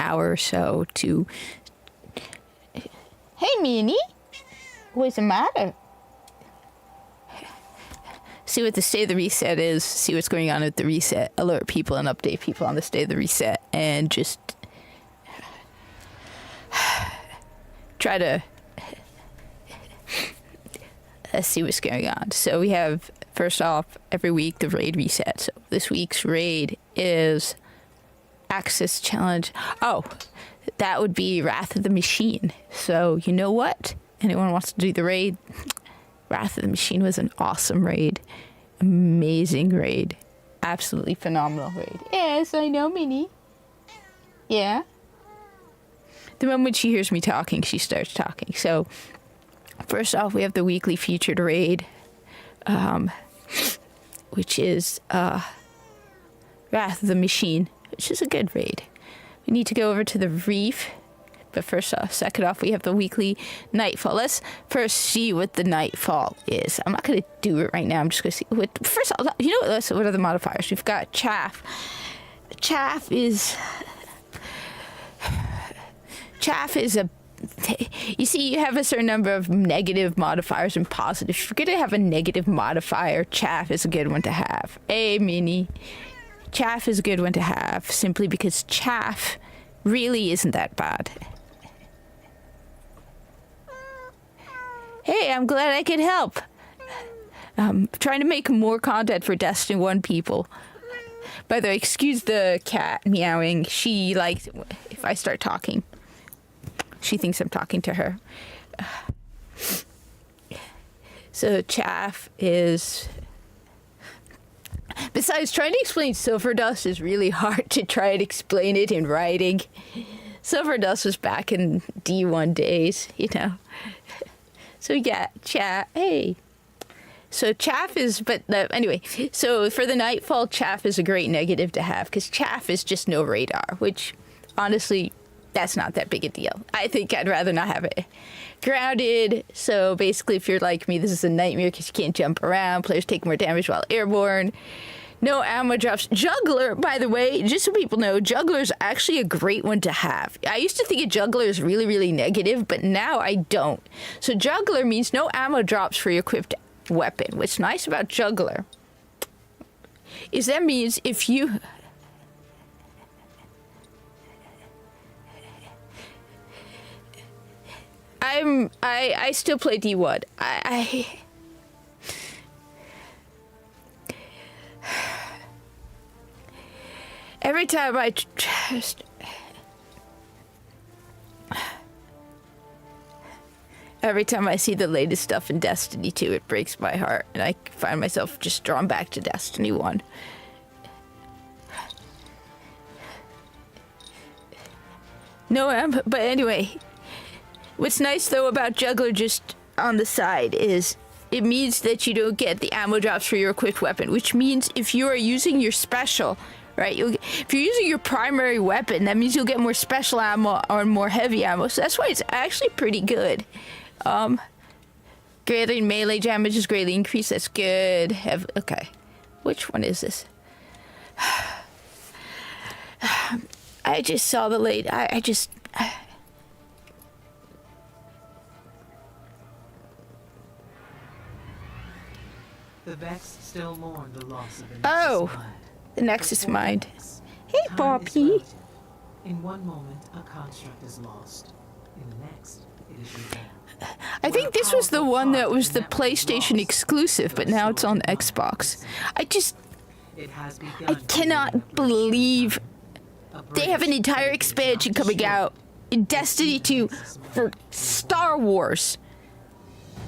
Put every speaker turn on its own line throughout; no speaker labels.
hour or so to... Hey, Minnie. What's the matter? See what the state of the reset is, see what's going on at the reset, alert people and update people on the state of the reset, and just try to see what's going on. So we have, first off, every week the raid reset. So this week's raid is Access Challenge. Oh, that would be Wrath of the Machine. So you know what? Anyone wants to do the raid? Wrath of the Machine was an awesome raid. Amazing raid. Absolutely phenomenal raid. Yes, I know, Minnie. Yeah? The moment she hears me talking, she starts talking. So, first off, we have the weekly featured raid, which is Wrath of the Machine, which is a good raid. We need to go over to the reef. But first off, second off, we have the weekly Nightfall. Let's first see what the Nightfall is. I'm not going to do it right now. I'm just going to see. First off, you know what are the modifiers? We've got Chaff. Chaff is a... You see, you have a certain number of negative modifiers and positive. If you're going to have a negative modifier, Chaff is a good one to have. Hey, Minnie. Chaff is a good one to have, simply because Chaff really isn't that bad. Hey, I'm glad I could help. Trying to make more content for Destiny 1 people. By the way, excuse the cat meowing. She likes if I start talking. She thinks I'm talking to her. So Chaff is... Besides, trying to explain Silver Dust is really hard to try and explain it in writing. Silver Dust was back in D1 days, you know. So yeah, hey. So Chaff is, anyway, so for the Nightfall, Chaff is a great negative to have, because Chaff is just no radar, which, honestly, that's not that big a deal. I think I'd rather not have it. Grounded, so basically if you're like me, this is a nightmare because you can't jump around, players take more damage while airborne. No ammo drops. Juggler, by the way, just so people know, Juggler is actually a great one to have. I used to think a Juggler is really, really negative, but now I don't. So Juggler means no ammo drops for your equipped weapon. What's nice about Juggler is that means if you... I still play D1. Every time I just... Every time I see the latest stuff in Destiny 2, it breaks my heart, and I find myself just drawn back to Destiny 1. No, but anyway, what's nice though about Juggler just on the side is it means that you don't get the ammo drops for your equipped weapon, which means if you are using your special, right, if you're using your primary weapon, that means you'll get more special ammo or more heavy ammo. So that's why it's actually pretty good. Greatly melee damage is greatly increased. That's good. Okay, which one is this? I just saw the late. I just.
The Vex still mourn the loss of the
Nexus Mind. The Nexus Mind. Hey, Poppy.
In one moment, a construct is lost. In the next, it is reborn.
I think this was the one that was the PlayStation exclusive, but now it's on Xbox. I cannot believe they have an entire expansion coming out in Destiny 2 for Star Wars.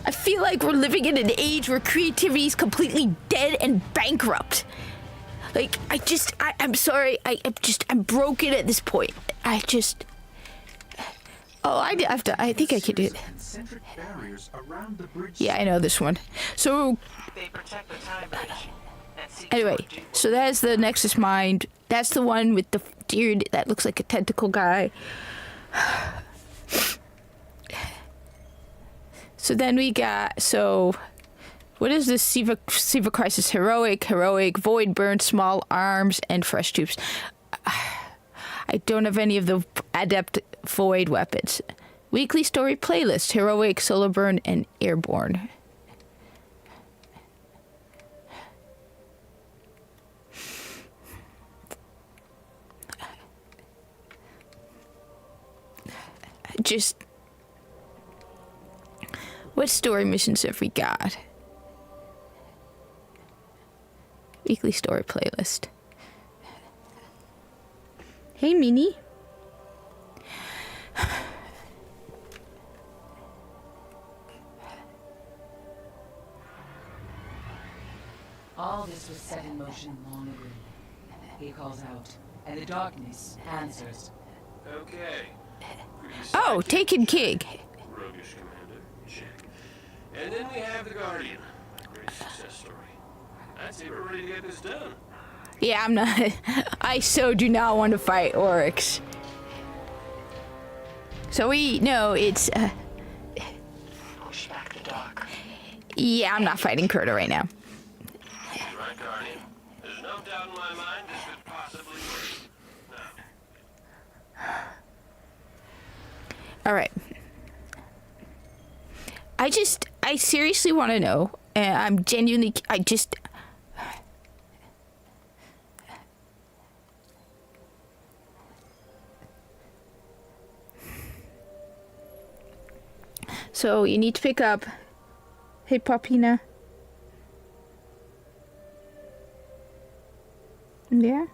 I feel like we're living in an age where creativity is completely dead and bankrupt. Like, I'm sorry, I'm broken at this point. I think I can do it. Yeah, I know this one. So, anyway, so that's the Nexus Mind. That's the one with the dude that looks like a tentacle guy. So then we got, what is this? Siva Crisis, Heroic, Void Burn, Small Arms, and Fresh Troops. I don't have any of the adept void weapons. Weekly story playlist: Heroic, Solo Burn, and Airborne. Just what story missions have we got? Weekly story playlist. Hey, Minnie.
All this was set in motion long ago. He calls out, and the darkness answers.
Okay.
Oh, Taken King.
Roguish Commander, check. And then we have the Guardian. Great success story. I'd say we're ready to get this done.
Yeah, I'm not. I so do not want to fight Oryx. So we know it's.
Push back the dark.
Yeah, I'm not fighting Kurta right now.
You're right, Guardian. There's no doubt in my mind this could possibly work. Now,
All right. I seriously want to know, and I'm genuinely, So you need to pick up. Hey, Papina. Yeah.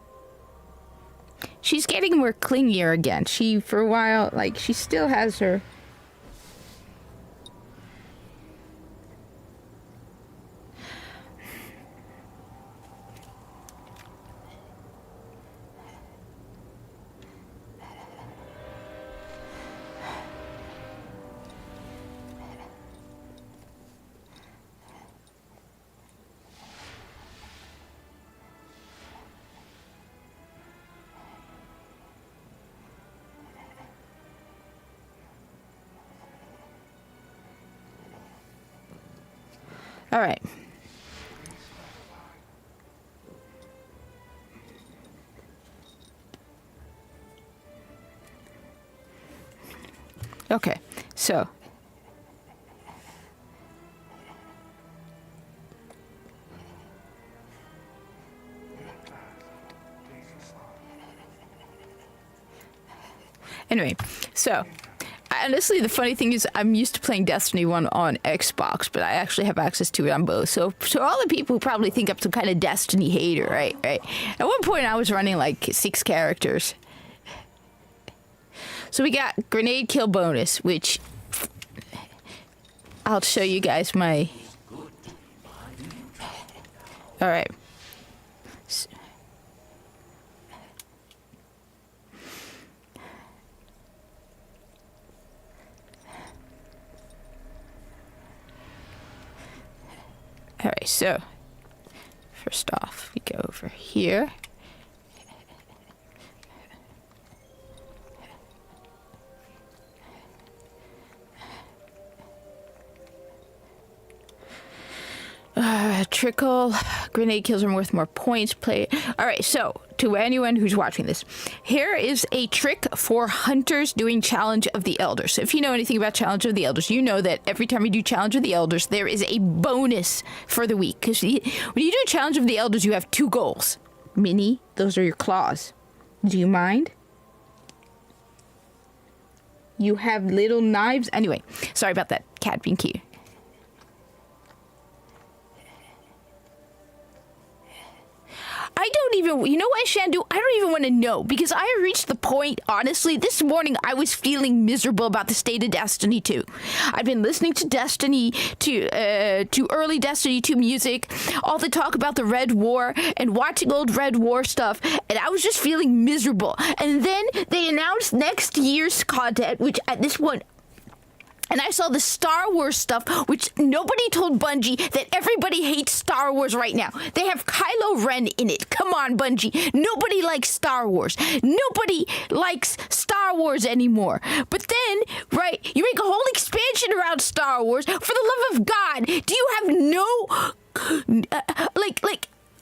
She's getting more clingier again. She, for a while, like, she still has her. All right. Okay, so. Anyway, so. Honestly, the funny thing is I'm used to playing Destiny 1 on Xbox, but I actually have access to it on both. So all the people who probably think I'm some kind of Destiny hater, right? At one point, I was running like 6 characters. So we got grenade kill bonus, which I'll show you guys my... All right. All right, so first off, we go over here. Trickle, grenade kills are worth more points. Play. All right, so to anyone who's watching this, here is a trick for hunters doing Challenge of the Elders. So if you know anything about Challenge of the Elders, you know that every time you do Challenge of the Elders, there is a bonus for the week. Because when you do Challenge of the Elders, you have 2 goals. Minnie, those are your claws. Do you mind? You have little knives. Anyway, sorry about that. Cat being cute. I don't even, you know what, Shandu? I don't even want to know, because I reached the point, honestly, this morning I was feeling miserable about the state of Destiny 2. I've been listening to Destiny, to early Destiny 2 music, all the talk about the Red War, and watching old Red War stuff, and I was just feeling miserable. And then they announced next year's content, which at this point, and I saw the Star Wars stuff, which nobody told Bungie that everybody hates Star Wars right now. They have Kylo Ren in it. Come on, Bungie. Nobody likes Star Wars. Nobody likes Star Wars anymore. But then, right, you make a whole expansion around Star Wars. For the love of God, do you have no,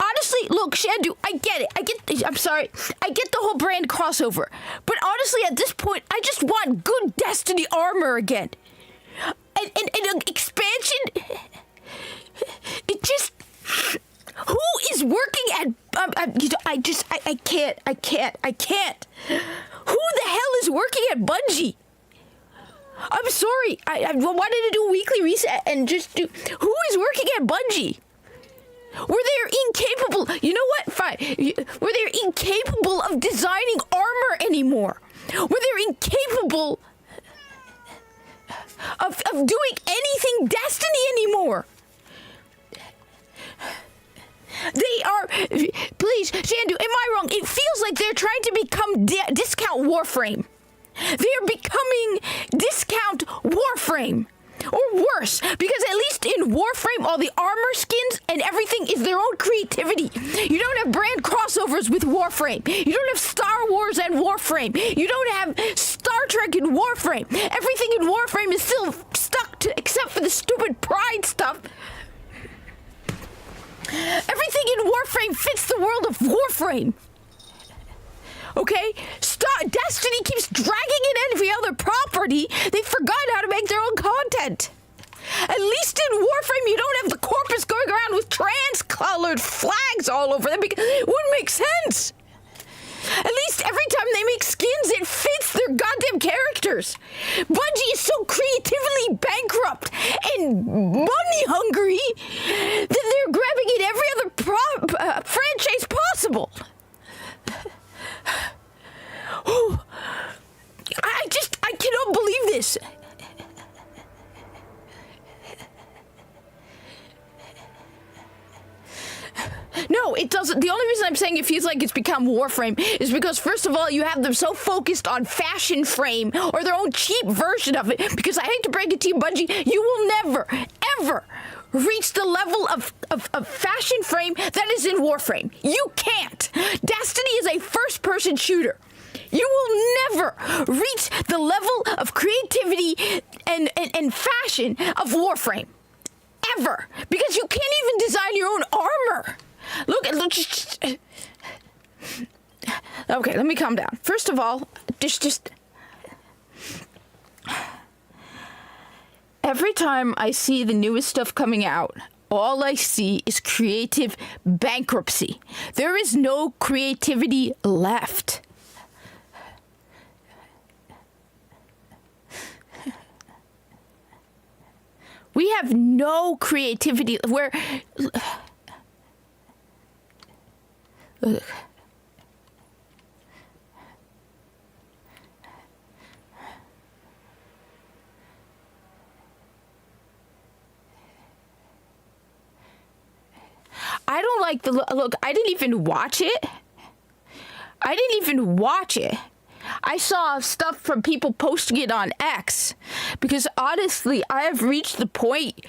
honestly, look, Shandu, I get it. I'm sorry. I get the whole brand crossover. But honestly, at this point, I just want good Destiny armor again. And an expansion. It just. Who is working at? I can't. Who the hell is working at Bungie? I'm sorry. I wanted to do a weekly reset and just do. Who is working at Bungie? Were they incapable? You know what? Fine. Were they incapable of designing armor anymore? Were they incapable of doing anything Destiny anymore? They are. Please, Shandu, am I wrong? It feels like they're trying to become discount Warframe. They are becoming discount Warframe. Or worse, because at least in Warframe, all the armor skins and everything is their own creativity. You don't have brand crossovers with Warframe. You don't have Star Wars and Warframe. You don't have Star Trek in Warframe. Everything in Warframe is still stuck to, except for the stupid Pride stuff. Everything in Warframe fits the world of Warframe. Okay? Destiny keeps dragging in every other property. They forgot how to make their own content. At least in Warframe, you don't have the corpus going around with trans-colored flags all over them because it wouldn't make sense. At least every time they make skins, it fits their goddamn characters. Bungie is so creatively bankrupt and money-hungry that they're grabbing at every other franchise possible. I cannot believe this. No, it doesn't. The only reason I'm saying it feels like it's become Warframe is because, first of all, you have them so focused on Fashion Frame or their own cheap version of it. Because I hate to break it to you, Bungie, you will never, ever reach the level of Fashion Frame that is in Warframe. You can't. Destiny is a first-person shooter. You will never reach the level of creativity and fashion of Warframe. Ever. Because you can't even design your own armor. Look, okay, let me calm down. First of all, just every time I see the newest stuff coming out, all I see is creative bankruptcy. There is no creativity left. We have no creativity where. I don't like the look. I didn't even watch it. I saw stuff from people posting it on X because honestly, I have reached the point.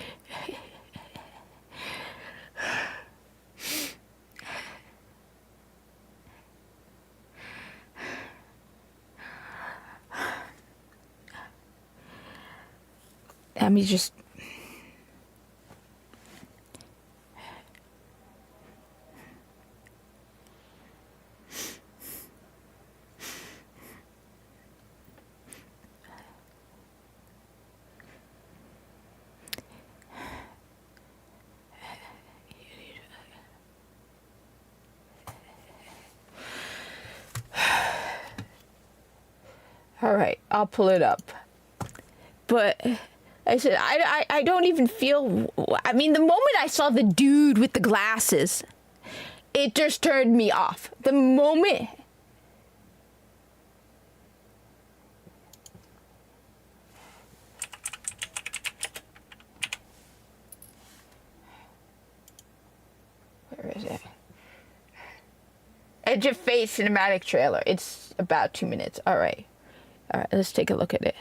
Let me just. All right, I'll pull it up. But I said, I don't even feel. I mean, the moment I saw the dude with the glasses, it just turned me off. The moment. Where is it? Edge of Fate cinematic trailer. It's about 2 minutes. All right. All right, let's take a look at it.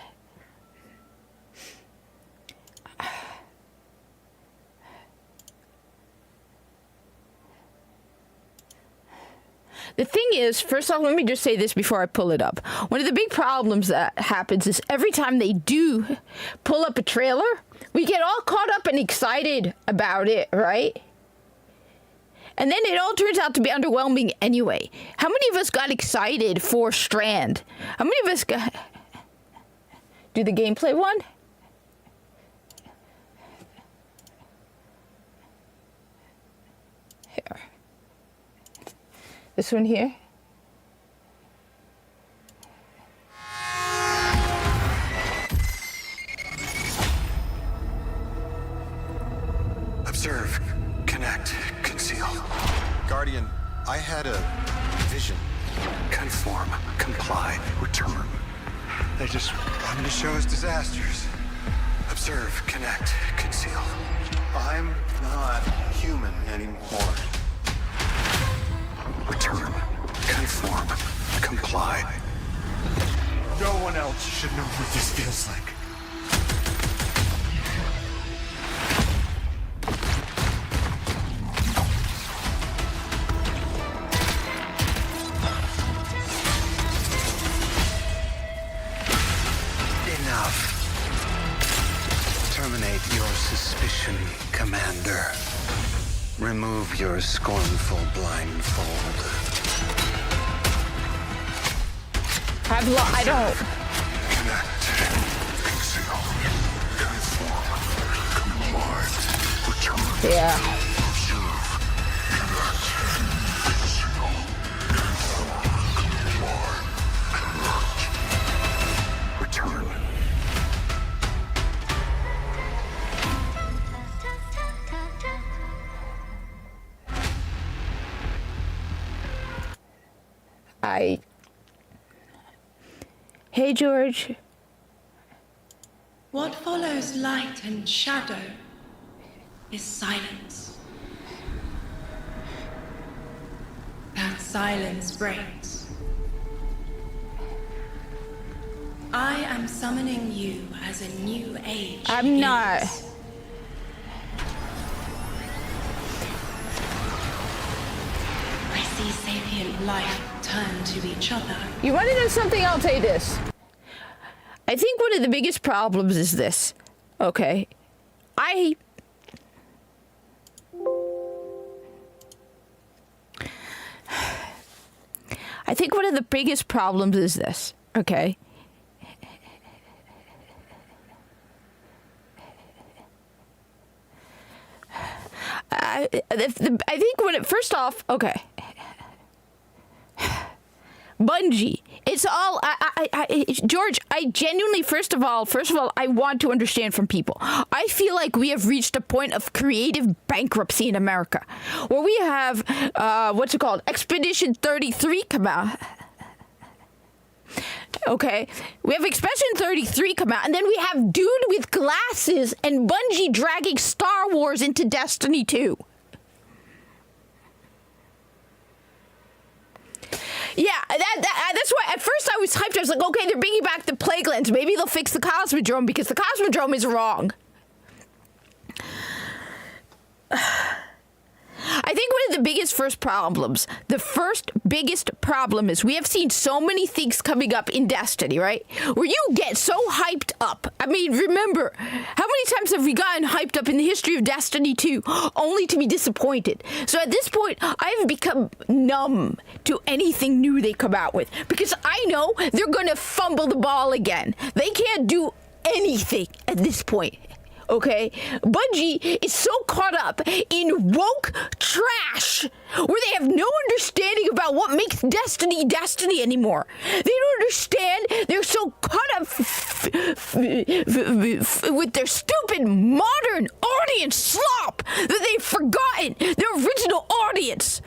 The thing is, first off, let me just say this before I pull it up. One of the big problems that happens is every time they do pull up a trailer, we get all caught up and excited about it, right? And then it all turns out to be underwhelming anyway. How many of us got excited for Strand? How many of us got... Do the gameplay one? Here. This one here?
Observe, connect, conceal. Guardian, I had a vision. Conform, comply, return. They just wanted to show us disasters. Observe, connect, conceal. I'm not human anymore. Return, conform, comply. No one else should know what this feels like. Terminate your suspicion, Commander. Remove your scornful blindfold.
I don't...
Connect. Conceal. Conform. Comply. Return.
Yeah.
Observe. Connect. Conceal. Conform. Comply. Connect. Return.
Hey, George.
What follows light and shadow is silence. That silence breaks. I am summoning you as a new age.
I'm not.
begins. I see sapient life turn to each other.
You want to know something? I'll tell you this. I think one of the biggest problems is this. Okay. I think one of the biggest problems is this. Okay. I think when it first off, okay. Bungie. It's all, George, I genuinely, first of all, I want to understand from people. I feel like we have reached a point of creative bankruptcy in America, where we have, what's it called? Expedition 33 come out. Okay, we have Expedition 33 come out, and then we have Dude with Glasses and Bungie dragging Star Wars into Destiny 2. Yeah, that's why at first I was hyped. I was like, okay, they're bringing back the Plaguelands. Maybe they'll fix the Cosmodrome, because the Cosmodrome is wrong. I think one of the biggest the first biggest problem is we have seen so many things coming up in Destiny, right? Where you get so hyped up. I mean, remember, how many times have we gotten hyped up in the history of Destiny 2 only to be disappointed? So at this point, I've become numb to anything new they come out with, because I know they're going to fumble the ball again. They can't do anything at this point. Okay, Bungie is so caught up in woke trash where they have no understanding about what makes Destiny Destiny anymore. They don't understand. They're so caught up with their stupid modern audience slop that they've forgotten their original audience.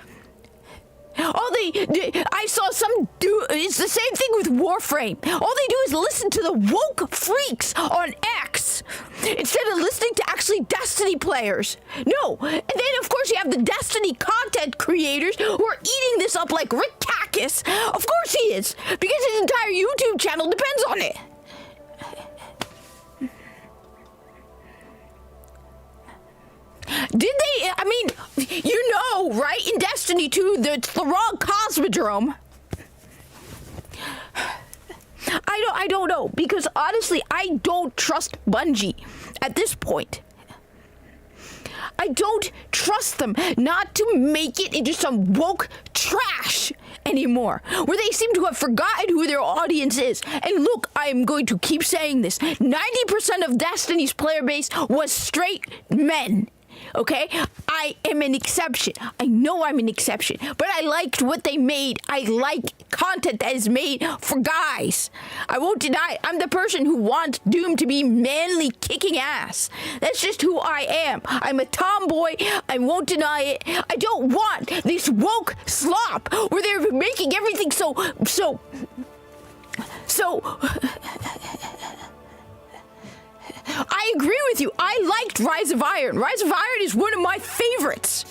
I saw some do. It's the same thing with Warframe. All they do is listen to the woke freaks on X instead of listening to actually Destiny players. No, and then of course you have the Destiny content creators who are eating this up like Rick Takis. Of course he is, because his entire YouTube channel depends on it. Did they? I mean, you know, right? In Destiny 2, it's the wrong Cosmodrome. I don't know, because honestly, I don't trust Bungie at this point. I don't trust them not to make it into some woke trash anymore, where they seem to have forgotten who their audience is. And look, I am going to keep saying this. 90% of Destiny's player base was straight men. Okay? I am an exception. I know I'm an exception, but I liked what they made. I like content that is made for guys. I won't deny I'm the person who wants Doom to be manly kicking ass. That's just who I am. I'm a tomboy. I won't deny it. I don't want this woke slop where they're making everything so I agree with you. I liked Rise of Iron. Rise of Iron is one of my favorites.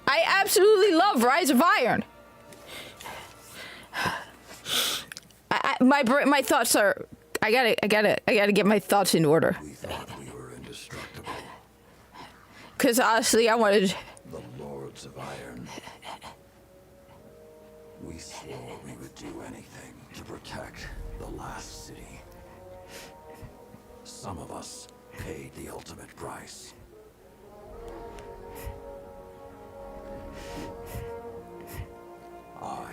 I absolutely love Rise of Iron. My thoughts are. I gotta get my thoughts in order.
We thought we were indestructible.
Because honestly, I wanted.
The Lords of Iron. We swore we would do anything to protect the last city. Some of us paid the ultimate price. I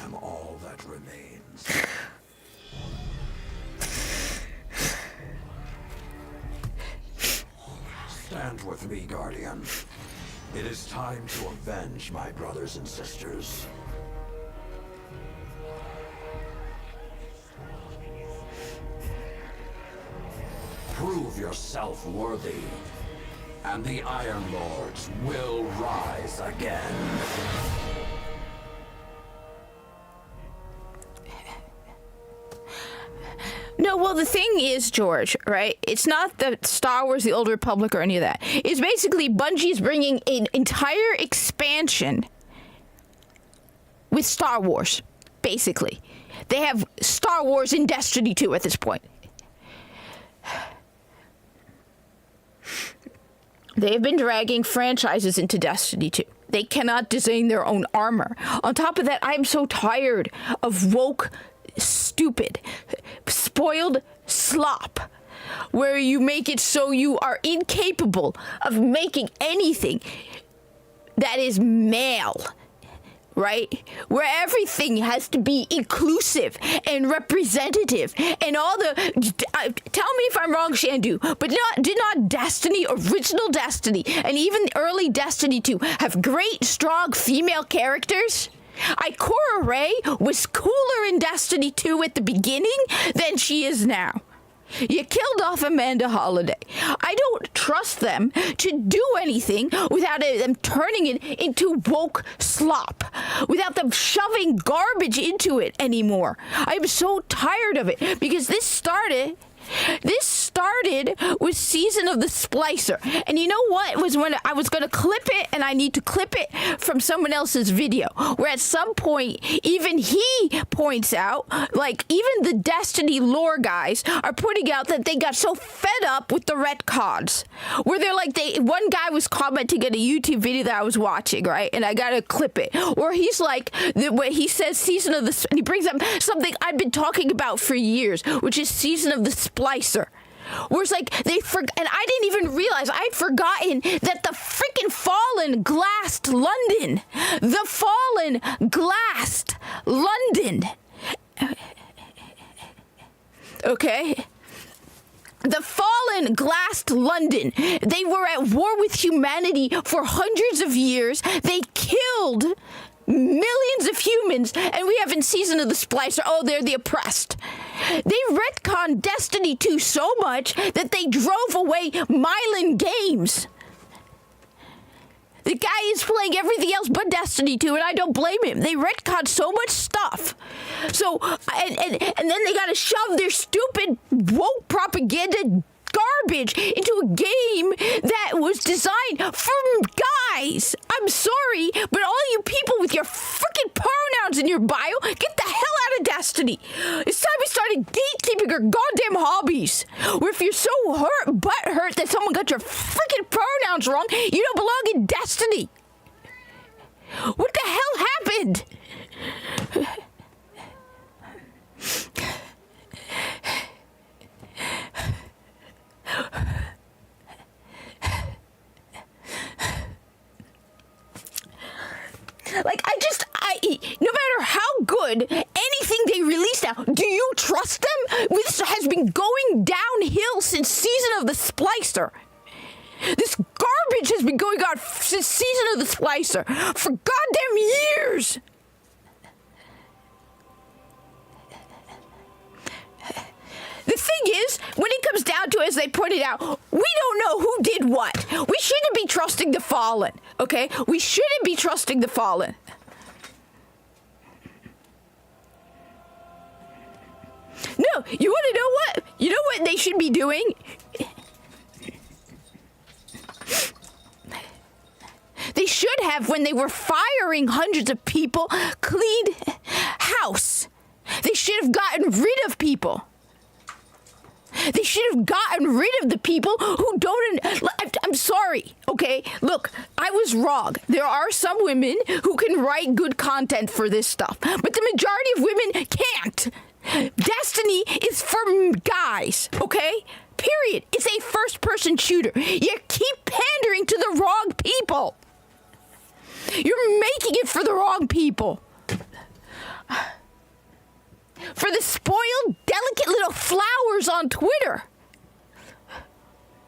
am all that remains. Stand with me, Guardian. It is time to avenge my brothers and sisters. Prove yourself worthy, and the Iron Lords will rise again.
No, well, the thing is, George, right? It's not the Star Wars, the Old Republic, or any of that. It's basically Bungie's bringing an entire expansion with Star Wars, basically. They have Star Wars in Destiny 2 at this point. They have been dragging franchises into Destiny 2. They cannot design their own armor. On top of that, I'm so tired of woke, stupid, spoiled slop, where you make it so you are incapable of making anything that is male. Right? Where everything has to be inclusive and representative and all the... tell me if I'm wrong, Shandu, but did not Destiny, original Destiny, and even early Destiny 2 have great, strong female characters? Ikora Rey was cooler in Destiny 2 at the beginning than she is now. You killed off Amanda Holiday. I don't trust them to do anything without them turning it into woke slop, without them shoving garbage into it anymore. I'm so tired of it because this started with Season of the Splicer. And you know what? It was when I was going to clip it, and I need to clip it from someone else's video, where at some point, even he points out, like, even the Destiny lore guys are putting out that they got so fed up with the retcons, where they're like, one guy was commenting on a YouTube video that I was watching, right? And I got to clip it, where he's like, when he says Season of the, and he brings up something I've been talking about for years, which is Season of the Splicer. Where it's like and I didn't even realize I'd forgotten that the freaking Fallen glassed London. The Fallen glassed London. Okay? The Fallen glassed London. They were at war with humanity for hundreds of years. They killed millions of humans, and we have in Season of the Splicer, they're the oppressed. They retconned Destiny 2 so much that they drove away Mylan Games. The guy is playing everything else but Destiny 2, and I don't blame him. They retconned so much stuff. So, and then they gotta shove their stupid woke propaganda garbage into a game that was designed for guys. I'm sorry, but all you people with your freaking pronouns in your bio, get the hell out of Destiny. It's time we started gatekeeping our goddamn hobbies. Where if you're so butthurt that someone got your freaking pronouns wrong, you don't belong in Destiny. What the hell happened? no matter how good anything they release now, do you trust them? This has been going downhill since Season of the Splicer. This garbage has been going on since Season of the Splicer for goddamn years. The thing is, when it comes down to it, as they pointed out, we don't know who did what. We shouldn't be trusting the fallen, okay? We shouldn't be trusting the fallen. No, you want to know what? You know what they should be doing? They should have, when they were firing hundreds of people, cleaned house. They should have gotten rid of people. They should have gotten rid of the people who don't... I'm sorry, okay? Look, I was wrong. There are some women who can write good content for this stuff, but the majority of women can't. Destiny is for guys, okay? Period. It's a first-person shooter. You keep pandering to the wrong people. You're making it for the wrong people. For the spoiled, delicate little flowers on Twitter.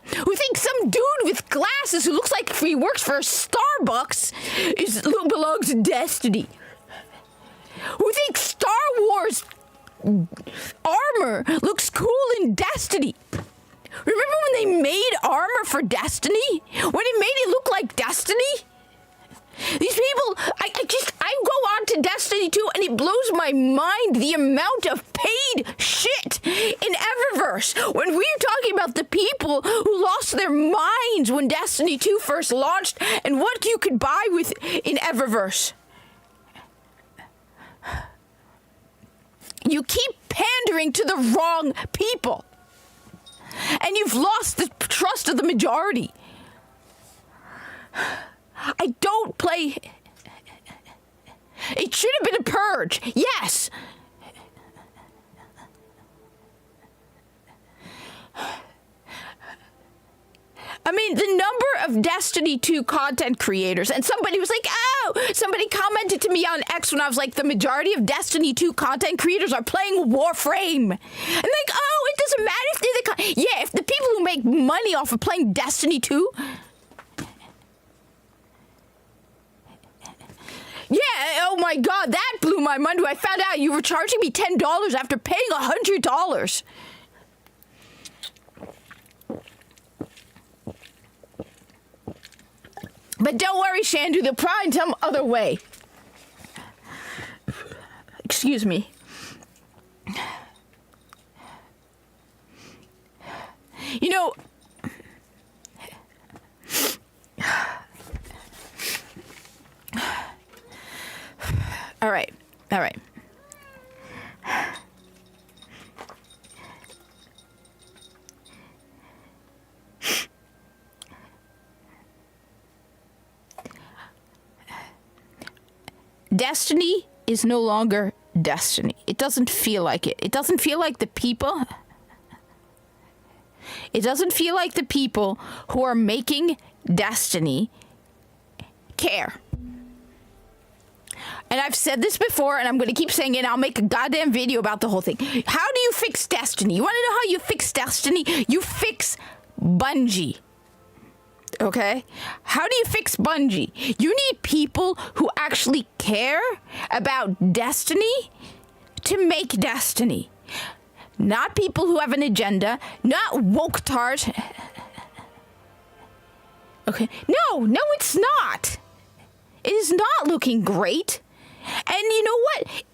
Who think some dude with glasses who looks like he works for Starbucks belongs to Destiny. Who think Star Wars armor looks cool in Destiny. Remember when they made armor for Destiny? When it made it look like Destiny? These people, I go on to Destiny 2 and it blows my mind the amount of paid shit in Eververse. When we're talking about the people who lost their minds when Destiny 2 first launched and what you could buy with in Eververse. You keep pandering to the wrong people. And you've lost the trust of the majority. I don't play... It should have been a purge. Yes. I mean, the number of Destiny 2 content creators, and somebody was like, somebody commented to me on X when I was like, the majority of Destiny 2 content creators are playing Warframe. And like, it doesn't matter if they're the... if the people who make money off of playing Destiny 2... Yeah, oh my god, that blew my mind when I found out you were charging me $10 after paying $100. But don't worry, Shandu, they'll probably some other way. Excuse me. You know... All right. Destiny is no longer Destiny. It doesn't feel like it. It doesn't feel like the people... It doesn't feel like the people who are making Destiny care. And I've said this before, and I'm going to keep saying it, and I'll make a goddamn video about the whole thing. How do you fix Destiny? You want to know how you fix Destiny? You fix Bungie. Okay? How do you fix Bungie? You need people who actually care about Destiny to make Destiny. Not people who have an agenda, not woke-tards. Okay? No, it's not. It is not looking great. And you know what?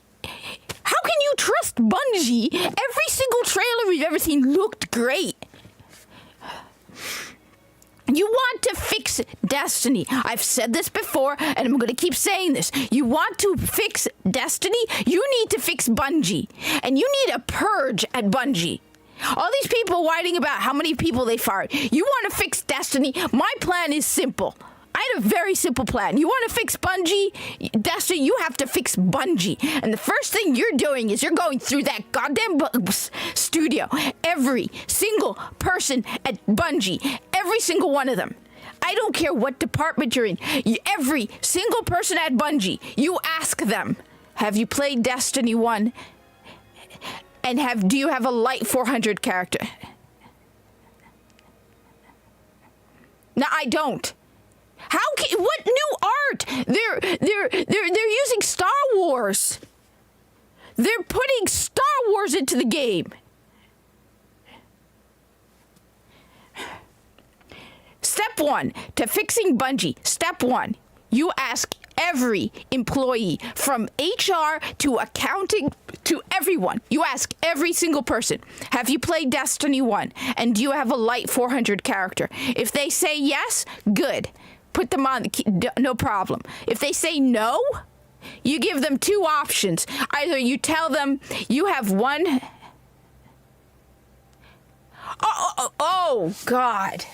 How can you trust Bungie? Every single trailer we've ever seen looked great. You want to fix Destiny. I've said this before, and I'm going to keep saying this. You want to fix Destiny? You need to fix Bungie. And you need a purge at Bungie. All these people whining about how many people they fired. You want to fix Destiny? My plan is simple. I had a very simple plan. You want to fix Bungie? Destiny, you have to fix Bungie. And the first thing you're doing is you're going through that goddamn studio. Every single person at Bungie, every single one of them. I don't care what department you're in. Every single person at Bungie, you ask them, have you played Destiny 1? And do you have a light 400 character? No, I don't. What new art? They're using Star Wars. They're putting Star Wars into the game. Step 1 to fixing Bungie. Step 1, you ask every employee from HR to accounting to everyone. You ask every single person, have you played Destiny 1? And do you have a light 400 character? If they say yes, good. Put them on, no problem. If they say no, you give them 2 options. Either you tell them you have one... Oh God.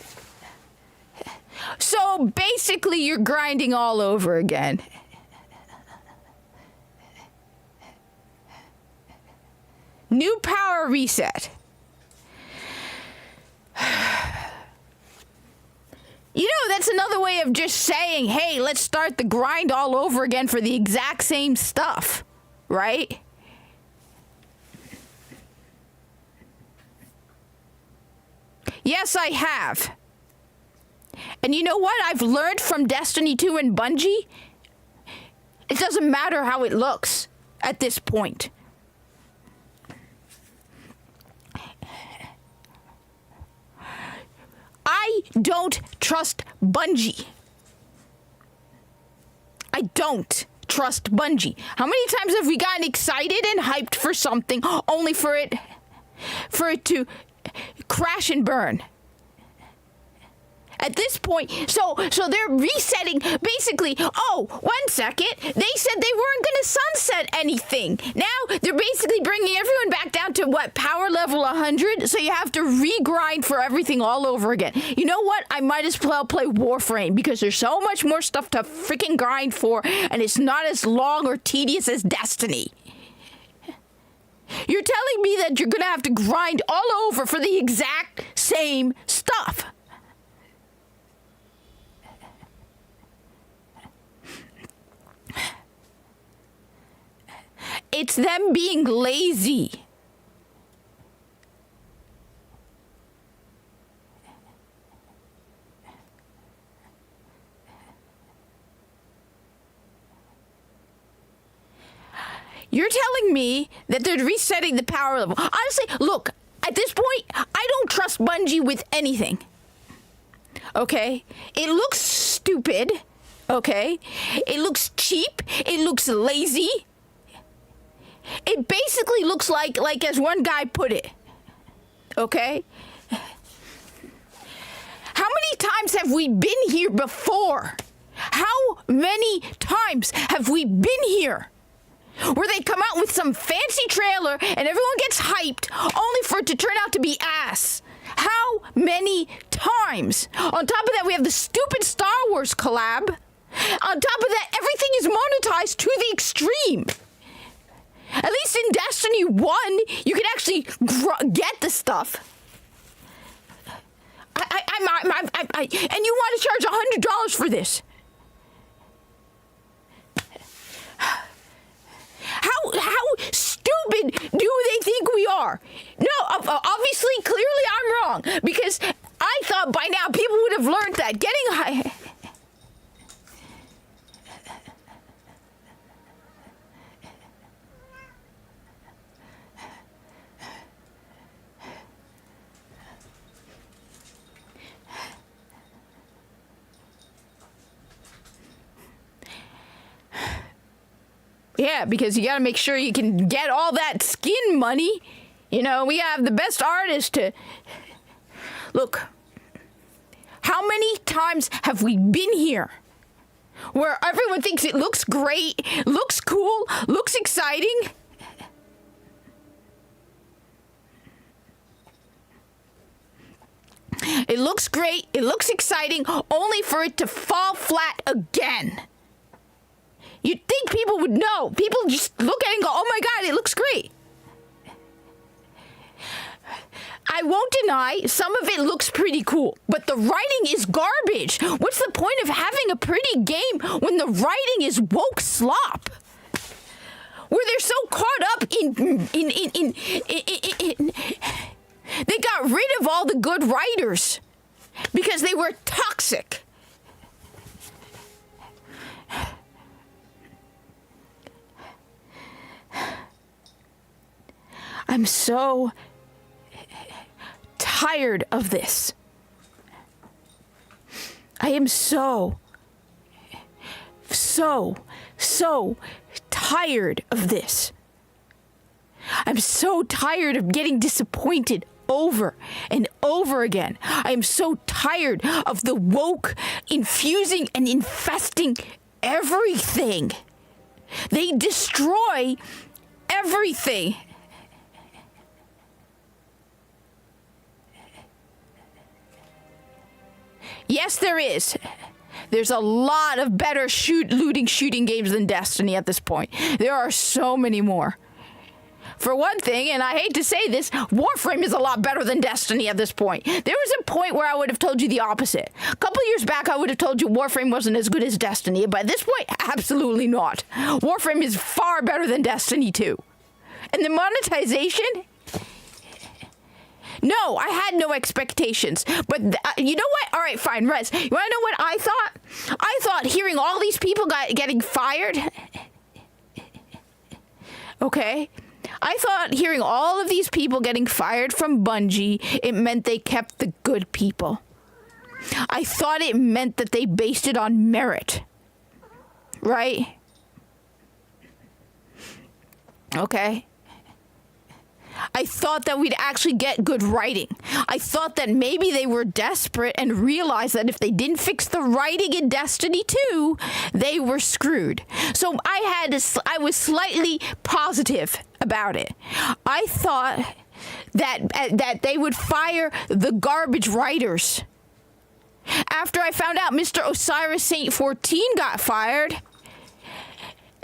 So basically you're grinding all over again. New power reset. You know, that's another way of just saying, hey, let's start the grind all over again for the exact same stuff, right? Yes, I have. And you know what I've learned from Destiny 2 and Bungie? It doesn't matter how it looks at this point. I don't trust Bungie. I don't trust Bungie. How many times have we gotten excited and hyped for something only for it to crash and burn? At this point, so they're resetting, basically, 1 second, they said they weren't going to sunset anything. Now, they're basically bringing everyone back down to, power level 100? So you have to regrind for everything all over again. You know what? I might as well play Warframe, because there's so much more stuff to freaking grind for, and it's not as long or tedious as Destiny. You're telling me that you're going to have to grind all over for the exact same stuff. It's them being lazy. You're telling me that they're resetting the power level. Honestly, look, at this point, I don't trust Bungie with anything. Okay? It looks stupid. Okay? It looks cheap. It looks lazy. It basically looks like as one guy put it. Okay? How many times have we been here before? How many times have we been here? Where they come out with some fancy trailer and everyone gets hyped only for it to turn out to be ass. How many times? On top of that, we have the stupid Star Wars collab. On top of that, everything is monetized to the extreme. At least in Destiny 1, you can actually get the stuff. And you want to charge $100 for this? How stupid do they think we are? No, obviously, clearly I'm wrong, because I thought by now people would have learned that getting high. Yeah, because you gotta make sure you can get all that skin money. You know, we have the best artists to... Look, how many times have we been here where everyone thinks it looks great, looks cool, looks exciting? It looks great, it looks exciting, only for it to fall flat again. You'd think people would know. People just look at it and go, oh my God, it looks great. I won't deny some of it looks pretty cool, but the writing is garbage. What's the point of having a pretty game when the writing is woke slop? Where they're so caught up in they got rid of all the good writers because they were toxic. I'm so tired of this. I am so tired of this. I'm so tired of getting disappointed over and over again. I am so tired of the woke infusing and infesting everything. They destroy everything. Yes, there is. There's a lot of better shooting games than Destiny at this point. There are so many more. For one thing, and I hate to say this, Warframe is a lot better than Destiny at this point. There was a point where I would have told you the opposite. A couple years back, I would have told you Warframe wasn't as good as Destiny, but at this point, absolutely not. Warframe is far better than Destiny 2. And the monetization? No, I had no expectations. But you know what? All right, fine, Rez. You want to know what I thought? I thought hearing all these people getting fired. Okay. I thought hearing all of these people getting fired from Bungie, it meant they kept the good people. I thought it meant that they based it on merit. Right? Okay. I thought that we'd actually get good writing. I thought that maybe they were desperate and realized that if they didn't fix the writing in Destiny 2, they were screwed. So I was slightly positive about it. I thought that they would fire the garbage writers. After I found out Mr. Osiris Saint 14 got fired,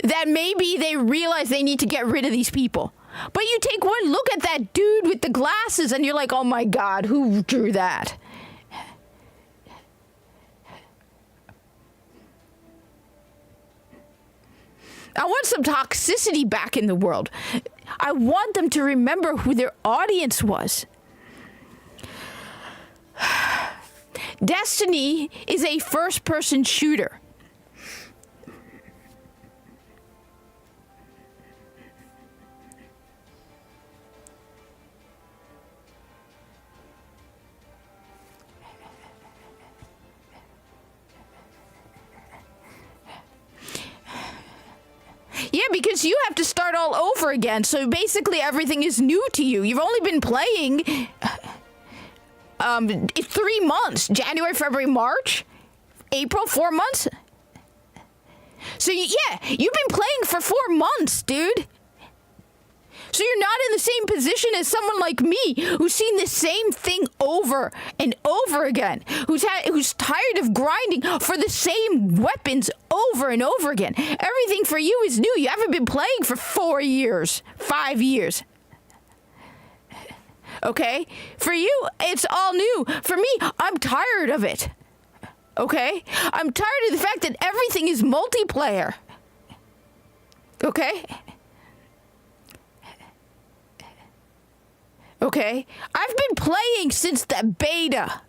that maybe they realized they need to get rid of these people. But you take one look at that dude with the glasses and you're like, oh my God, who drew that? I want some toxicity back in the world. I want them to remember who their audience was. Destiny is a first-person shooter. Yeah, because you have to start all over again. So basically everything is new to you. You've only been playing 3 months. January, February, March, April, 4 months. So yeah, you've been playing for 4 months, dude. So you're not in the same position as someone like me who's seen the same thing over and over again, who's tired of grinding for the same weapons over and over again. Everything for you is new. You haven't been playing for 4 years, 5 years. Okay? For you, it's all new. For me, I'm tired of it. Okay? I'm tired of the fact that everything is multiplayer. Okay? Okay? I've been playing since the beta.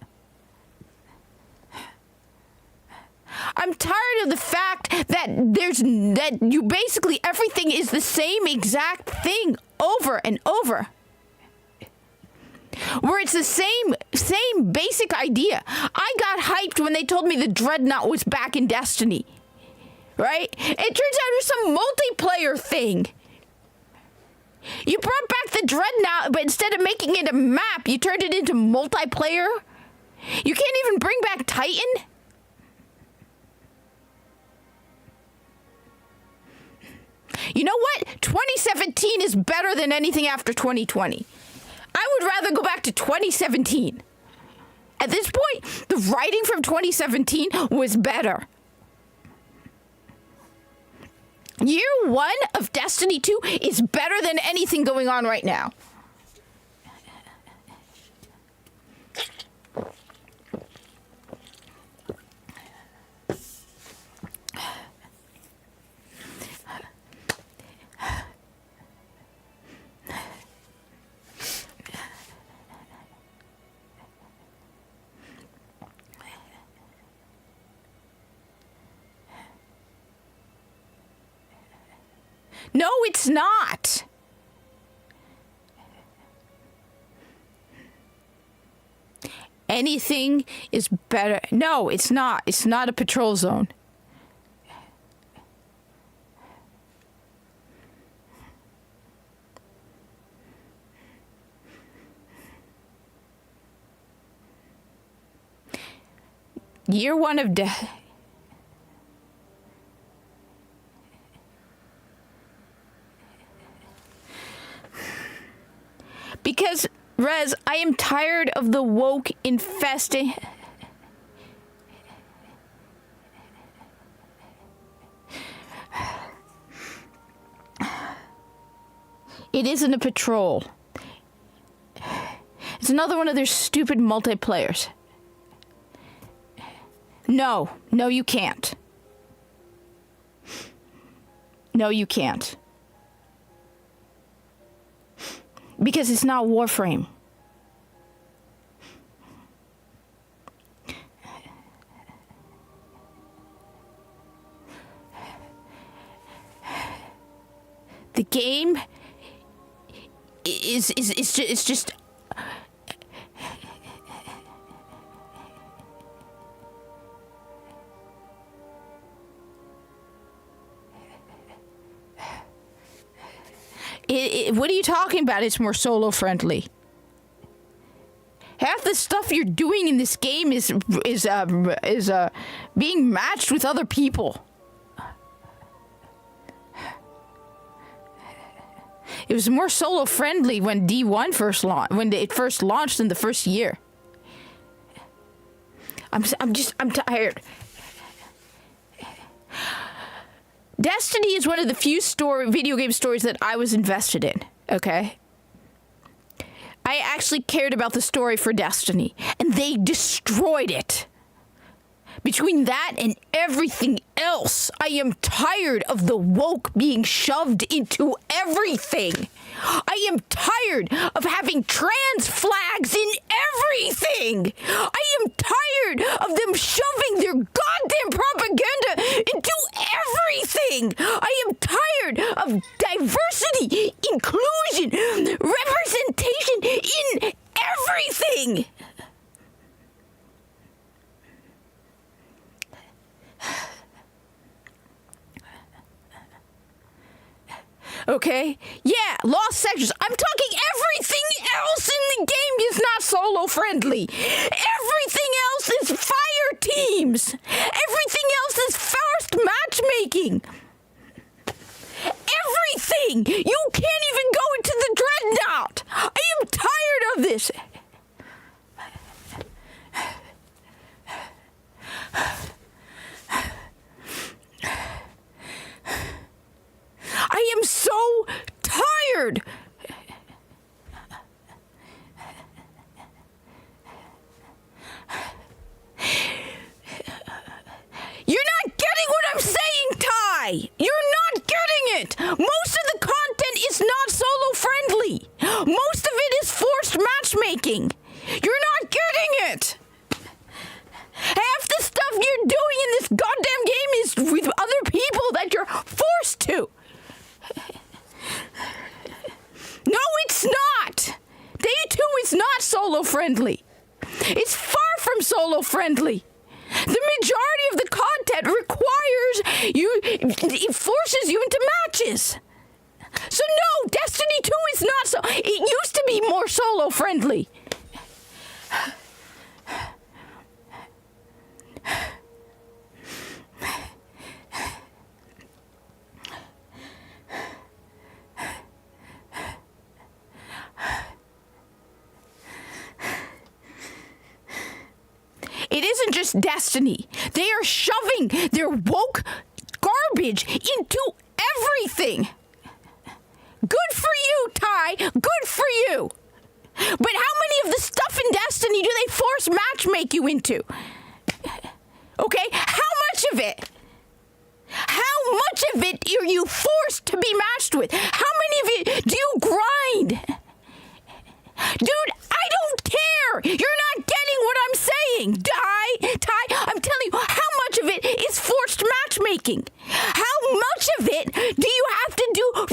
I'm tired of the fact that you basically everything is the same exact thing over and over. Where it's the same basic idea. I got hyped when they told me the Dreadnought was back in Destiny. Right? It turns out it was some multiplayer thing. You brought back the Dreadnought, but instead of making it a map, you turned it into multiplayer? You can't even bring back Titan? You know what? 2017 is better than anything after 2020. I would rather go back to 2017. At this point, the writing from 2017 was better. Year 1 of Destiny 2 is better than anything going on right now. No, it's not. Anything is better. No, it's not. It's not a patrol zone. Year one of death. Because, Rez, I am tired of the woke infesting. It isn't a patrol. It's another one of their stupid multiplayers. No, you can't. No, you can't. Because it's not Warframe. The game is just what are you talking about? It's more solo friendly. Half the stuff you're doing in this game is being matched with other people. It was more solo friendly when D1 first launched, when it first launched in the first year. I'm tired. Destiny is one of the few video game stories that I was invested in, okay? I actually cared about the story for Destiny, and they destroyed it. Between that and everything else, I am tired of the woke being shoved into everything. I am tired of having trans flags in everything. I am tired of them shoving their goddamn propaganda into everything. I am tired of diversity, inclusion, representation in everything. Okay? Yeah, lost sectors. I'm talking everything else in the game is not solo friendly. Everything else is fire teams. Everything else is fast matchmaking. Everything. You can't even go into the Dreadnought. I am tired of this. I am so tired. You're not getting what I'm saying, Ty. You're not getting it. Most of the content is not solo friendly. Most of it is forced matchmaking. You're not getting it. Half the stuff you're doing in this goddamn game is with other people that you're forced to. No, it's not. Day 2 is not solo friendly. It's far from solo friendly. The majority of the content requires you, it forces you into matches. So no, Destiny 2 is not so, it used to be more solo friendly. It isn't just Destiny. They are shoving their woke garbage into everything. Good for you, Ty. Good for you. But how many of the stuff in Destiny do they force matchmake you into? Okay, how much of it? How much of it are you forced to be matched with? How many of it do you grind? Dude, I don't care. You're not getting what I'm saying. Ty, I'm telling you, how much of it is forced matchmaking? How much of it do you have to do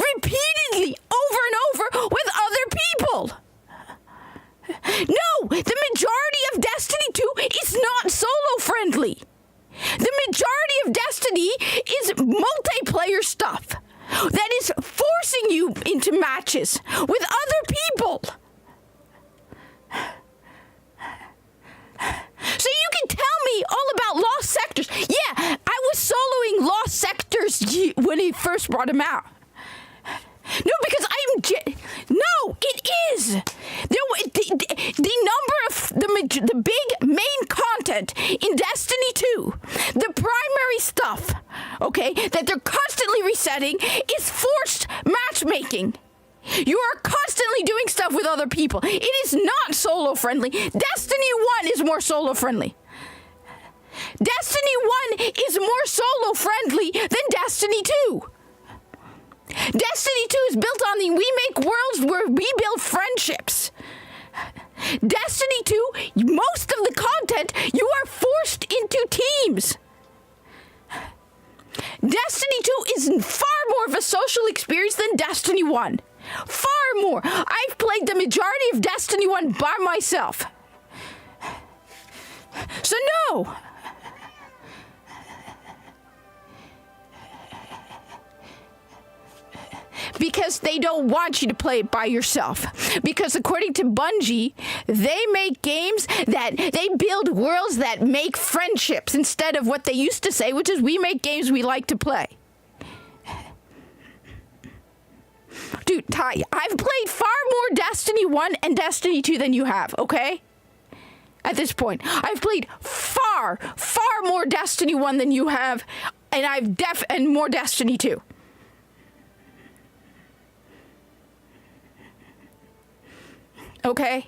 matches with other people. So you can tell me all about Lost Sectors. Yeah, I was soloing Lost Sectors when he first brought him out. No, because no, it is. The number of the big main content in Destiny 2, the primary stuff, okay, that they're constantly resetting is forced matchmaking. You are constantly doing stuff with other people. It is not solo friendly. Destiny 1 is more solo friendly. Destiny 1 is more solo friendly than Destiny 2. Destiny 2 is built on the we make worlds where we build friendships. Destiny 2, most of the content, you are forced into teams. Destiny 2 is far more of a social experience than Destiny 1. Far more. I've played the majority of Destiny 1 by myself. So no. Because they don't want you to play it by yourself. Because according to Bungie, they make games that they build worlds that make friendships instead of what they used to say, which is we make games we like to play. Dude, Ty, I've played far more Destiny 1 and Destiny 2 than you have, okay? At this point, I've played far more Destiny 1 than you have, and and more Destiny 2. Okay?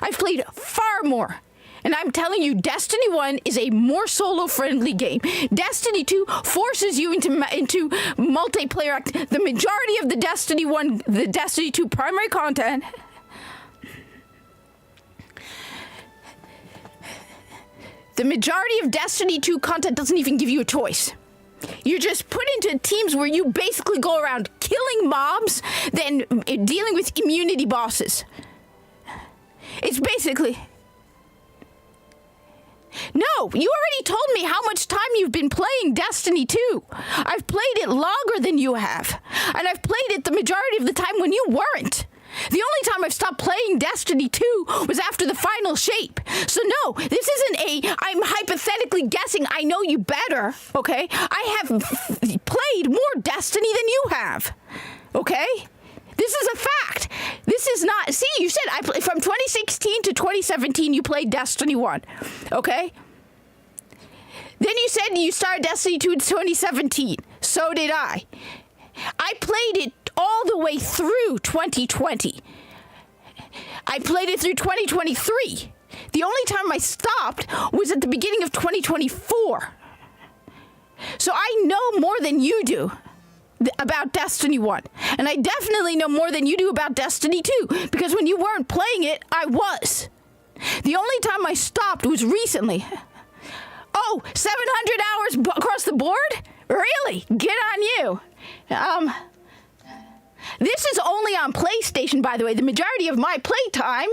I've played far more. And I'm telling you, Destiny 1 is a more solo-friendly game. Destiny 2 forces you into multiplayer. The majority of the Destiny 2 primary content the majority of Destiny 2 content doesn't even give you a choice. You're just put into teams where you basically go around killing mobs, then dealing with immunity bosses. It's basically... No, you already told me how much time you've been playing Destiny 2. I've played it longer than you have. And I've played it the majority of the time when you weren't. The only time I've stopped playing Destiny 2 was after the final shape. So no, this isn't I'm hypothetically guessing I know you better, okay? I have played more Destiny than you have, okay? This is a fact. This is not... See, you said from 2016 to 2017 you played Destiny 1, okay? Then you said you started Destiny 2 in 2017. So did I. I played it all the way through 2020. I played it through 2023. The only time I stopped was at the beginning of 2024. So I know more than you do about Destiny 1. And I definitely know more than you do about Destiny 2. Because when you weren't playing it, I was. The only time I stopped was recently. Oh, 700 hours across the board? Really? Get on you. This is only on PlayStation, by the way. The majority of my playtime,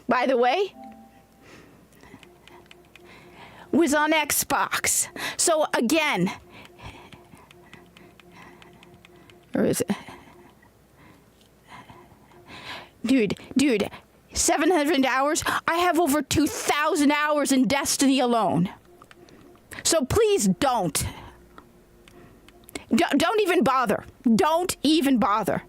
by the way, was on Xbox. So again, or is it? Dude, 700 hours? I have over 2,000 hours in Destiny alone. So please don't. Don't even bother. Don't even bother.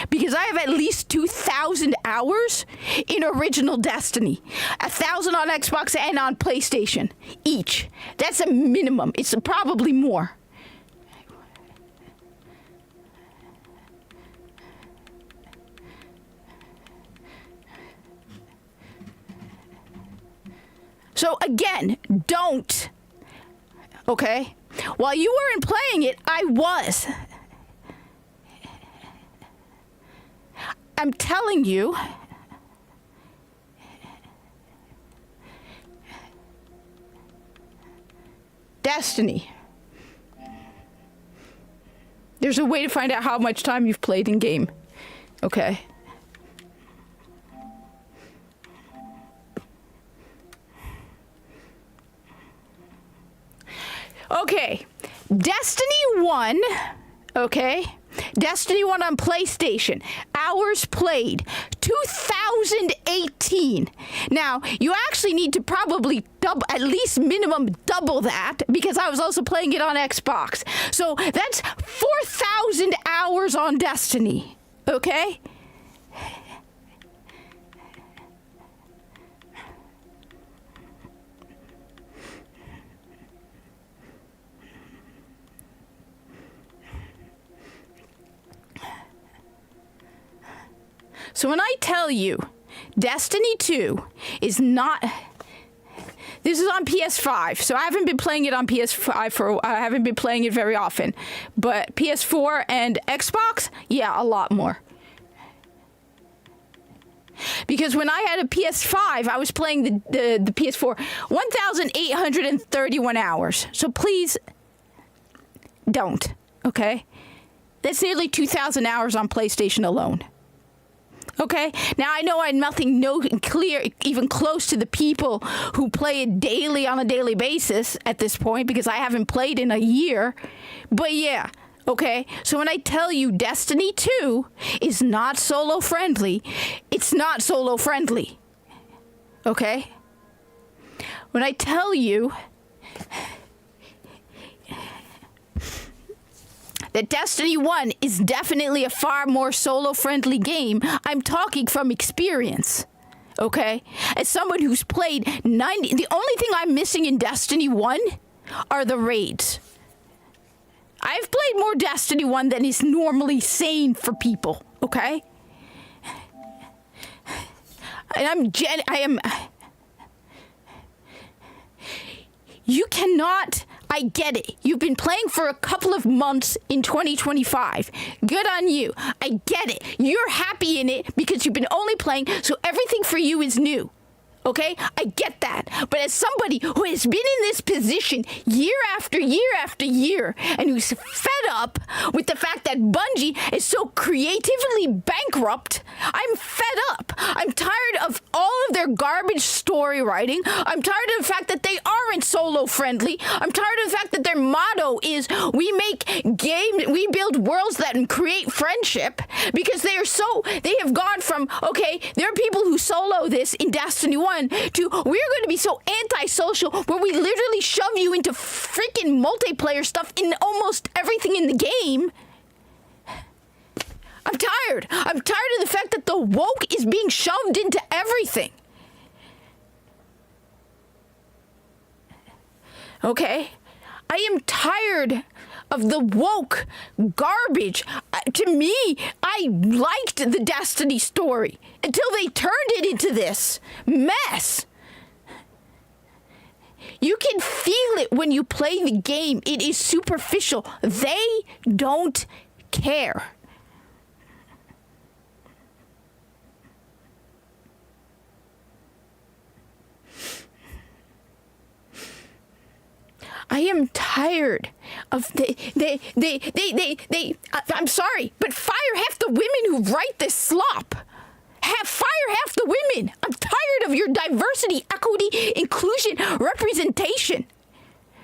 Because I have at least 2,000 hours in original Destiny. 1,000 on Xbox and on PlayStation. Each. That's a minimum. It's probably more. So again, don't. Okay? While you weren't playing it, I was. I'm telling you. Destiny. There's a way to find out how much time you've played in game. Okay? Okay, Destiny 1, okay, Destiny 1 on PlayStation. Hours played, 2018. Now, you actually need to probably at least minimum double that, because I was also playing it on Xbox. So that's 4,000 hours on Destiny. Okay? So when I tell you Destiny 2 is not... This is on PS5, so I haven't been playing it on PS5 I haven't been playing it very often. But PS4 and Xbox, yeah, a lot more. Because when I had a PS5, I was playing the PS4 1,831 hours. So please don't, okay? That's nearly 2,000 hours on PlayStation alone. Okay, now I know I'm clear, even close to the people who play it daily on a daily basis at this point, because I haven't played in a year. But yeah, okay, so when I tell you Destiny 2 is not solo friendly, it's not solo friendly. Okay? When I tell you that Destiny 1 is definitely a far more solo-friendly game, I'm talking from experience, okay? As someone who's played 90... The only thing I'm missing in Destiny 1 are the raids. I've played more Destiny 1 than is normally sane for people, okay? And I am... You cannot... I get it. You've been playing for a couple of months in 2025. Good on you. I get it. You're happy in it because you've been only playing, so everything for you is new. Okay? I get that. But as somebody who has been in this position year after year after year, and who's fed up with the fact that Bungie is so creatively bankrupt, I'm fed up. I'm tired of all of their garbage story writing. I'm tired of the fact that they aren't solo friendly. I'm tired of the fact that their motto is we build worlds that create friendship, because they have gone from, okay, there are people who solo this in Destiny 1 to we're going to be so antisocial where we literally shove you into freaking multiplayer stuff in almost everything in the game. I'm tired. I'm tired of the fact that the woke is being shoved into everything. Okay? I am tired of the woke garbage. To me, I liked the Destiny story until they turned it into this mess. You can feel it when you play the game. It is superficial. They don't care. I am tired of I'm sorry, but fire half the women who write this slop. Fire half the women. I'm tired of your diversity, equity, inclusion, representation.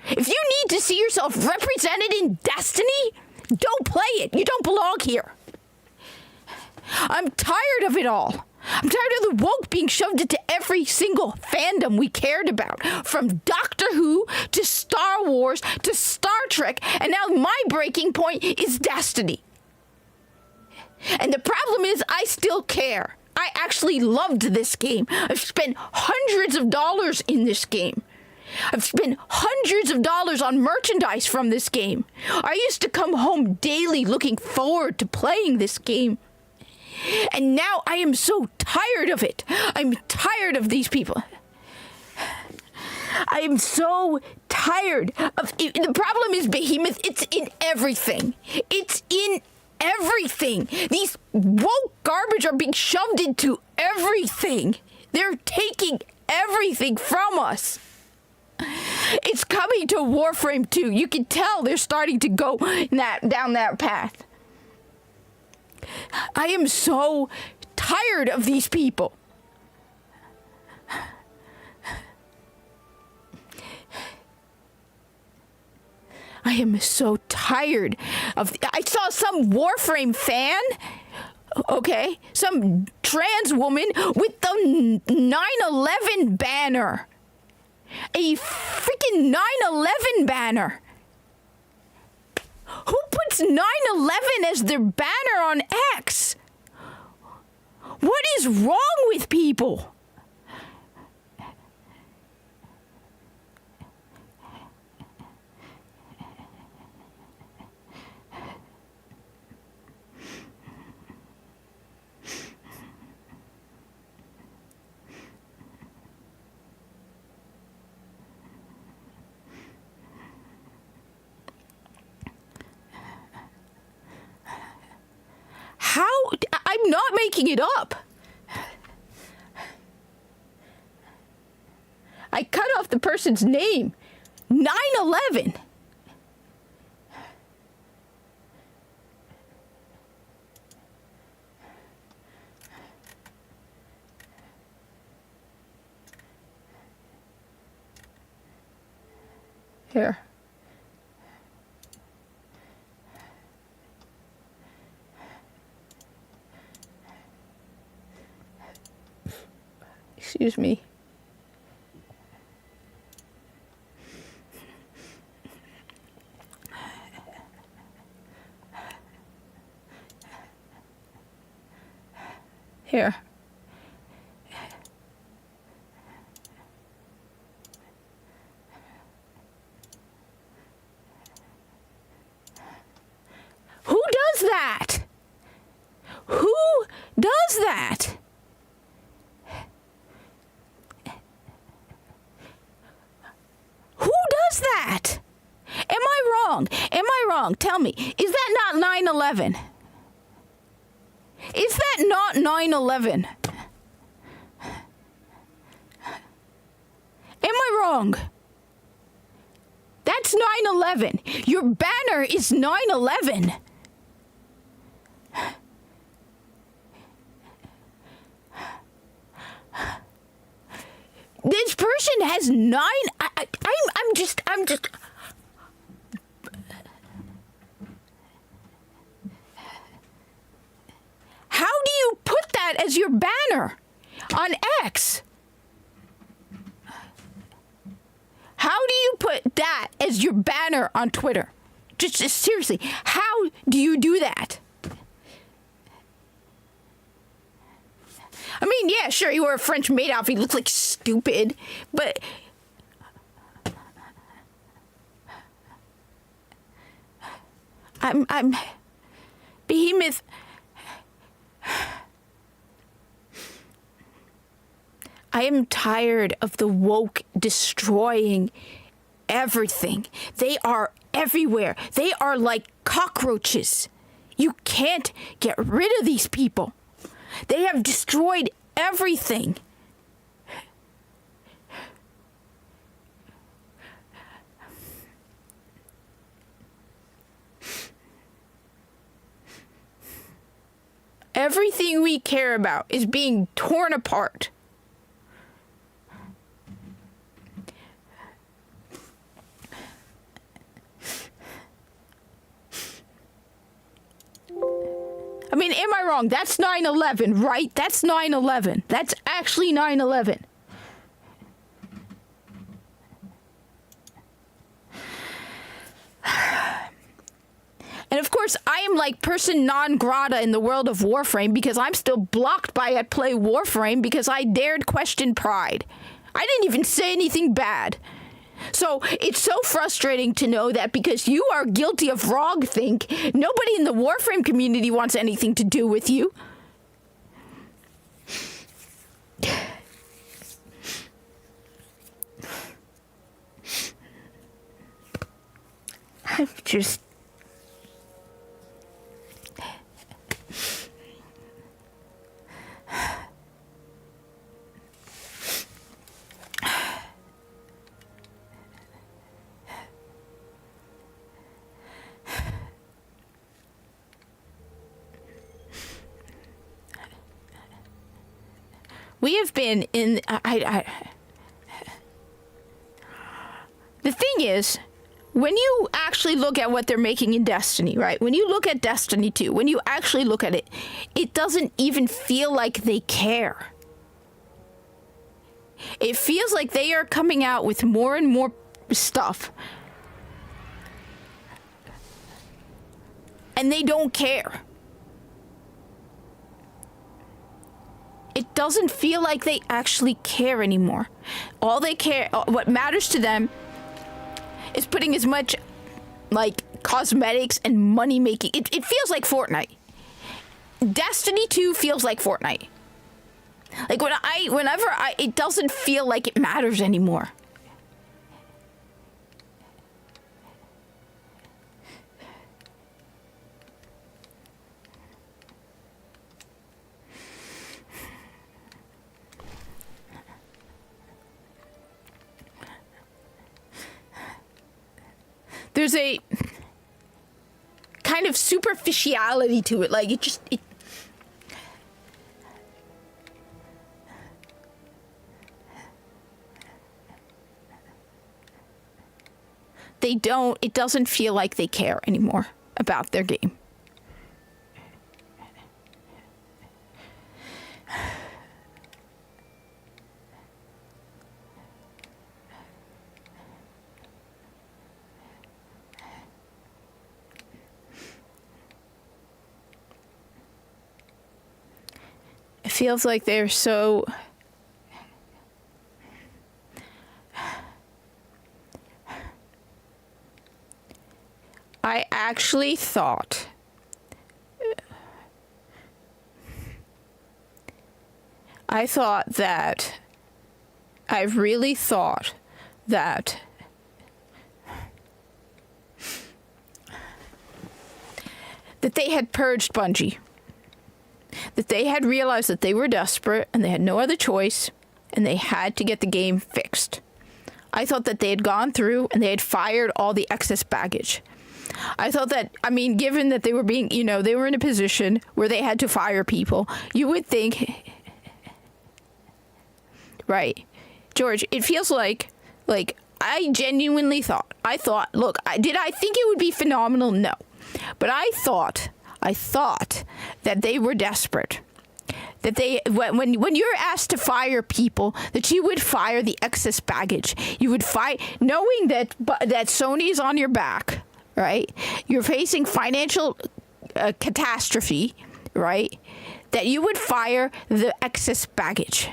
If you need to see yourself represented in Destiny, don't play it. You don't belong here. I'm tired of it all. I'm tired of the woke being shoved into every single fandom we cared about. From Doctor Who to Star Wars to Star Trek. And now my breaking point is Destiny. And the problem is I still care. I actually loved this game. I've spent hundreds of dollars in this game. I've spent hundreds of dollars on merchandise from this game. I used to come home daily looking forward to playing this game. And now I am so tired of it. I'm tired of these people. I am so tired of it. The problem is Behemoth. It's in everything. It's in everything. These woke garbage are being shoved into everything. They're taking everything from us. It's coming to Warframe 2. You can tell they're starting to go down that path. I am so tired of these people. I am so tired of. I saw some Warframe fan. Okay, some trans woman with the 9/11 banner. A freaking 9/11 banner. Who puts 9/11 as their banner on X? What is wrong with people? How? I'm not making it up. I cut off the person's name. 9/11. Here. Excuse me. Here. Who does that? Who does that? Who does that? Am I wrong? Am I wrong? Tell me. Is that not 9/11? Is that not 9/11? Am I wrong? That's 9/11. Your banner is 9/11. This person has 9. I'm just. How do you put that as your banner on X? How do you put that as your banner on Twitter? Just seriously, how do you do that? I mean, yeah, sure, you wear a French maid outfit, you look like stupid, but I'm Behemoth. I am tired of the woke destroying everything. They are everywhere. They are like cockroaches. You can't get rid of these people. They have destroyed everything. Everything we care about is being torn apart. I mean, am I wrong? That's 9/11, right? That's 9/11. That's actually 9/11. And of course, I am like person non grata in the world of Warframe because I'm still blocked by at Play Warframe because I dared question Pride. I didn't even say anything bad. So it's so frustrating to know that because you are guilty of wrongthink, nobody in the Warframe community wants anything to do with you. I'm just... We have been in... The thing is, when you actually look at what they're making in Destiny, right? When you look at Destiny 2, when you actually look at it, it doesn't even feel like they care. It feels like they are coming out with more and more stuff. And they don't care. It doesn't feel like they actually care anymore. All they care, what matters to them is putting as much, like, cosmetics and money making. It feels like Fortnite. Destiny 2 feels like Fortnite. Like, it doesn't feel like it matters anymore. There's a kind of superficiality to it. Like, it doesn't feel like they care anymore about their game. It feels like they're so... I actually thought... I really thought that... that they had purged Bungie. That they had realized that they were desperate and they had no other choice and they had to get the game fixed. I thought that they had gone through and they had fired all the excess baggage. I thought that, I mean, given that they were being, they were in a position where they had to fire people, you would think, right, George, it feels like I genuinely thought, look, did I think it would be phenomenal? No. But I thought that they were desperate. That they, when you're asked to fire people, that you would fire the excess baggage. You would knowing that Sony is on your back, right? You're facing financial catastrophe, right? That you would fire the excess baggage.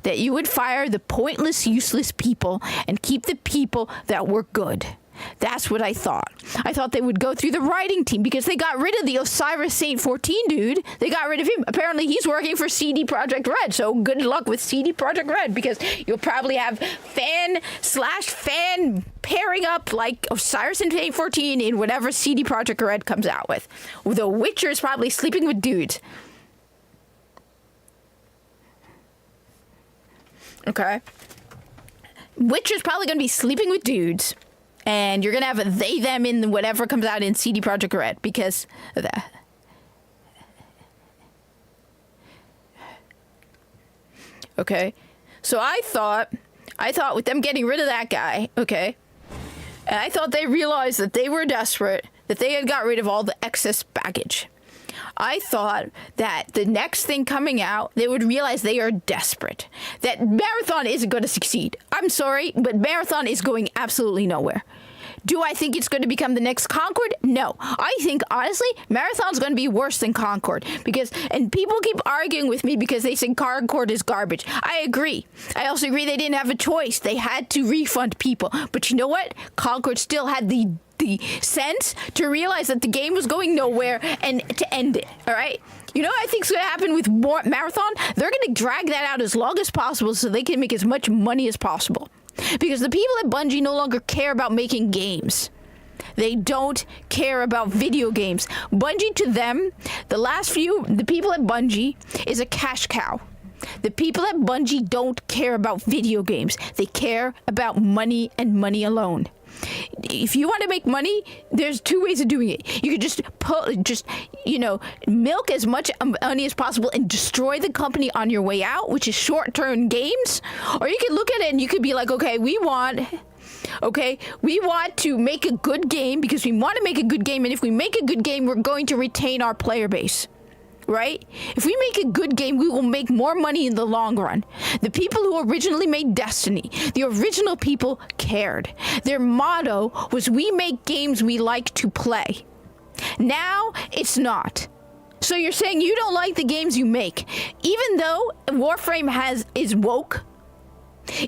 That you would fire the pointless, useless people and keep the people that were good. That's what I thought. I thought they would go through the writing team because they got rid of the Osiris Saint 14 dude. They got rid of him. Apparently he's working for CD Projekt Red. So good luck with CD Projekt Red because you'll probably have fan pairing up like Osiris Saint 14 in whatever CD Projekt Red comes out with. The Witcher is probably sleeping with dudes. Okay. Witcher's probably going to be sleeping with dudes. And you're going to have a they, them in whatever comes out in CD Projekt Red because of that. Okay. So I thought with them getting rid of that guy, okay, and I thought they realized that they were desperate, that they had got rid of all the excess baggage. I thought that the next thing coming out, they would realize they are desperate. That Marathon isn't going to succeed. I'm sorry, but Marathon is going absolutely nowhere. Do I think it's going to become the next Concord? No. I think, honestly, Marathon's going to be worse than Concord. And people keep arguing with me because they think Concord is garbage. I agree. I also agree they didn't have a choice. They had to refund people. But you know what? Concord still had the sense to realize that the game was going nowhere and to end it. All right? You know what I think is going to happen with Marathon? They're going to drag that out as long as possible so they can make as much money as possible. Because the people at Bungie no longer care about making games. They don't care about video games. Bungie, to them, the people at Bungie is a cash cow. The people at Bungie don't care about video games. They care about money and money alone. If you want to make money, there's two ways of doing it. You could just milk as much money as possible and destroy the company on your way out, which is short-term games. Or you could look at it and you could be like, okay, we want Okay? We want to make a good game because we want to make a good game, and if we make a good game, we're going to retain our player base. Right? If we make a good game, we will make more money in the long run. The people who originally made Destiny, the original people cared. Their motto was, we make games we like to play. Now, it's not. So you're saying you don't like the games you make, even though Warframe is woke,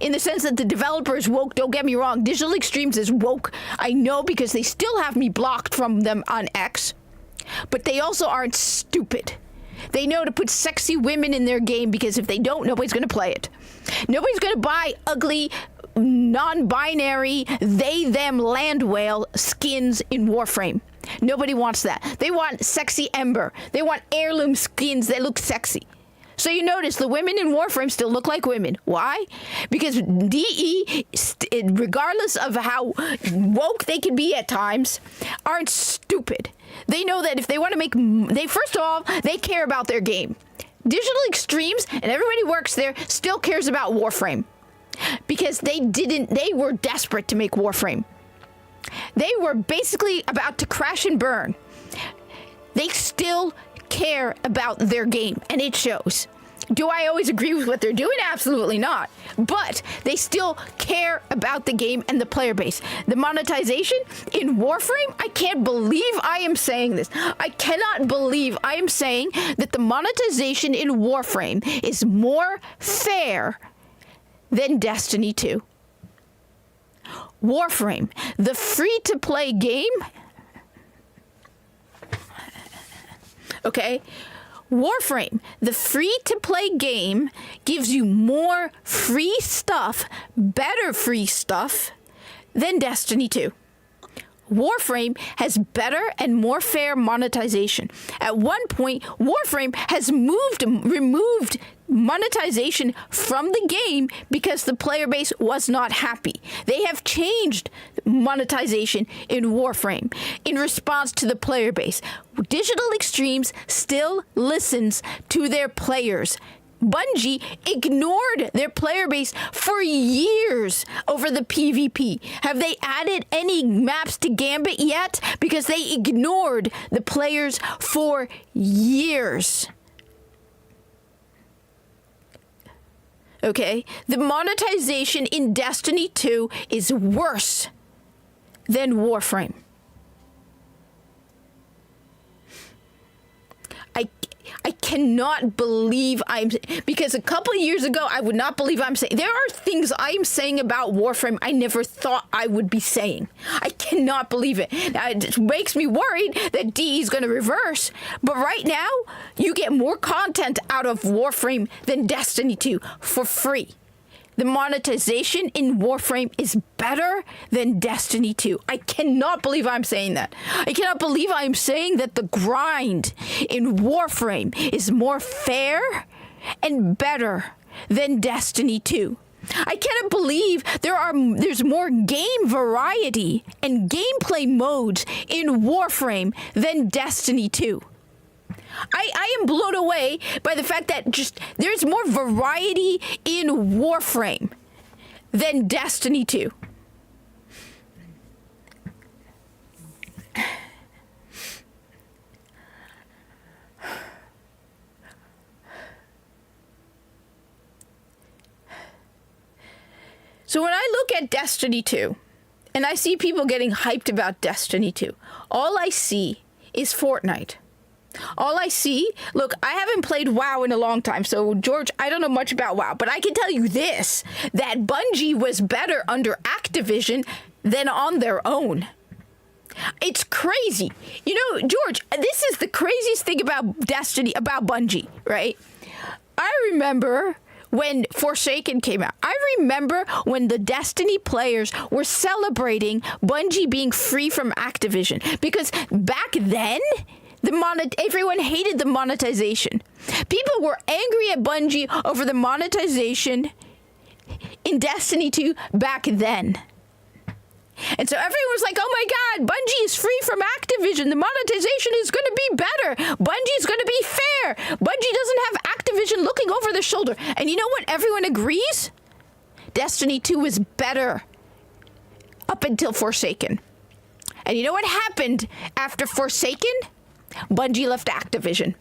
in the sense that the developer is woke. Don't get me wrong, Digital Extremes is woke. I know, because they still have me blocked from them on X, but they also aren't stupid. They know to put sexy women in their game, because if they don't, nobody's going to play it. Nobody's going to buy ugly, non-binary, they-them land whale skins in Warframe. Nobody wants that. They want sexy Ember. They want heirloom skins that look sexy. So you notice the women in Warframe still look like women. Why? Because DE, regardless of how woke they can be at times, aren't stupid. They know that if they want to make... First of all, they care about their game. Digital Extremes, and everybody who works there, still cares about Warframe. Because they were desperate to make Warframe. They were basically about to crash and burn. They still care about their game, and it shows. Do I always agree with what they're doing? Absolutely not. But they still care about the game and the player base. The monetization in Warframe, I can't believe I am saying this. I cannot believe I am saying that the monetization in Warframe is more fair than Destiny 2. Warframe, the free-to-play game... Okay? Warframe, the free-to-play game, gives you more free stuff, better free stuff, than Destiny 2. Warframe has better and more fair monetization. At one point, Warframe has removed monetization from the game because the player base was not happy. They have changed monetization in Warframe in response to the player base. Digital Extremes still listens to their players. Bungie ignored their player base for years over the PvP. Have they added any maps to Gambit yet? Because they ignored the players for years. Okay? The monetization in Destiny 2 is worse than Warframe. I cannot believe because a couple of years ago, I would not believe I'm saying. There are things I'm saying about Warframe I never thought I would be saying. I cannot believe it. Now, it makes me worried that DE is going to reverse. But right now, you get more content out of Warframe than Destiny 2 for free. The monetization in Warframe is better than Destiny 2. I cannot believe I'm saying that. I cannot believe I'm saying that the grind in Warframe is more fair and better than Destiny 2. I cannot believe there's more game variety and gameplay modes in Warframe than Destiny 2. I am blown away by the fact that there's more variety in Warframe than Destiny 2. So when I look at Destiny 2, and I see people getting hyped about Destiny 2, all I see is Fortnite. All I see, look, I haven't played WoW in a long time, so George, I don't know much about WoW, but I can tell you this, that Bungie was better under Activision than on their own. It's crazy. You know, George, this is the craziest thing about Destiny, about Bungie, right? I remember when Forsaken came out. I remember when the Destiny players were celebrating Bungie being free from Activision, because back then, everyone hated the monetization. People were angry at Bungie over the monetization in Destiny 2 back then. And so everyone was like, oh my God, Bungie is free from Activision. The monetization is going to be better. Bungie is going to be fair. Bungie doesn't have Activision looking over their shoulder. And you know what? Everyone agrees? Destiny 2 is better up until Forsaken. And you know what happened after Forsaken? Bungie left Activision.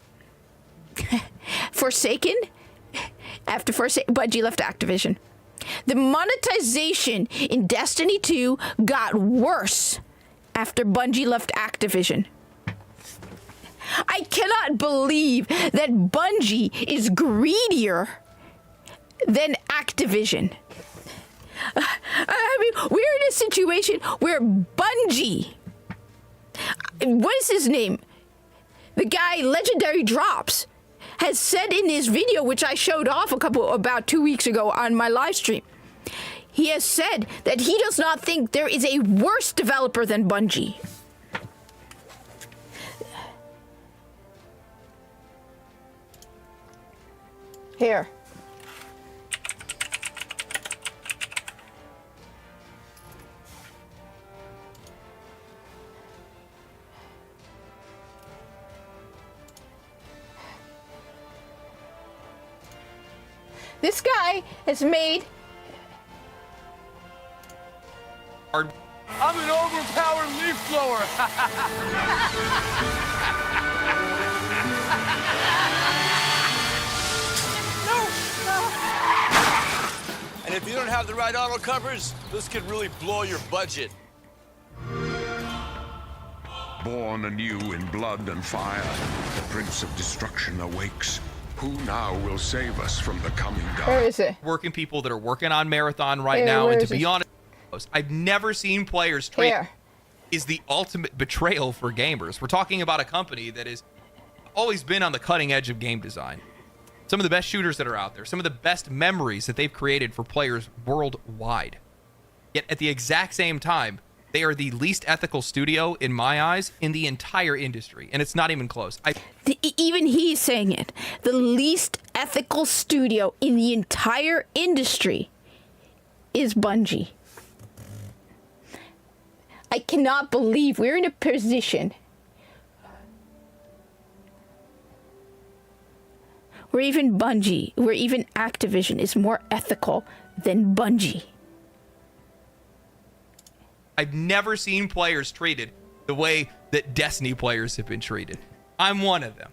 Forsaken? After Forsaken, Bungie left Activision. The monetization in Destiny 2 got worse after Bungie left Activision. I cannot believe that Bungie is greedier than Activision. I mean, we're in a situation where Bungie, what is his name? The guy, Legendary Drops, has said in his video, which I showed off about 2 weeks ago on my live stream, he has said that he does not think there is a worse developer than Bungie. Here. This guy has made...
I'm an overpowered leaf blower. And if you don't have the right auto covers, this could really blow your budget.
Born anew in blood and fire, the Prince of Destruction awakes. Who now will save us from the coming dark?
Where is it?
Working people that are working on Marathon right now, and to be honest, I've never seen players treat is the ultimate betrayal for gamers. We're talking about a company that has always been on the cutting edge of game design. Some of the best shooters that are out there, some of the best memories that they've created for players worldwide. Yet at the exact same time, they are the least ethical studio, in my eyes, in the entire industry. And it's not even close.
Even he's saying it. The least ethical studio in the entire industry is Bungie. I cannot believe we're in a position where even Bungie, where even Activision is more ethical than Bungie.
I've never seen players treated the way that Destiny players have been treated. I'm one of them.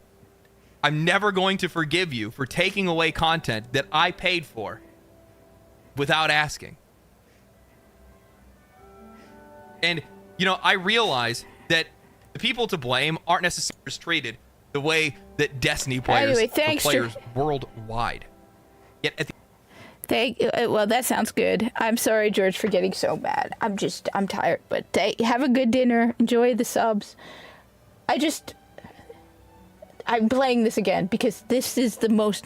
I'm never going to forgive you for taking away content that I paid for without asking. And, you know, I realize that the people to blame aren't necessarily treated the way that Destiny players players worldwide. Yet at the
well, that sounds good. I'm sorry, George, for getting so mad. I'm tired. But have a good dinner. Enjoy the subs. I'm playing this again because this is the most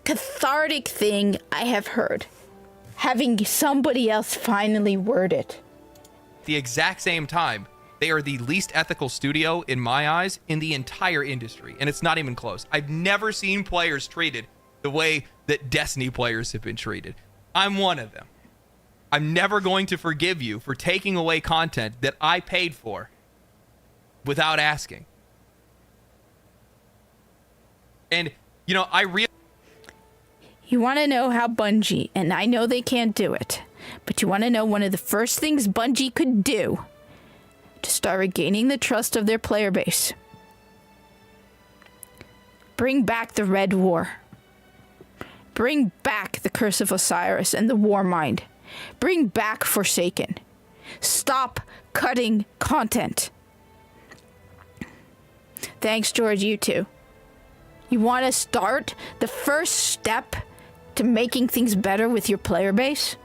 cathartic thing I have heard. Having somebody else finally word it.
At the exact same time, they are the least ethical studio, in my eyes, in the entire industry. And it's not even close. I've never seen players treated the way that Destiny players have been treated. I'm one of them. I'm never going to forgive you for taking away content that I paid for without asking. And, you know,
You want to know how Bungie, and I know they can't do it, but you want to know one of the first things Bungie could do to start regaining the trust of their player base? Bring back the Red War. Bring back the Curse of Osiris and the Warmind. Bring back Forsaken. Stop cutting content. Thanks, George, you too. You want to start the first step to making things better with your player base?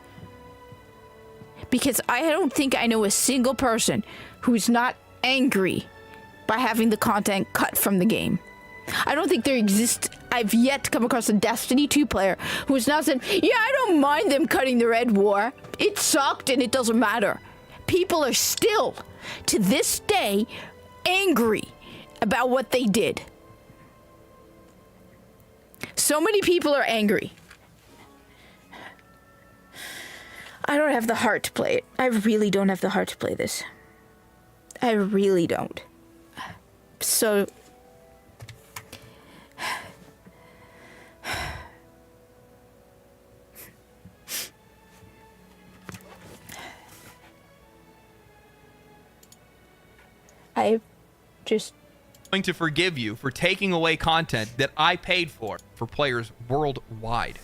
Because I don't think I know a single person who's not angry by having the content cut from the game. I don't think there exists. I've yet to come across a Destiny 2 player who has now said, yeah, I don't mind them cutting the Red War. It sucked and it doesn't matter. People are still, to this day, angry about what they did. So many people are angry. I don't have the heart to play it. I really don't have the heart to play this. I really don't. So... I just
going to forgive you for taking away content that I paid for players worldwide.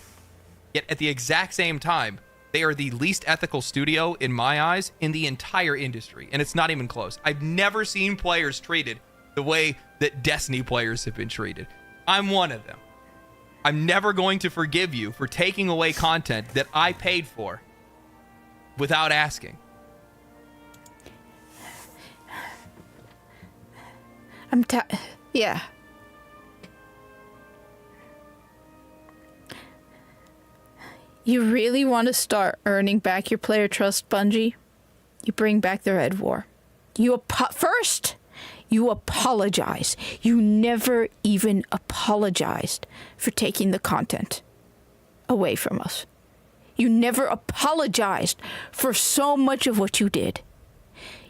Yet at the exact same time, they are the least ethical studio, in my eyes, in the entire industry. And it's not even close. I've never seen players treated the way that Destiny players have been treated. I'm one of them. I'm never going to forgive you for taking away content that I paid for without asking.
Yeah. You really want to start earning back your player trust, Bungie? You bring back the Red War. First, you apologize. You never even apologized for taking the content away from us. You never apologized for so much of what you did.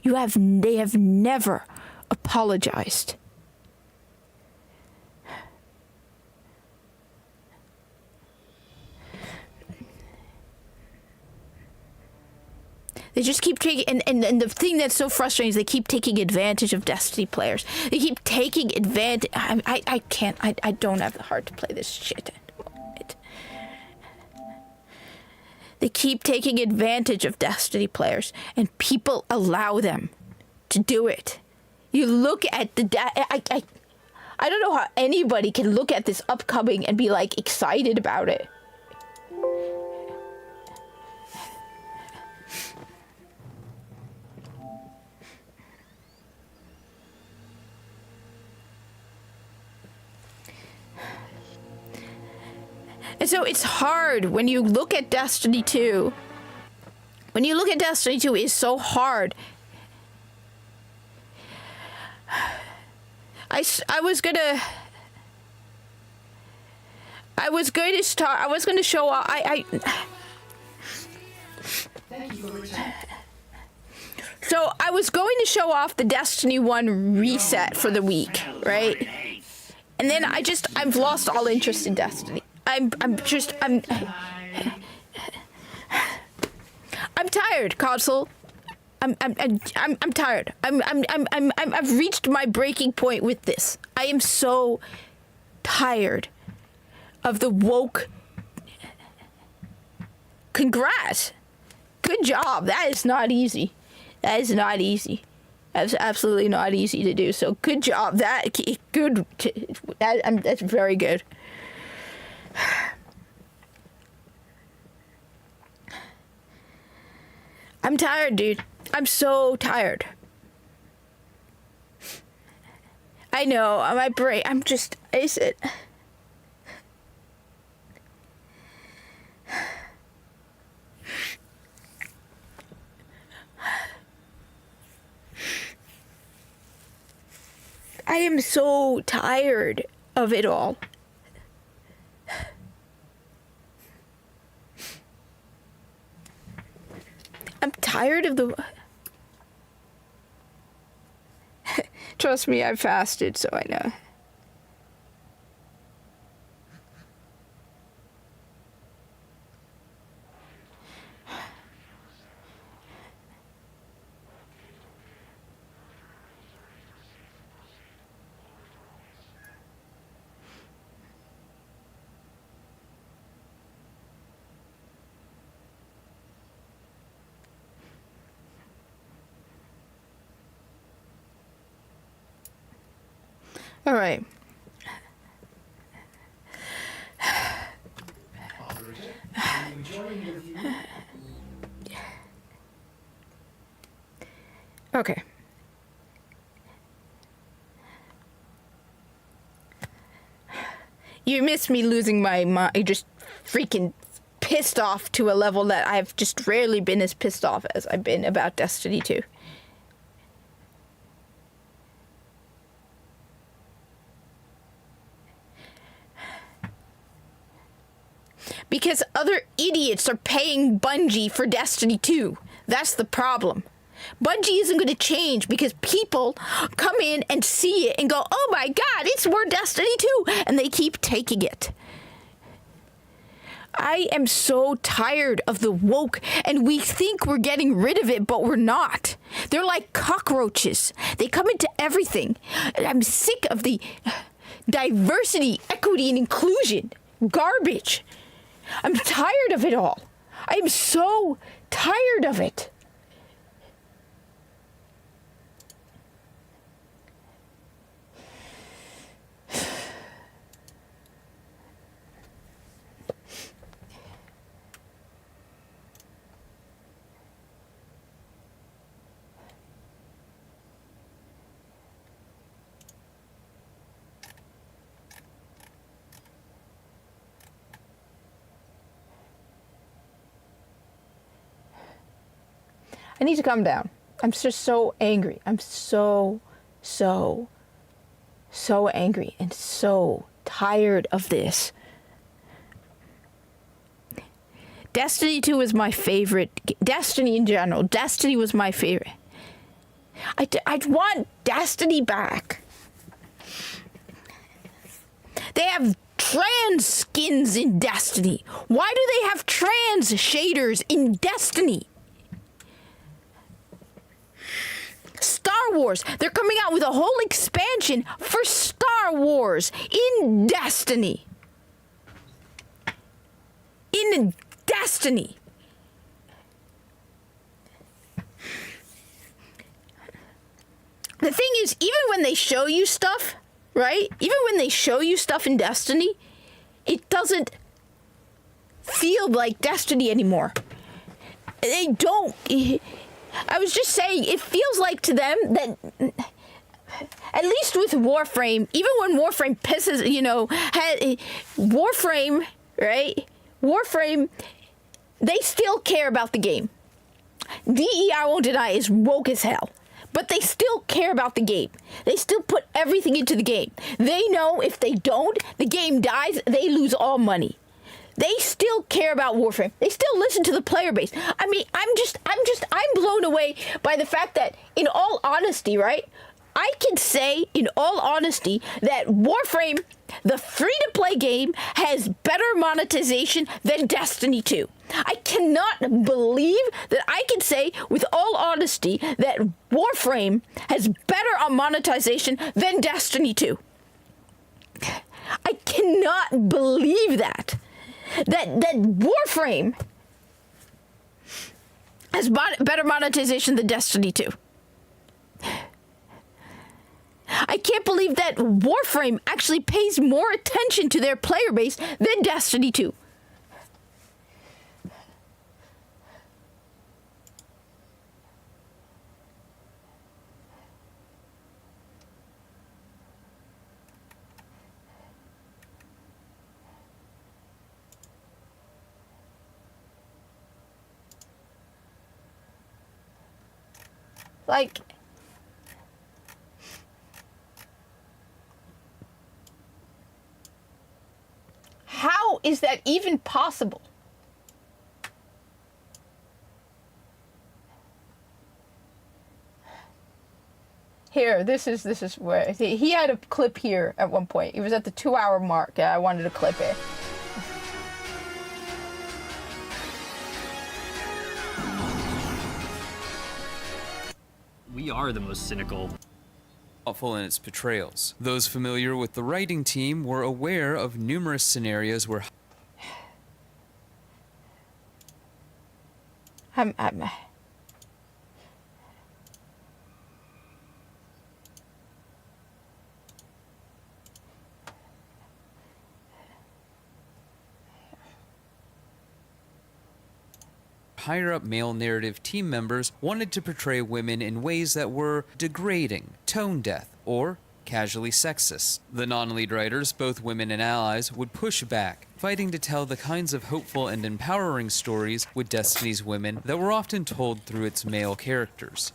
They have never apologized. They just keep taking, and the thing that's so frustrating is they keep taking advantage of Destiny players. They keep taking advantage. I can't, I don't have the heart to play this shit. They keep taking advantage of Destiny players, and people allow them to do it. You look at the I don't know how anybody can look at this upcoming and be like excited about it. And so it's hard when you look at Destiny 2. When you look at Destiny 2, it's so hard. I was going to show off. So I was going to show off the Destiny 1 reset for the week, right? And then I've lost all interest in Destiny. I'm tired, console. I'm tired. I've reached my breaking point with this. I am so tired of the woke. Congrats. Good job. That is not easy. That's absolutely not easy to do. So good job. That's very good. I'm tired, dude. I'm so tired. I know, my brain, is it? I am so tired of it all. I'm tired of the... Trust me, I fasted, so I know. All right. Okay. You missed me losing my mind, just freaking pissed off to a level that I've just rarely been as pissed off as I've been about Destiny 2. Because other idiots are paying Bungie for Destiny 2. That's the problem. Bungie isn't going to change because people come in and see it and go, oh my god, it's more Destiny 2, and they keep taking it. I am so tired of the woke, and we think we're getting rid of it, but we're not. They're like cockroaches. They come into everything. I'm sick of the diversity, equity, and inclusion garbage. I'm tired of it all. I am so tired of it. I need to calm down. I'm just so angry. I'm so angry and so tired of this. Destiny 2 was my favorite. Destiny in general. Destiny was my favorite. I want Destiny back. They have trans skins in Destiny. Why do they have trans shaders in Destiny? Star Wars. They're coming out with a whole expansion for Star Wars in Destiny. In Destiny. The thing is, even when they show you stuff, right? Even when they show you stuff in Destiny, it doesn't feel like Destiny anymore. They don't. I was just saying, it feels like to them that, at least with Warframe, even when Warframe pisses, Warframe, right? Warframe, they still care about the game. DE, I won't deny, is woke as hell. But they still care about the game. They still put everything into the game. They know if they don't, the game dies, they lose all money. They still care about Warframe. They still listen to the player base. I mean, I'm blown away by the fact that, in all honesty, right? I can say, in all honesty, that Warframe, the free-to-play game, has better monetization than Destiny 2. I cannot believe that I can say, with all honesty, that Warframe has better monetization than Destiny 2. I cannot believe that. That Warframe has better monetization than Destiny 2. I can't believe that Warframe actually pays more attention to their player base than Destiny 2. Like, how is that even possible? Here, this is where he had a clip here at one point. It was at the 2-hour mark. I wanted to clip it.
We are the most cynical.
Thoughtful in its portrayals. Those familiar with the writing team were aware of numerous scenarios where higher-up male narrative team members wanted to portray women in ways that were degrading, tone-deaf, or casually sexist. The non-lead writers, both women and allies, would push back, fighting to tell the kinds of hopeful and empowering stories with Destiny's women that were often told through its male characters.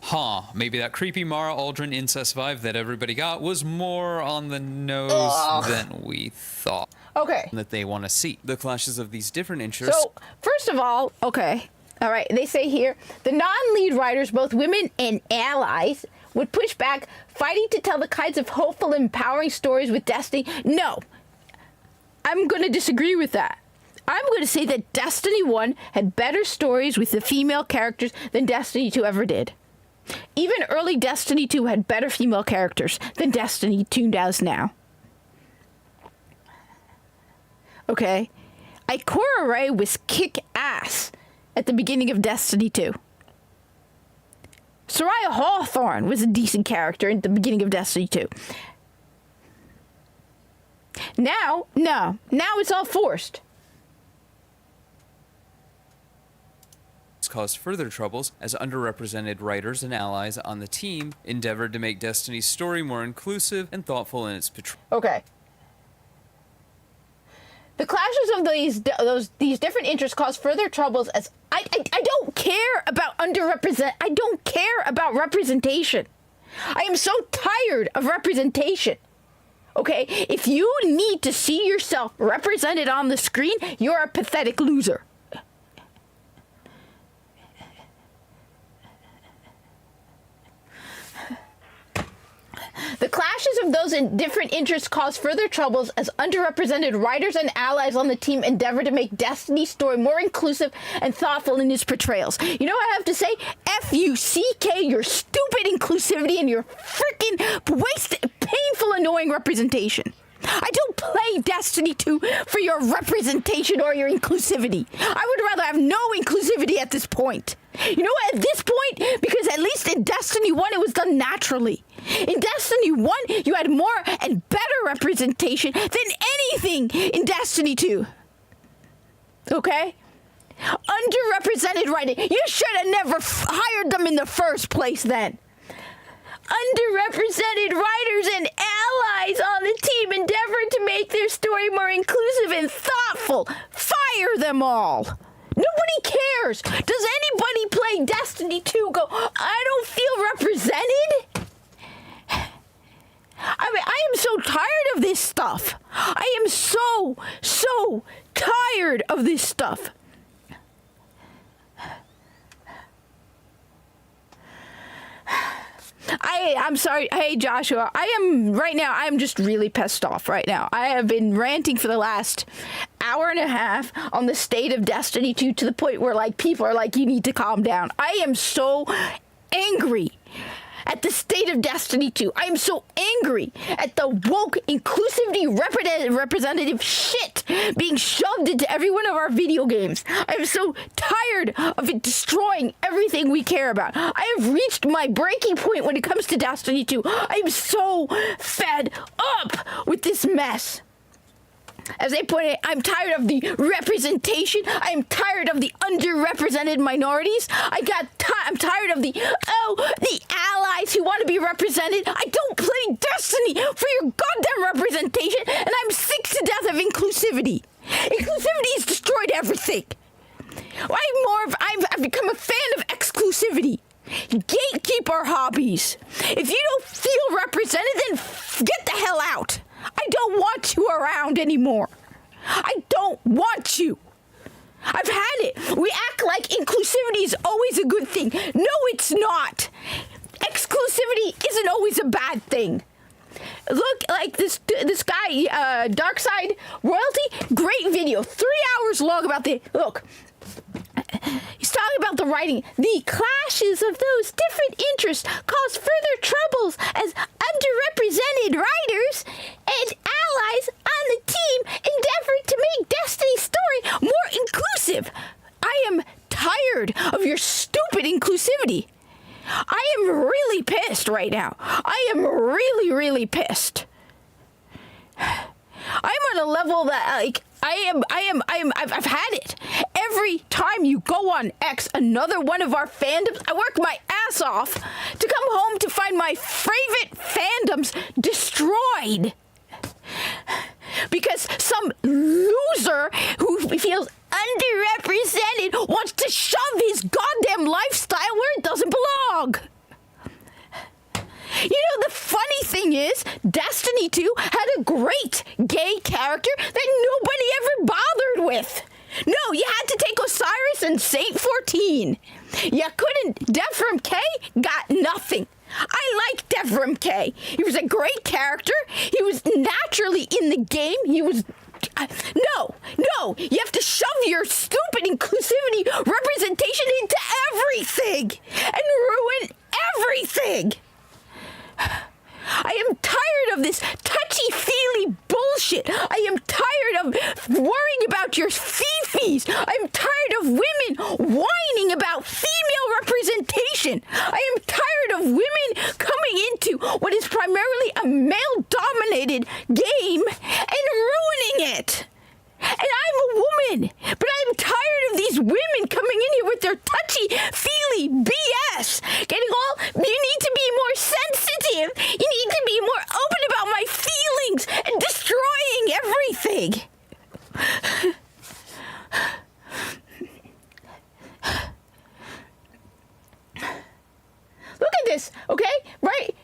Maybe that creepy Mara Aldrin incest vibe that everybody got was more on the nose than we thought.
Okay.
That they want to see. The clashes of these different interests.
So, first of all, okay. All right, they say here, the non-lead writers, both women and allies, would push back, fighting to tell the kinds of hopeful, empowering stories with Destiny. No, I'm going to disagree with that. I'm going to say that Destiny 1 had better stories with the female characters than Destiny 2 ever did. Even early Destiny 2 had better female characters than Destiny 2 does now. Okay? Ikora Rey was kick-ass at the beginning of Destiny 2. Soraya Hawthorne was a decent character at the beginning of Destiny 2. Now it's all forced.
Caused further troubles as underrepresented writers and allies on the team endeavored to make Destiny's story more inclusive and thoughtful in its portrayal.
Okay. The clashes of these different interests cause further troubles as I don't care about I don't care about representation. I am so tired of representation. Okay? If you need to see yourself represented on the screen, you're a pathetic loser. The clashes of those in different interests cause further troubles as underrepresented writers and allies on the team endeavor to make Destiny's story more inclusive and thoughtful in its portrayals. You know what I have to say? F-U-C-K, your stupid inclusivity and your freaking wasted, painful, annoying representation. I don't play Destiny 2 for your representation or your inclusivity. I would rather have no inclusivity at this point. You know what? At this point, because at least in Destiny 1, it was done naturally. In Destiny 1, you had more and better representation than anything in Destiny 2. Okay? Underrepresented writing. You should have never hired them in the first place then. Underrepresented writers and allies on the team endeavored to make their story more inclusive and thoughtful. Fire them all. Nobody cares. Does anybody play Destiny 2 go, I don't feel represented? I mean, I am so tired of this stuff. I am so tired of this stuff. I'm sorry. Hey, Joshua, I'm just really pissed off right now. I have been ranting for the last hour and a half on the state of Destiny 2 to the point where, like, people are like, you need to calm down. I am so angry at the state of Destiny 2. I am so angry at the woke inclusivity representative shit being shoved into every one of our video games. I am so tired of it destroying everything we care about. I have reached my breaking point when it comes to Destiny 2. I am so fed up with this mess. As I put it, I'm tired of the representation. I am tired of the underrepresented minorities. I'm tired of the allies who want to be represented. I don't play Destiny for your goddamn representation, and I'm sick to death of inclusivity. Inclusivity has destroyed everything. I've become a fan of exclusivity. Gatekeep our hobbies. If you don't feel represented, then get the hell out. I don't want you around anymore. I don't want you. I've had it. We act like inclusivity is always a good thing. No, it's not. Exclusivity isn't always a bad thing. Look, like this guy, Darkside Royalty, great video, 3 hours long about the, look. He's talking about the writing. The clashes of those different interests cause further troubles as underrepresented writers and allies on the team endeavor to make Destiny's story more inclusive. I am tired of your stupid inclusivity. I am really pissed right now. I am really, really pissed. I'm on a level that, like, I've had it. Every time you go on X, another one of our fandoms, I work my ass off to come home to find my favorite fandoms destroyed. Because some loser who feels underrepresented wants to shove his goddamn lifestyle where it doesn't belong. You know, the funny thing is, Destiny 2 had a great gay character that nobody ever bothered with. No, you had to take Osiris and Saint 14. You couldn't. Devrim Kay got nothing. I like Devrim Kay. He was a great character. He was naturally in the game. He was... No. No, you have to shove your stupid inclusivity representation into everything and ruin everything. I am tired of this touchy-feely bullshit. I am tired of worrying about your fifis. I'm tired of women whining about female representation. I am tired of women coming into what is primarily a male-dominated game and ruining it. And I'm a woman, but I'm tired of these women coming in here with their touchy-feely BS. Getting all, you need to be more sensitive. You need to be more open about my feelings and destroying everything. Look at this, okay? Right?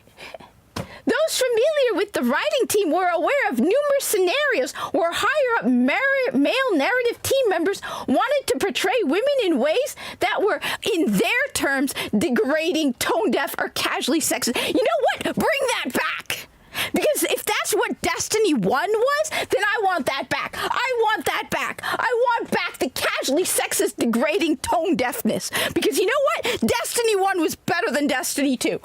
Those familiar with the writing team were aware of numerous scenarios where higher-up male narrative team members wanted to portray women in ways that were, in their terms, degrading, tone-deaf, or casually sexist. You know what? Bring that back. Because if that's what Destiny 1 was, then I want that back. I want that back. I want back the casually sexist, degrading tone deafness. Because you know what? Destiny 1 was better than Destiny 2.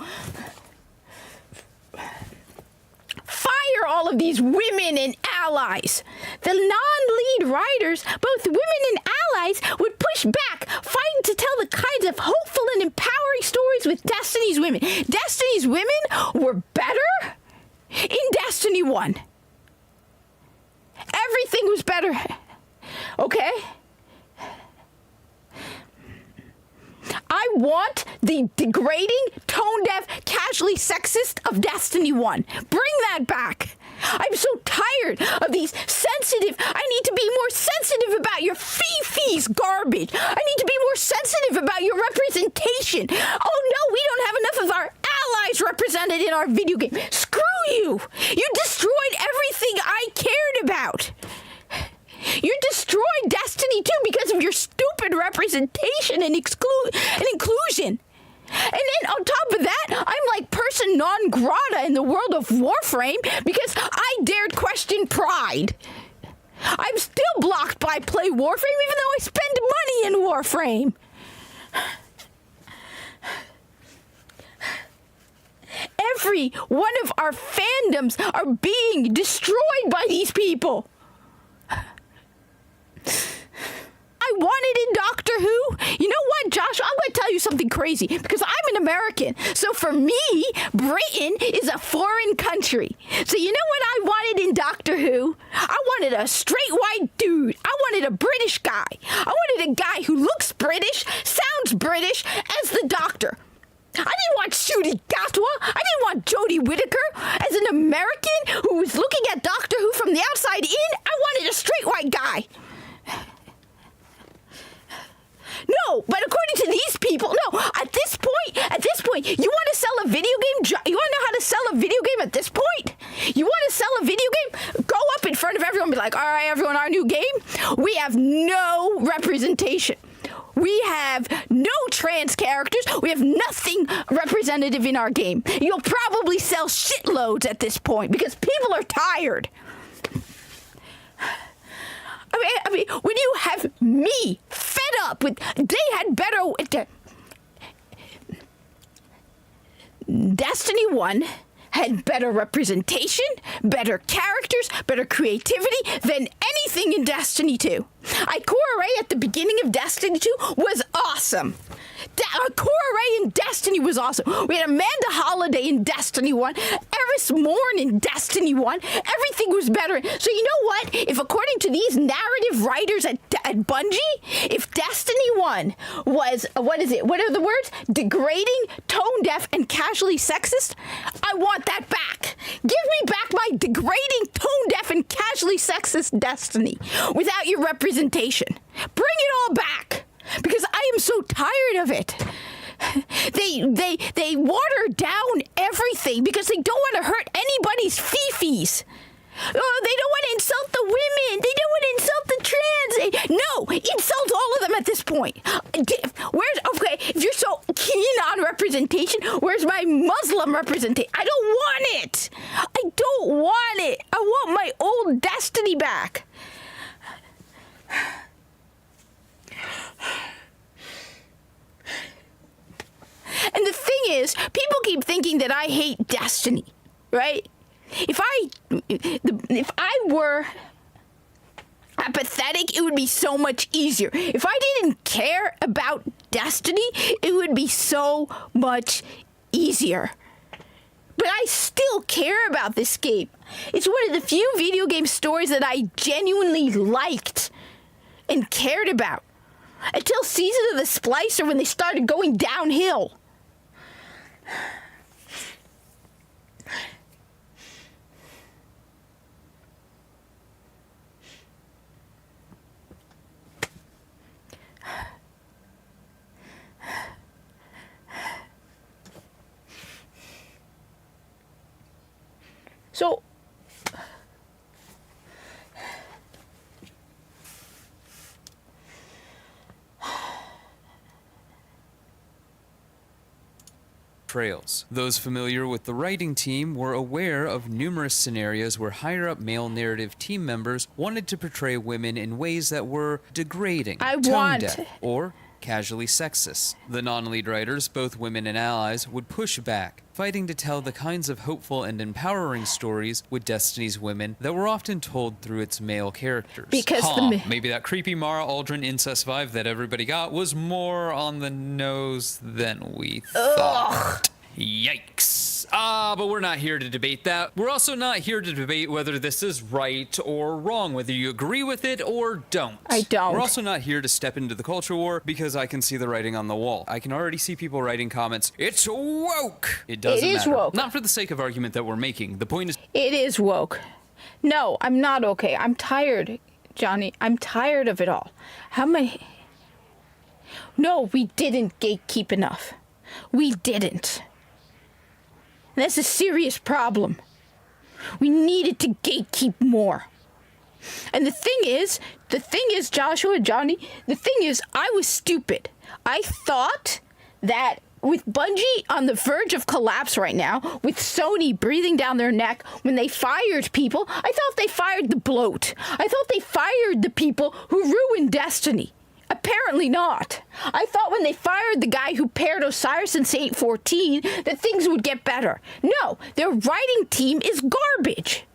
Fire all of these women and allies. The non-lead writers, both women and allies, would push back, fighting to tell the kinds of hopeful and empowering stories with Destiny's women. Destiny's women were better in Destiny 1. Everything was better. Okay? I want the degrading, tone-deaf, casually sexist of Destiny 1. Bring that back. I'm so tired of these sensitive. I need to be more sensitive about your fifis garbage. I need to be more sensitive about your representation. Oh no, we don't have enough of our allies represented in our video game. Screw you. You destroyed everything I cared about. You destroyed Destiny 2 because of your stupid representation and inclusion. And then on top of that, I'm like person non grata in the world of Warframe because I dared question Pride. I'm still blocked by Play Warframe even though I spend money in Warframe. Every one of our fandoms are being destroyed by these people. I wanted in Doctor Who. You know what, Josh? I'm going to tell you something crazy because I'm an American. So for me, Britain is a foreign country. So you know what I wanted in Doctor Who? I wanted a straight white dude. I wanted a British guy. I wanted a guy who looks British, sounds British as the Doctor. I didn't want Ncuti Gatwa. I didn't want Jodie Whittaker. As an American who was looking at Doctor Who from the outside in, I wanted a straight white guy. No, but according to these people, no. At this point, you want to sell a video game? You want to know how to sell a video game at this point? You want to sell a video game? Go up in front of everyone and be like, all right, everyone, our new game, we have no representation. We have no trans characters. We have nothing representative in our game. You'll probably sell shitloads at this point because people are tired. I mean, when you have me fed up with, they had better. Destiny 1 had better representation, better characters, better creativity than anything in Destiny 2. Ikora Rey at the beginning of Destiny 2 was awesome. Ikora Rey in Destiny was awesome. We had Amanda Holiday in Destiny 1, Eris Morn in Destiny 1. Everything was better. So you know what? If according to these narrative writers at Bungie, if Destiny 1 was, what is it? What are the words? Degrading, tone deaf, and casually sexist, I want that back. Give me back my degrading, tone deaf, and casually sexist Destiny without your representation. Bring it all back. Because I am so tired of it. They water down everything because they don't want to hurt anybody's fifis. Oh, they don't want to insult the women. They don't want to insult the trans. No, insult all of them at this point. If you're so keen on representation, where's my Muslim representation? I don't want it. I don't want it. I want my old Destiny back. Because people keep thinking that I hate Destiny, right? If I were apathetic, it would be so much easier. If I didn't care about Destiny, it would be so much easier. But I still care about this game. It's one of the few video game stories that I genuinely liked and cared about. Until Season of the Splicer, when they started going downhill. So,
trails. Those familiar with the writing team were aware of numerous scenarios where higher-up male narrative team members wanted to portray women in ways that were degrading, tone-deaf, or casually sexist. The non-lead writers, both women and allies, would push back, fighting to tell the kinds of hopeful and empowering stories with Destiny's women that were often told through its male characters.
Because
maybe that creepy Mara Aldrin incest vibe that everybody got was more on the nose than we thought. Yikes. But we're not here to debate that. We're also not here to debate whether this is right or wrong, whether you agree with it or don't.
I don't.
We're also not here to step into the culture war because I can see the writing on the wall. I can already see people writing comments, "It's woke!" It doesn't matter.
It is woke.
Not for the sake of argument that we're making. The point is...
It is woke. No, I'm not okay. I'm tired, Johnny. I'm tired of it all. How many... No, we didn't gatekeep enough. We didn't. And that's a serious problem. We needed to gatekeep more. And the thing is, Joshua, Johnny, the thing is, I was stupid. I thought that with Bungie on the verge of collapse right now, with Sony breathing down their neck when they fired people, I thought they fired the bloat. I thought they fired the people who ruined Destiny. Apparently not. I thought when they fired the guy who paired Osiris and Saint 14 that things would get better. No, their writing team is garbage.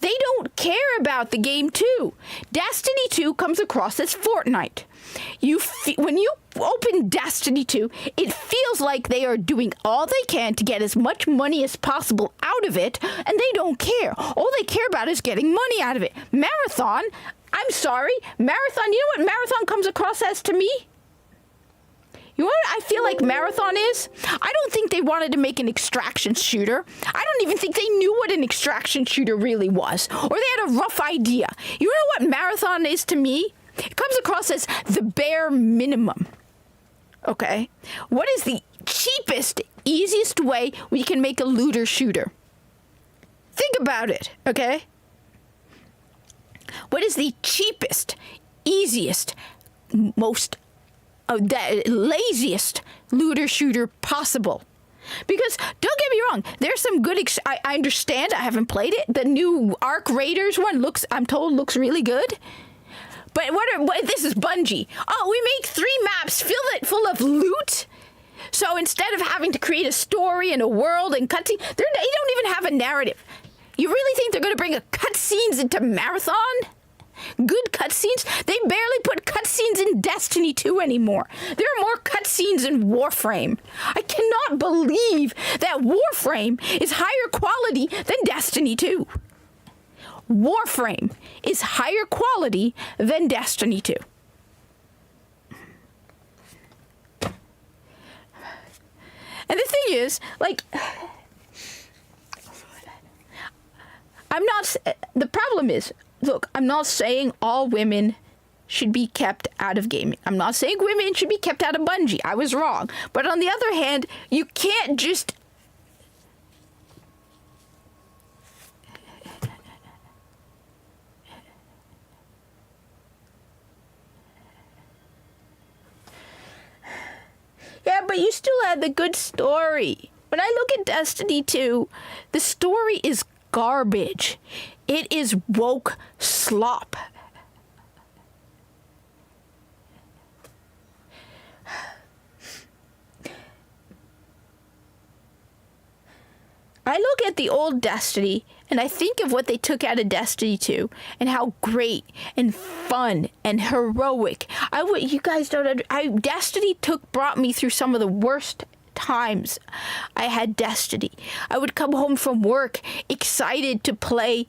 They don't care about the game too. Destiny 2 comes across as Fortnite. When you open Destiny 2, it feels like they are doing all they can to get as much money as possible out of it, and they don't care. All they care about is getting money out of it. Marathon, I'm sorry, Marathon, you know what Marathon comes across as to me? You know what I feel like Marathon is? I don't think they wanted to make an extraction shooter. I don't even think they knew what an extraction shooter really was. Or they had a rough idea. You know what Marathon is to me? It comes across as the bare minimum. Okay? What is the cheapest, easiest way we can make a looter shooter? Think about it, okay? What is the cheapest, easiest, most the laziest looter shooter possible? Because don't get me wrong, there's some good. I understand. I haven't played it. The new Arc Raiders one I'm told looks really good. But what this is Bungie. Oh, we make 3 maps, fill it full of loot. So instead of having to create a story and a world and cutscene, they don't even have a narrative. You really think they're going to bring a cutscenes into Marathon? Good cutscenes? They barely put cutscenes in Destiny 2 anymore. There are more cutscenes in Warframe. I cannot believe that Warframe is higher quality than Destiny 2. Warframe is higher quality than Destiny 2. And the thing is, like, the problem is, look, I'm not saying all women should be kept out of gaming. I'm not saying women should be kept out of Bungie. I was wrong. But on the other hand, you can't just... Yeah, but you still had the good story. When I look at Destiny 2, the story is garbage. It is woke slop. I look at the old Destiny and I think of what they took out of Destiny 2 and how great and fun and heroic. You guys don't Destiny brought me through some of the worst times I had Destiny. I would come home from work excited to play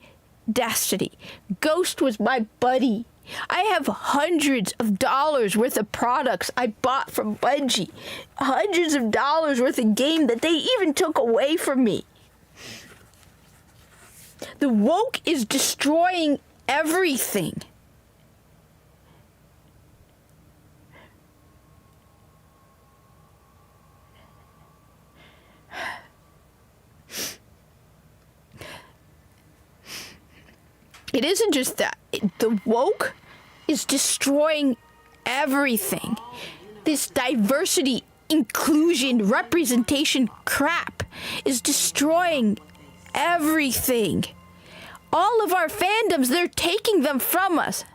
Destiny. Ghost was my buddy. I have hundreds of dollars worth of products I bought from Bungie. Hundreds of dollars worth of game that they even took away from me. The woke is destroying everything. It isn't just that. The woke is destroying everything. This diversity, inclusion, representation crap is destroying everything. All of our fandoms, they're taking them from us.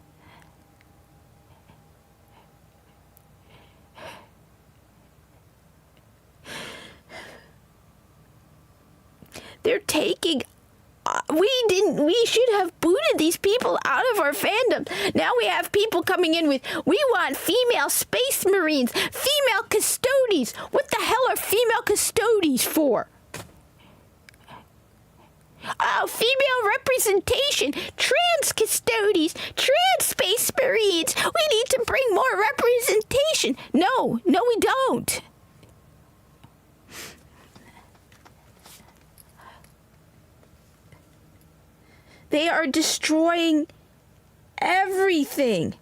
They're taking... We should have booted these people out of our fandom. Now we have people coming in with, we want female space marines, female custodies. What the hell are female custodies for? Oh, female representation, trans custodies, trans space marines. We need to bring more representation. No, we don't. They are destroying everything.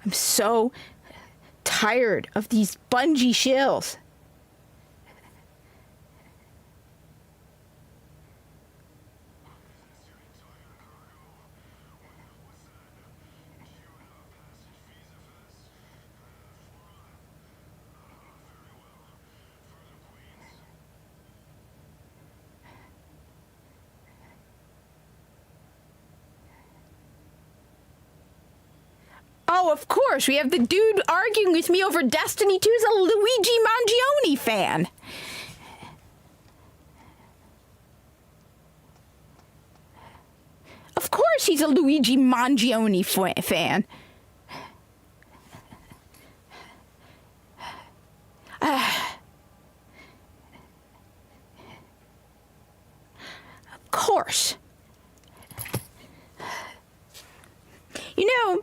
I'm so tired of these Bungie shills. Oh, of course. We have the dude arguing with me over Destiny 2 is a Luigi Mangione fan. Of course he's a Luigi Mangione fan. Of course. You know,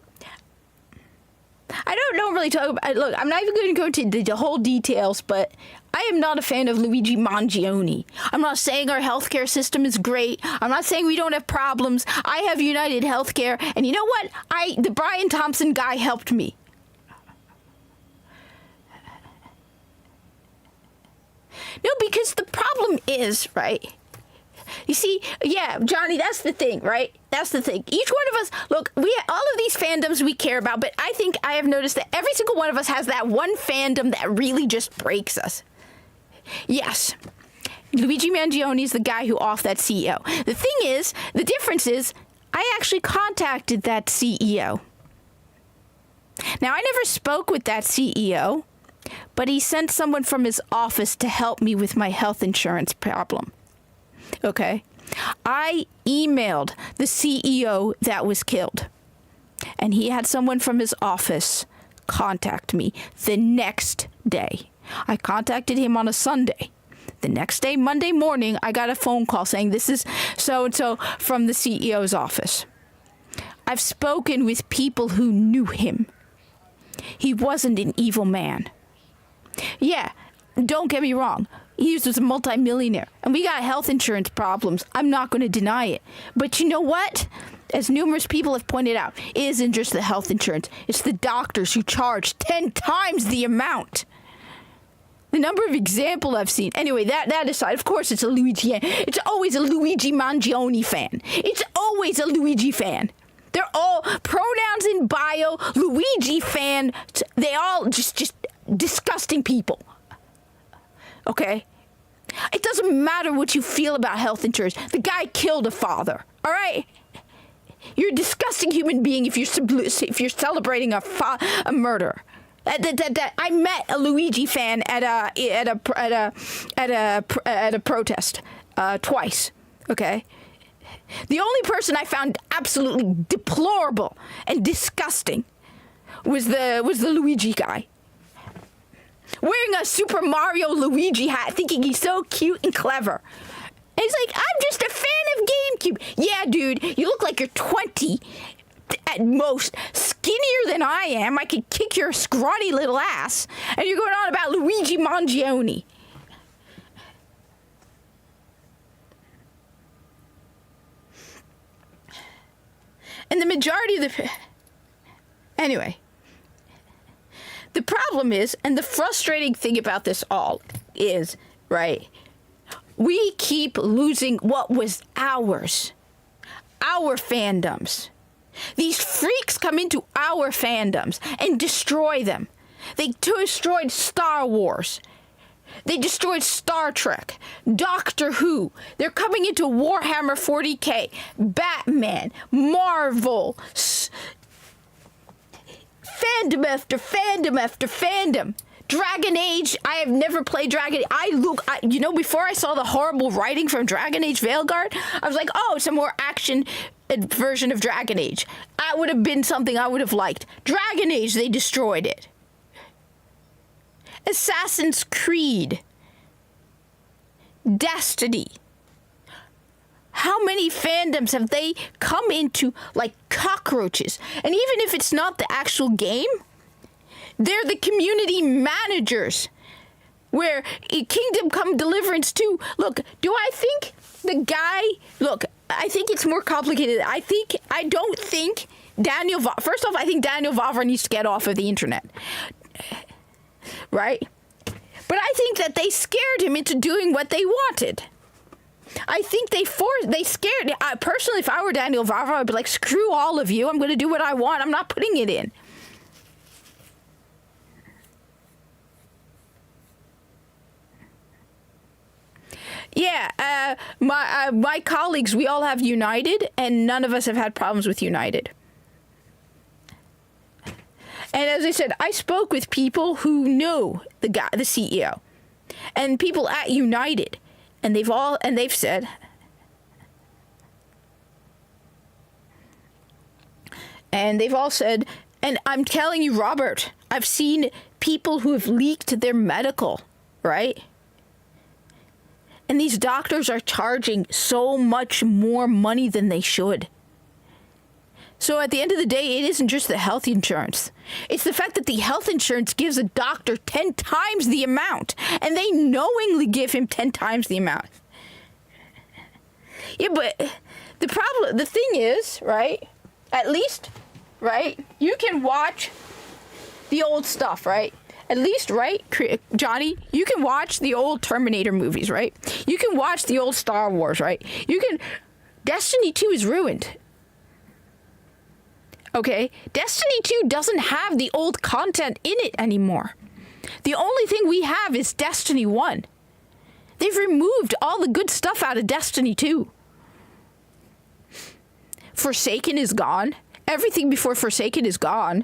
I don't normally talk about... Look, I'm not even going to go into the whole details, but I am not a fan of Luigi Mangione. I'm not saying our healthcare system is great. I'm not saying we don't have problems. I have United Healthcare, and you know what? The Brian Thompson guy helped me. No, because the problem is, right... You see, yeah, Johnny, that's the thing, right? That's the thing. Each one of us, look, all of these fandoms we care about, but I think I have noticed that every single one of us has that one fandom that really just breaks us. Yes, Luigi Mangione is the guy who offed that CEO. The thing is, the difference is, I actually contacted that CEO. Now, I never spoke with that CEO. but he sent someone from his office to help me with my health insurance problem. Okay? I emailed the CEO that was killed, and he had someone from his office contact me the next day. I contacted him on a Sunday. The next day, Monday morning, I got a phone call saying this is so-and-so from the CEO's office. I've spoken with people who knew him. He wasn't an evil man. Yeah, don't get me wrong. He was a multimillionaire, and we got health insurance problems. I'm not going to deny it. But you know what? As numerous people have pointed out, it isn't just the health insurance. It's the doctors who charge 10 times the amount. The number of examples I've seen. Anyway, that aside, of course it's a Luigi. It's always a Luigi Mangione fan. It's always a Luigi fan. They're all pronouns in bio, Luigi fan. They all just disgusting people. Okay? It doesn't matter what you feel about health insurance. The guy killed a father. All right? You're a disgusting human being if you're celebrating a murder. I met a Luigi fan at a protest twice. Okay, the only person I found absolutely deplorable and disgusting was the Luigi guy, wearing a Super Mario Luigi hat, thinking he's so cute and clever. And he's like, I'm just a fan of GameCube. Yeah, dude, you look like you're 20. At most, skinnier than I am. I could kick your scrawny little ass. And you're going on about Luigi Mangione. And the majority of the... Anyway. The problem is, and the frustrating thing about this all is, right, we keep losing what was ours. Our fandoms. These freaks come into our fandoms and destroy them. They destroyed Star Wars. They destroyed Star Trek, Doctor Who. They're coming into Warhammer 40K, Batman, Marvel, fandom after fandom after fandom. Dragon Age, I have never played Dragon Age. Before I saw the horrible writing from Dragon Age Veilguard, I was like, oh, it's a more action version of Dragon Age. That would have been something I would have liked. Dragon Age, they destroyed it. Assassin's Creed. Destiny. How many fandoms have they come into like cockroaches? And even if it's not the actual game, they're the community managers. Where Kingdom Come Deliverance 2, look, do I think the guy, look, I think it's more complicated. I don't think first off, I think Daniel Vavra needs to get off of the internet. Right? But I think that they scared him into doing what they wanted. I think they scared, personally, if I were Daniel Vavra, I'd be like, screw all of you, I'm going to do what I want, I'm not putting it in. Yeah, my colleagues, we all have United, and none of us have had problems with United. And as I said, I spoke with people who knew the CEO, and people at United, and they've said, and they've all said, and I'm telling you, Robert, I've seen people who have leaked their medical, right? And these doctors are charging so much more money than they should. So at the end of the day, it isn't just the health insurance. It's the fact that the health insurance gives a doctor 10 times the amount, and they knowingly give him 10 times the amount. Yeah, but the thing is, right, at least, right, you can watch the old stuff, right? At least, right, Johnny, you can watch the old Terminator movies, right? You can watch the old Star Wars, right? Destiny 2 is ruined. Okay? Destiny 2 doesn't have the old content in it anymore. The only thing we have is Destiny 1. They've removed all the good stuff out of Destiny 2. Forsaken is gone. Everything before Forsaken is gone.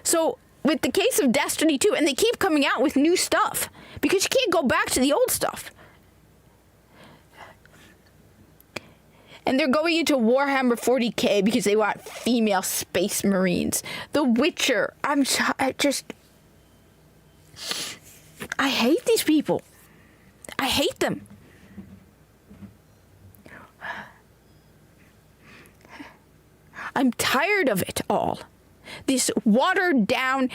So with the case of Destiny 2, and they keep coming out with new stuff because you can't go back to the old stuff. And they're going into Warhammer 40K because they want female space marines. The Witcher. I hate these people. I hate them. I'm tired of it all. This watered down...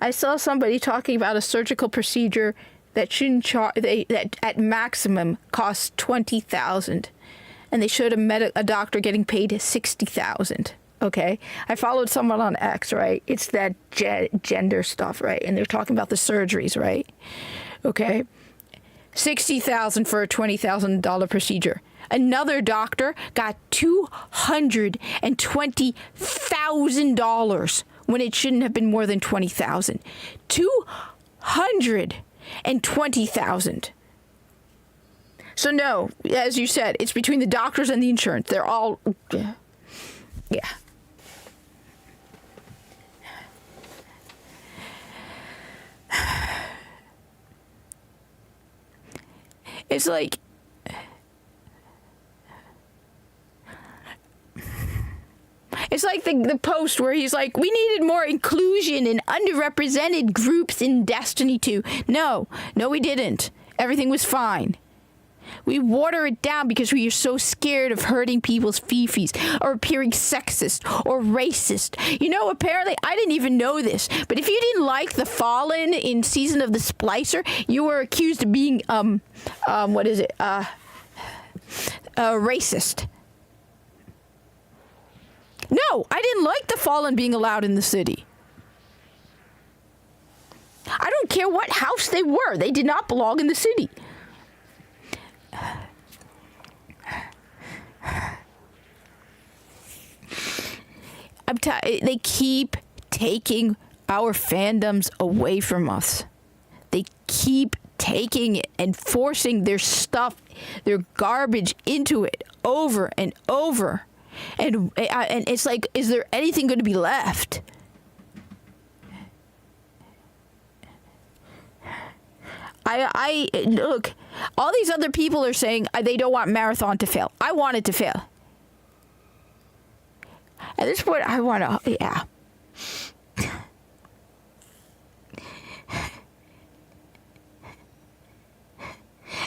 I saw somebody talking about a surgical procedure that shouldn't that at maximum costs $20,000, and they showed a doctor getting paid $60,000. Okay, I followed someone on X, right? It's that gender stuff, right? And they're talking about the surgeries, right? Okay, $60,000 for a $20,000 procedure. Another doctor got $220,000 when it shouldn't have been more than $20,000. $220,000. So no, as you said, it's between the doctors and the insurance. They're all, yeah. It's like, it's like the post where he's like, we needed more inclusion in underrepresented groups in Destiny 2. No, we didn't. Everything was fine. We water it down because we are so scared of hurting people's fifis or appearing sexist or racist. You know, apparently, I didn't even know this, but if you didn't like the Fallen in Season of the Splicer, you were accused of being, racist. No, I didn't like the Fallen being allowed in the city. I don't care what house they were. They did not belong in the city. They keep taking our fandoms away from us. They keep taking it and forcing their stuff, their garbage into it over and over. And it's like, is there anything going to be left? I look, all these other people are saying they don't want Marathon to fail. I want it to fail. At this point, I want to, yeah.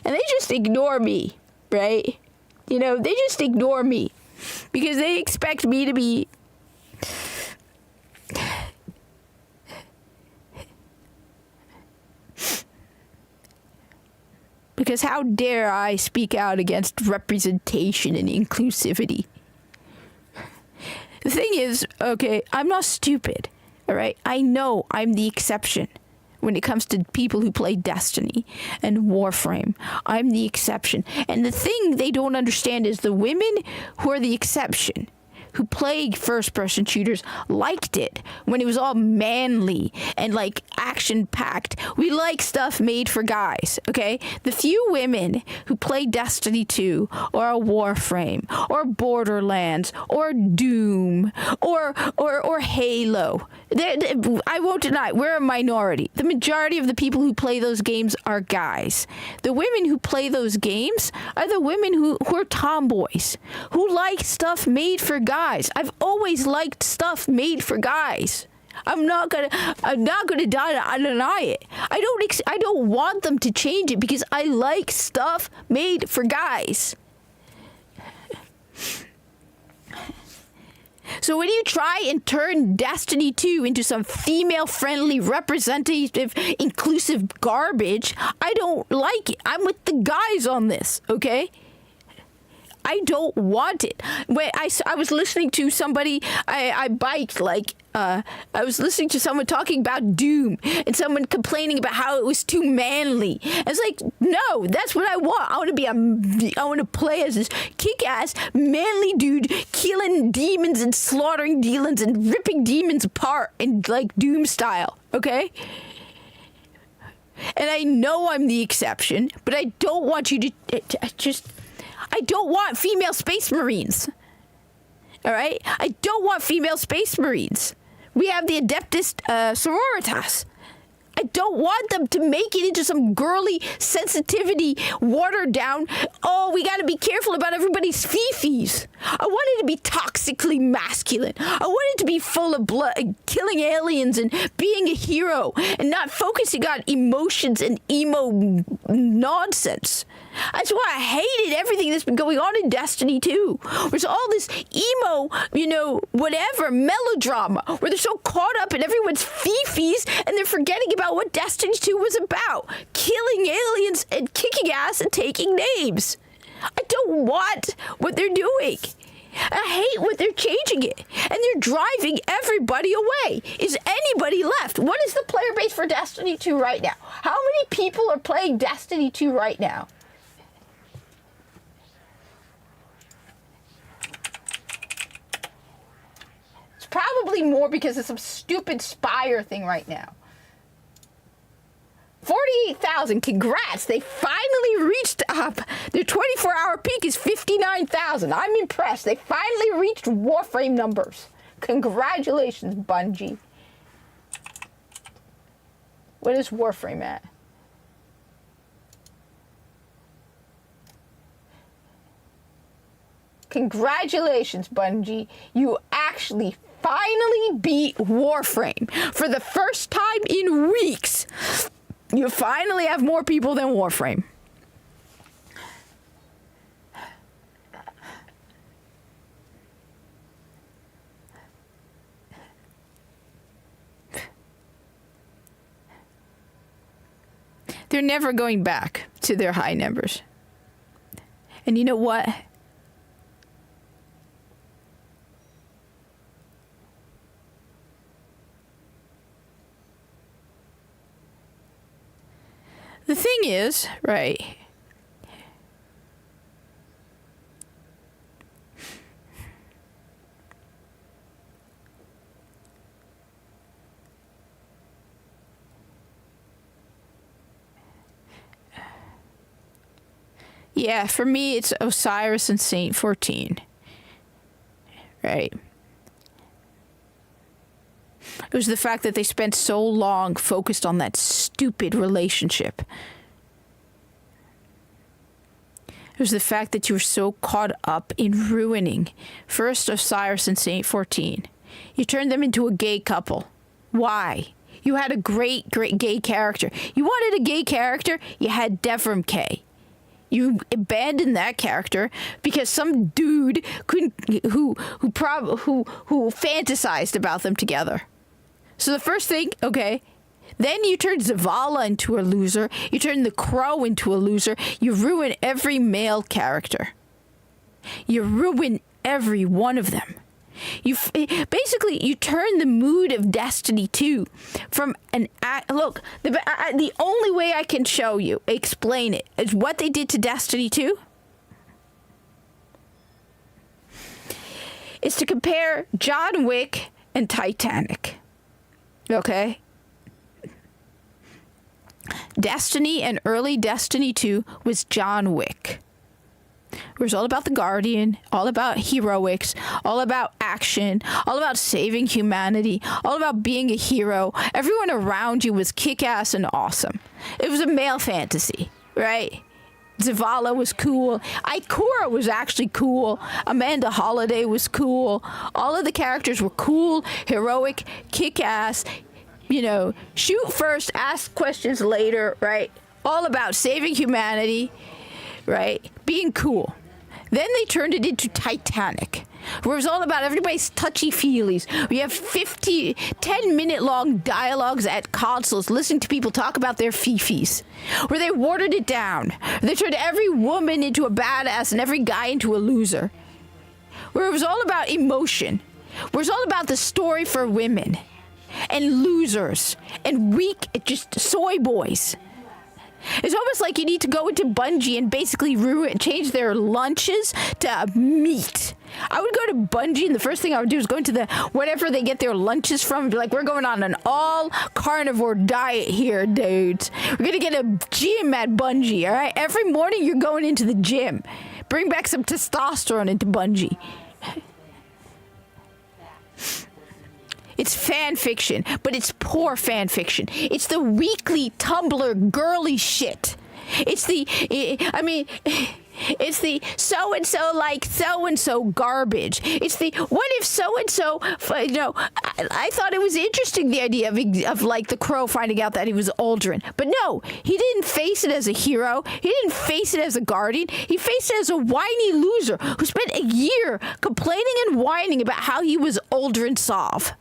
And they just ignore me, right? You know, they just ignore me because they expect me to be... Because how dare I speak out against representation and inclusivity? The thing is, okay, I'm not stupid, all right? I know I'm the exception when it comes to people who play Destiny and Warframe. I'm the exception. And the thing they don't understand is the women who are the exception, who play first-person shooters, liked it when it was all manly and, like, action-packed. We like stuff made for guys, okay? The few women who play Destiny 2 or a Warframe or Borderlands or Doom or Halo, I won't deny, we're a minority. The majority of the people who play those games are guys. The women who play those games are the women who are tomboys, who like stuff made for guys. I've always liked stuff made for guys. I'm not gonna deny it. I don't want them to change it because I like stuff made for guys. So when you try and turn Destiny 2 into some female-friendly, representative, inclusive garbage, I don't like it. I'm with the guys on this, okay? I don't want it. When I was listening to somebody, I biked like, I was listening to someone talking about Doom and someone complaining about how it was too manly. I was like, no, that's what I want. I want to play as this kick-ass manly dude killing demons and slaughtering demons and ripping demons apart in like Doom style. Okay. And I know I'm the exception, but I don't want you to I don't want female space marines. All right? I don't want female space marines. We have the Adeptus Sororitas. I don't want them to make it into some girly sensitivity, watered down, oh, we got to be careful about everybody's fifis. I want it to be toxically masculine. I want it to be full of blood, killing aliens and being a hero and not focusing on emotions and emo nonsense. That's why I hated everything that's been going on in Destiny 2. There's all this emo, whatever, melodrama, where they're so caught up in everyone's fifis and they're forgetting about what Destiny 2 was about. Killing aliens and kicking ass and taking names. I don't want what they're doing. I hate what they're changing it. And they're driving everybody away. Is anybody left? What is the player base for Destiny 2 right now? How many people are playing Destiny 2 right now? Probably more because of some stupid Spire thing right now. 48,000. Congrats. They finally reached up. Their 24-hour peak is 59,000. I'm impressed. They finally reached Warframe numbers. Congratulations, Bungie. What is Warframe at? Congratulations, Bungie. You actually finally beat Warframe for the first time in weeks. You finally have more people than Warframe. They're never going back to their high numbers. And you know what? The thing is, right, yeah, for me it's Osiris and Saint 14, right? It was the fact that they spent so long focused on that stupid relationship. It was the fact that you were so caught up in ruining first Osiris and Saint 14. You turned them into a gay couple. Why? You had a great gay character. You wanted a gay character? You had Devrim Kay. You abandoned that character because some dude who fantasized about them together. So the first thing, okay, then you turn Zavala into a loser. You turn the Crow into a loser. You ruin every male character. You ruin every one of them. You turn the mood of Destiny 2 from an look. The only way I can explain it, is what they did to Destiny 2. Is to compare John Wick and Titanic. Okay? Destiny and early Destiny 2 was John Wick. It was all about the Guardian, all about heroics, all about action, all about saving humanity, all about being a hero. Everyone around you was kick-ass and awesome. It was a male fantasy, right? Zavala was cool. Ikora was actually cool. Amanda Holiday was cool. All of the characters were cool, heroic, kick-ass, shoot first, ask questions later, right? All about saving humanity, right? Being cool. Then they turned it into Titanic. where it was all about everybody's touchy-feelies. We have 10-minute long dialogues at consoles listening to people talk about their fifis, where they watered it down. They turned every woman into a badass and every guy into a loser. Where it was all about emotion. Where it's all about the story for women and losers and weak, just soy boys. It's almost like you need to go into Bungie and basically change their lunches to meat. I would go to Bungie and the first thing I would do is go into whatever they get their lunches from and be like, we're going on an all carnivore diet here, dudes. We're going to get a gym at Bungie, all right? Every morning you're going into the gym. Bring back some testosterone into Bungie. It's fan fiction, but it's poor fan fiction. It's the weekly Tumblr girly shit. It's the so-and-so like so-and-so garbage. It's the, what if so-and-so, I thought it was interesting, the idea of like the Crow finding out that he was Aldrin. But no, he didn't face it as a hero. He didn't face it as a guardian. He faced it as a whiny loser who spent a year complaining and whining about how he was Aldrin Sov.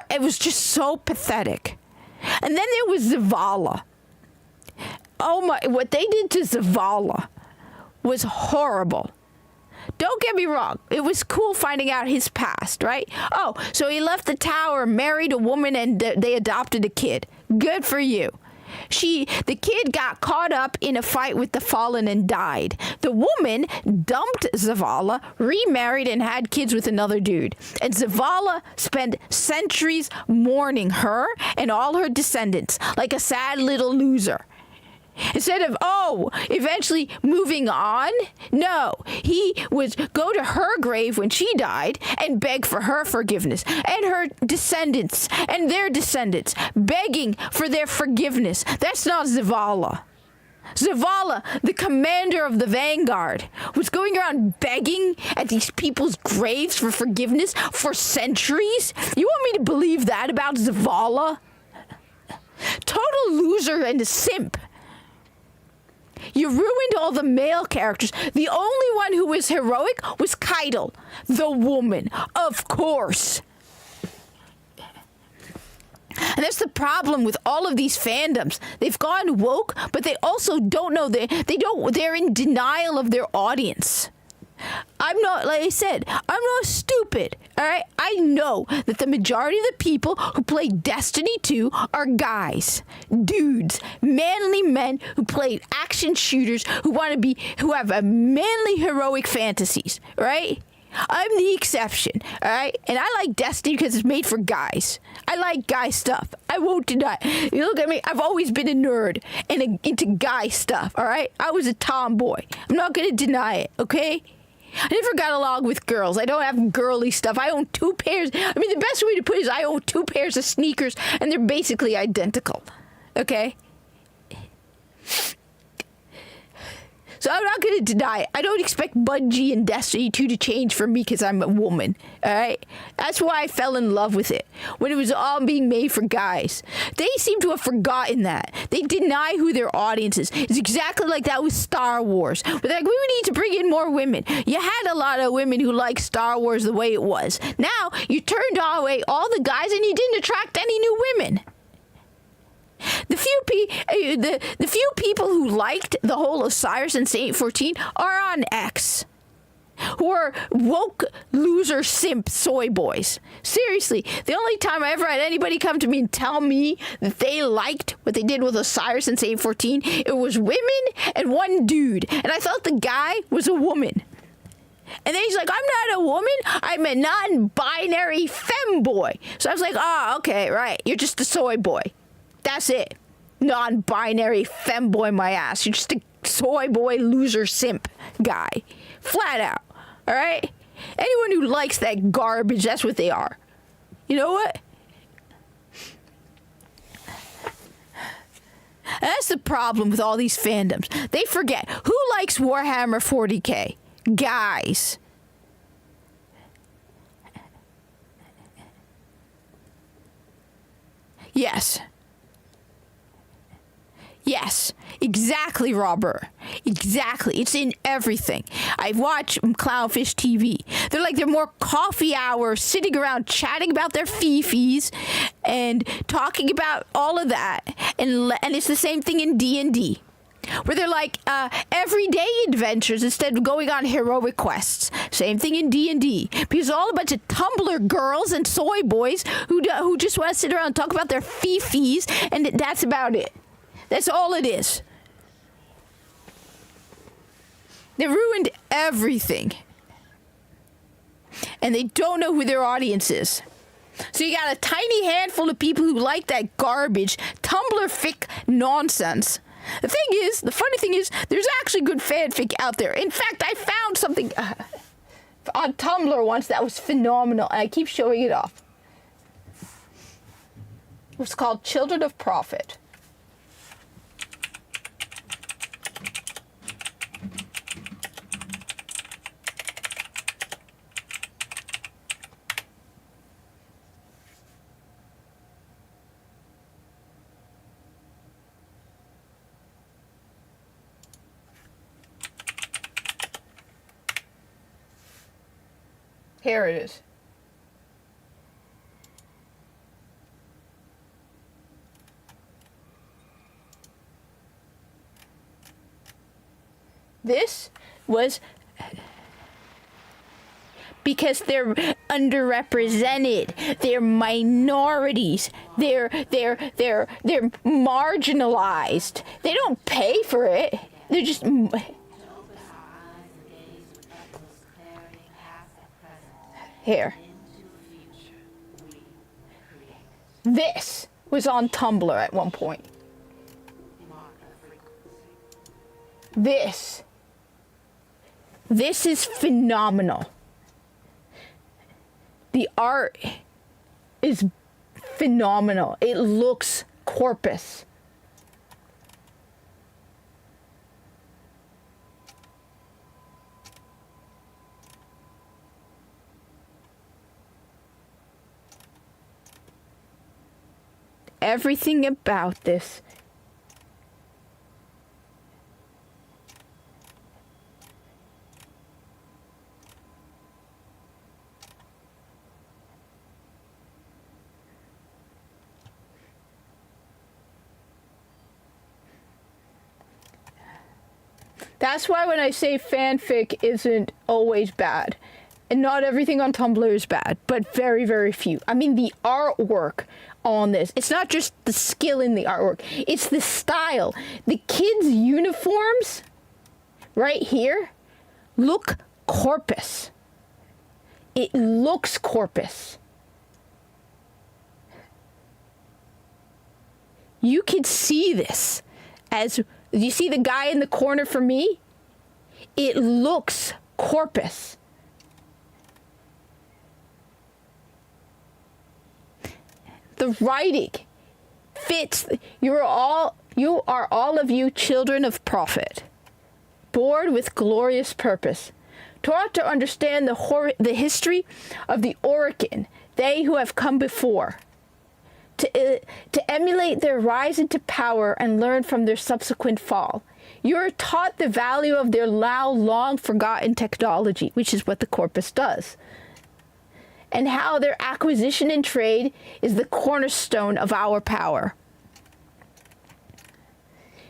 It was just so pathetic. And then there was Zavala. Oh my, what they did to Zavala was horrible. Don't get me wrong. It was cool finding out his past, right? Oh, so he left the tower, married a woman, and they adopted a kid. Good for you. The kid got caught up in a fight with the Fallen and died. The woman dumped Zavala, remarried, and had kids with another dude. And Zavala spent centuries mourning her and all her descendants like a sad little loser. Instead of, eventually moving on, no, he would go to her grave when she died and beg for her forgiveness, and her descendants and their descendants begging for their forgiveness. That's not Zavala. Zavala, the commander of the Vanguard, was going around begging at these people's graves for forgiveness for centuries? You want me to believe that about Zavala? Total loser and a simp. You ruined all the male characters. The only one who was heroic was Keitel, the woman, of course. And that's the problem with all of these fandoms. They've gone woke, but they also don't know they're in denial of their audience. I'm not, like I said, I'm not stupid, all right? I know that the majority of the people who play Destiny 2 are guys, dudes, manly men who play action shooters, who have a manly heroic fantasies, right? I'm the exception, all right? And I like Destiny because it's made for guys. I like guy stuff. I won't deny it. You look at me, I've always been a nerd and into guy stuff, all right? I was a tomboy. I'm not going to deny it, okay? I never got along with girls. I don't have girly stuff. I own 2 pairs. I mean, the best way to put it is I own 2 pairs of sneakers, and they're basically identical. Okay? So I'm not going to deny it. I don't expect Bungie and Destiny 2 to change for me because I'm a woman. All right? That's why I fell in love with it. When it was all being made for guys. They seem to have forgotten that. They deny who their audience is. It's exactly like that with Star Wars. But like, we need to bring in more women. You had a lot of women who liked Star Wars the way it was. Now, you turned away all the guys and you didn't attract any new women. The few people who liked the whole Osiris and Saint 14 are on X, who are woke loser simp soy boys. Seriously, the only time I ever had anybody come to me and tell me that they liked what they did with Osiris and Saint 14, it was women and one dude, and I thought the guy was a woman. And then he's like, I'm not a woman, I'm a non-binary femboy. So I was like, okay, right, you're just a soy boy. That's it. Non-binary femboy my ass. You're just a soy boy loser simp guy. Flat out. All right? Anyone who likes that garbage, that's what they are. You know what? That's the problem with all these fandoms. They forget. Who likes Warhammer 40K? Guys. Yes. Yes, exactly, Robert. Exactly. It's in everything. I've watched Clownfish TV. They're more coffee hours, sitting around chatting about their fifis and talking about all of that. And it's the same thing in D&D. Where they're like everyday adventures instead of going on heroic quests. Same thing in D&D. Because all a bunch of Tumblr girls and soy boys who just want to sit around and talk about their fifis, and that's about it. That's all it is. They ruined everything. And they don't know who their audience is. So you got a tiny handful of people who like that garbage, Tumblr fic nonsense. The funny thing is, there's actually good fanfic out there. In fact, I found something on Tumblr once that was phenomenal, and I keep showing it off. It was called Children of Prophet. Here it is. This was because they're underrepresented, they're minorities, they're marginalized. They don't pay for it. They're just here. This was on Tumblr at one point. This is phenomenal. The art is phenomenal. It looks corpus. Everything about this That's why when I say fanfic isn't always bad, and not everything on Tumblr is bad, but very, very few. I mean, the artwork on this, it's not just the skill in the artwork, it's the style. The kids' uniforms right here look corpus. It looks corpus. You can see this as you see the guy in the corner for me. It looks corpus. The writing fits. You are all of you children of prophet, born with glorious purpose, taught to understand the history of the Orokin, they who have come before, to emulate their rise into power and learn from their subsequent fall. You are taught the value of their now long forgotten technology, which is what the corpus does, and how their acquisition and trade is the cornerstone of our power.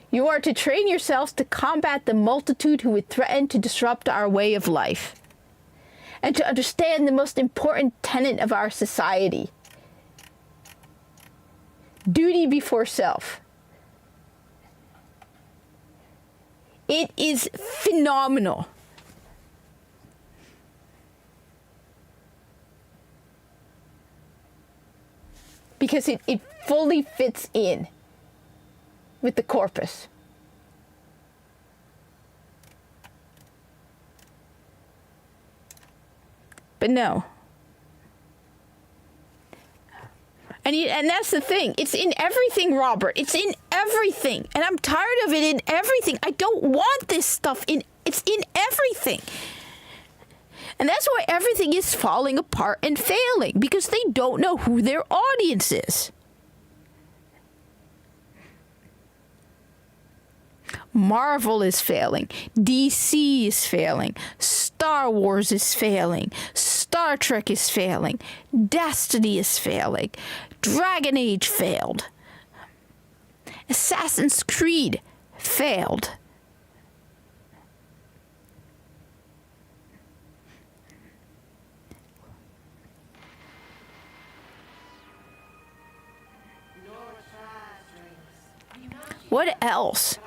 You are to train yourselves to combat the multitude who would threaten to disrupt our way of life, and to understand the most important tenet of our society: duty before self. It is phenomenal. Because it fully fits in with the corpus. But no. And that's the thing. It's in everything, Robert. It's in everything. And I'm tired of it in everything. I don't want this stuff it's in everything. And that's why everything is falling apart and failing, because they don't know who their audience is. Marvel is failing. DC is failing. Star Wars is failing. Star Trek is failing. Destiny is failing. Dragon Age failed. Assassin's Creed failed. What else?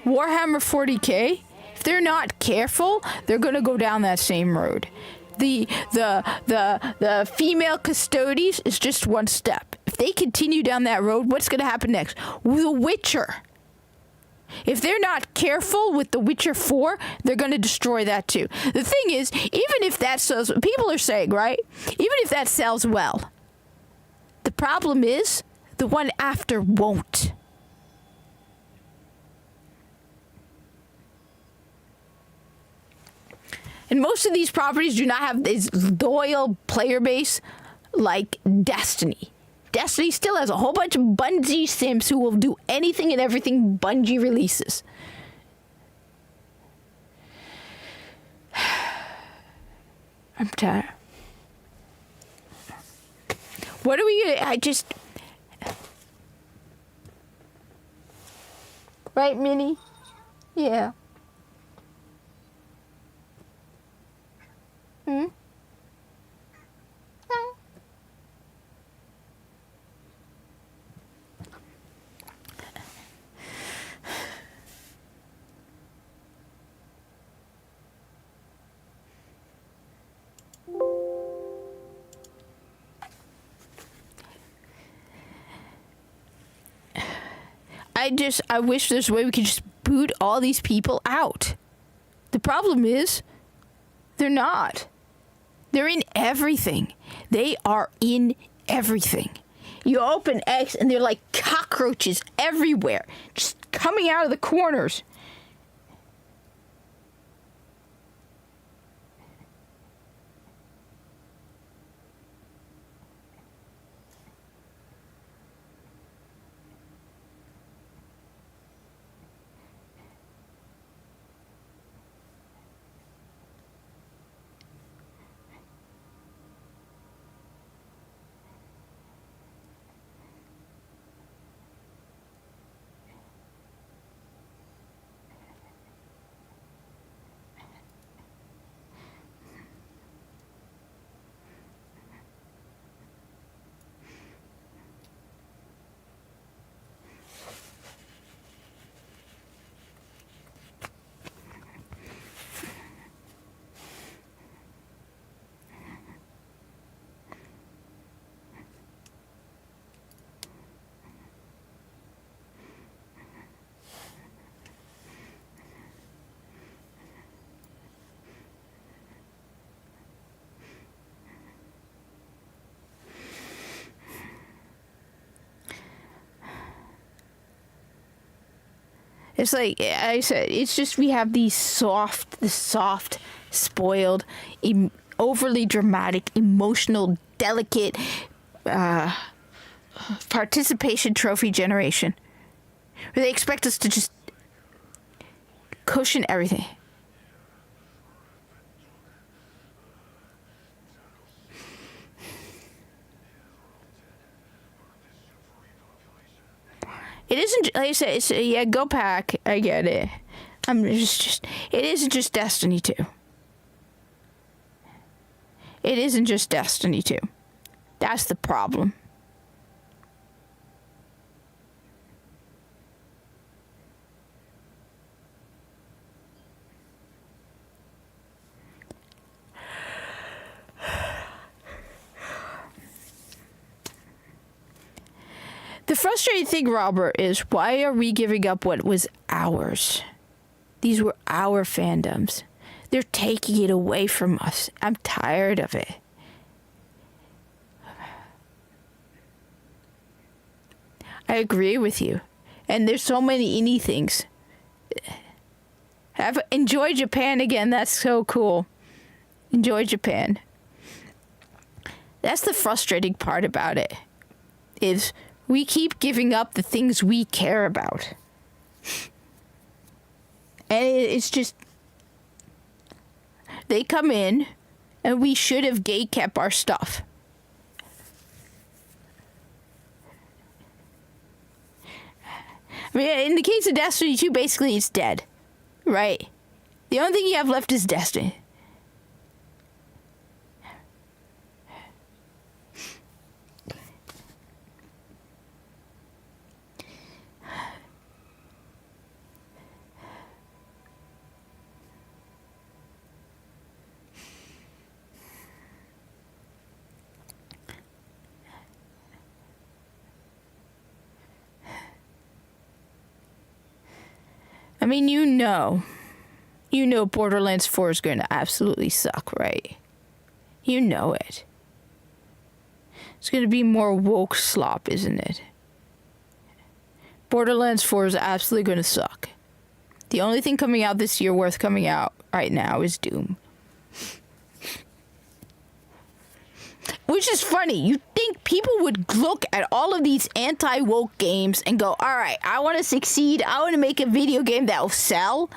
Warhammer 40K? If they're not careful, they're gonna go down that same road. The female custodies is just one step. If they continue down that road, what's gonna happen next? The Witcher. If they're not careful with The Witcher 4, they're gonna destroy that too. The thing is, even if that sells, people are saying, right? Even if that sells well, the problem is the one after won't. And most of these properties do not have this loyal player base like Destiny. Destiny still has a whole bunch of Bungie simps who will do anything and everything Bungie releases. I'm tired. What are we gonna... Right, Minnie? Yeah. Hmm? I wish there's a way we could just boot all these people out. The problem is, they're not. They're in everything. They are in everything. You open X and they're like cockroaches everywhere, just coming out of the corners. It's like I said, it's just we have these soft, spoiled, overly dramatic, emotional, delicate participation trophy generation. Where they expect us to just cushion everything. It isn't, like I said, it's, yeah, go pack. I get it. It isn't just Destiny 2. It isn't just Destiny 2. That's the problem. The frustrating thing, Robert, is why are we giving up what was ours? These were our fandoms. They're taking it away from us. I'm tired of it. I agree with you. And there's so many indie things. Enjoy Japan again. That's so cool. Enjoy Japan. That's the frustrating part about it. Is we keep giving up the things we care about. And it's just, they come in, and we should have gate kept our stuff. I mean, in the case of Destiny 2, basically it's dead, right? The only thing you have left is Destiny. I mean, you know Borderlands 4 is going to absolutely suck, right? You know it. It's going to be more woke slop, isn't it? Borderlands 4 is absolutely going to suck. The only thing coming out this year worth coming out right now is Doom. Which is funny. You'd think people would look at all of these anti-woke games and go, all right, I want to succeed. I want to make a video game that will sell.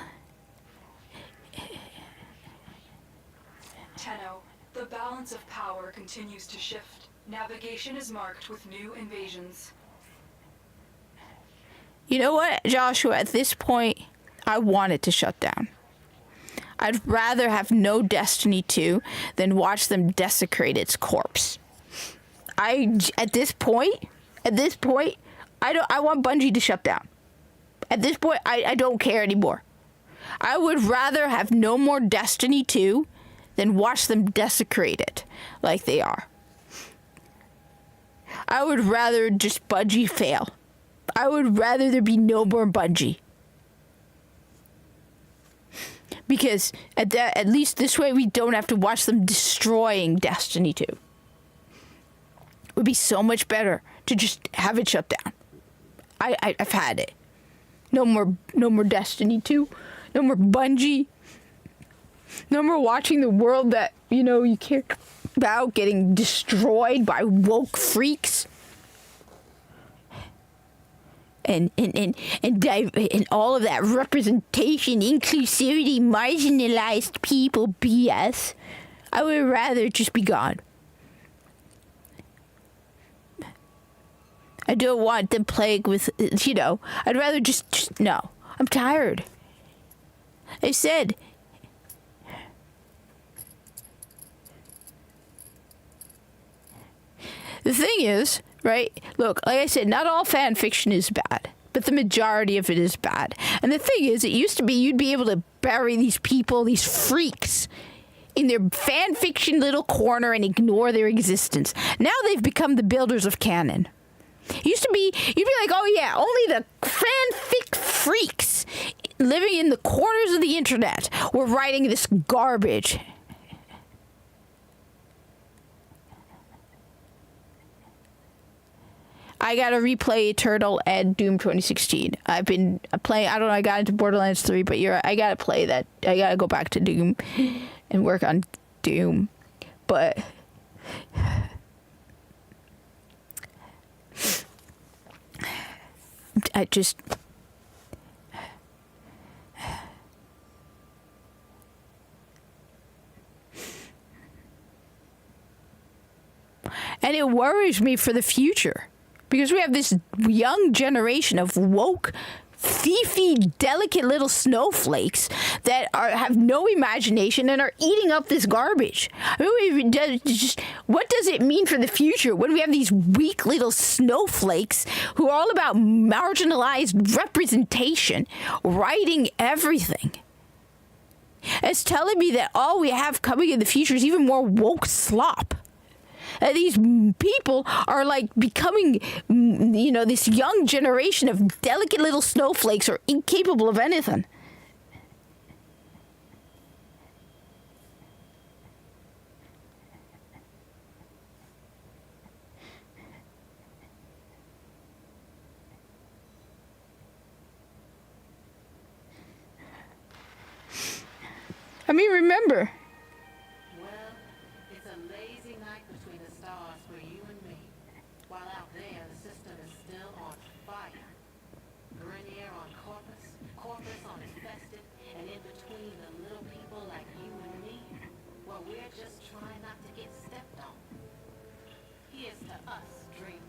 Tenno, the balance of power continues to shift. Navigation is marked with new invasions.
You know what, Joshua? At this point, I want it to shut down. I'd rather have no Destiny 2 than watch them desecrate its corpse. At this point, I want Bungie to shut down. At this point, I don't care anymore. I would rather have no more Destiny 2 than watch them desecrate it like they are. I would rather just Bungie fail. I would rather there be no more Bungie. Because at least this way we don't have to watch them destroying Destiny 2. It would be so much better to just have it shut down. I've had it. No more Destiny 2. No more Bungie. No more watching the world that, you care about getting destroyed by woke freaks. And all of that representation, inclusivity, marginalized people BS. I would rather just be gone. I don't want the plague with, I'd rather just no. I'm tired. I said. The thing is, right? Look, like I said, not all fan fiction is bad, but the majority of it is bad. And the thing is, it used to be you'd be able to bury these people, these freaks, in their fan fiction little corner and ignore their existence. Now they've become the builders of canon. It used to be, you'd be like, oh yeah, only the fanfic freaks living in the corners of the internet were writing this garbage. I gotta replay Eternal and Doom 2016. I've been playing, I don't know, I got into Borderlands 3, but I gotta play that. I gotta go back to Doom and work on Doom. But I just... And it worries me for the future. Because we have this young generation of woke, thiefy, delicate little snowflakes that have no imagination and are eating up this garbage. I mean, what does it mean for the future when we have these weak little snowflakes who are all about marginalized representation, writing everything? It's telling me that all we have coming in the future is even more woke slop. These people are like becoming, this young generation of delicate little snowflakes are incapable of anything. I mean, remember.
between the little people like you and me, well, we're just trying not to get stepped on. Here's to us, dreamers.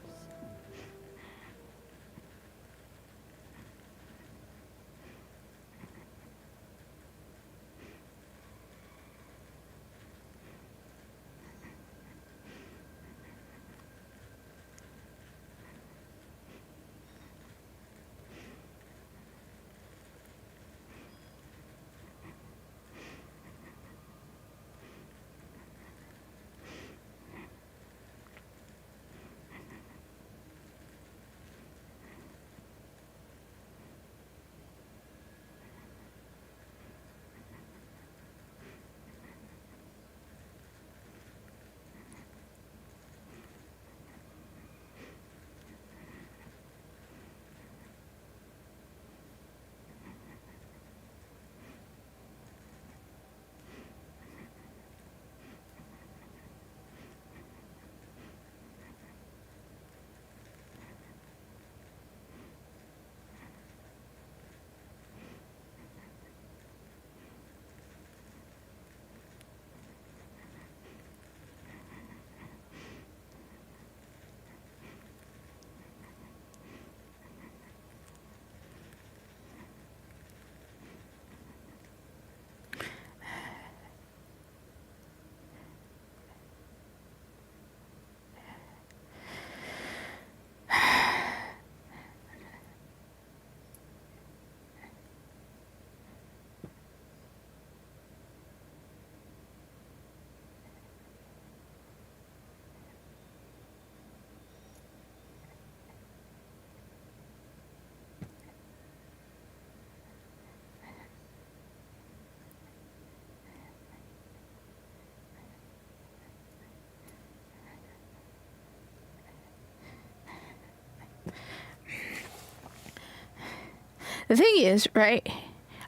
The thing is, right,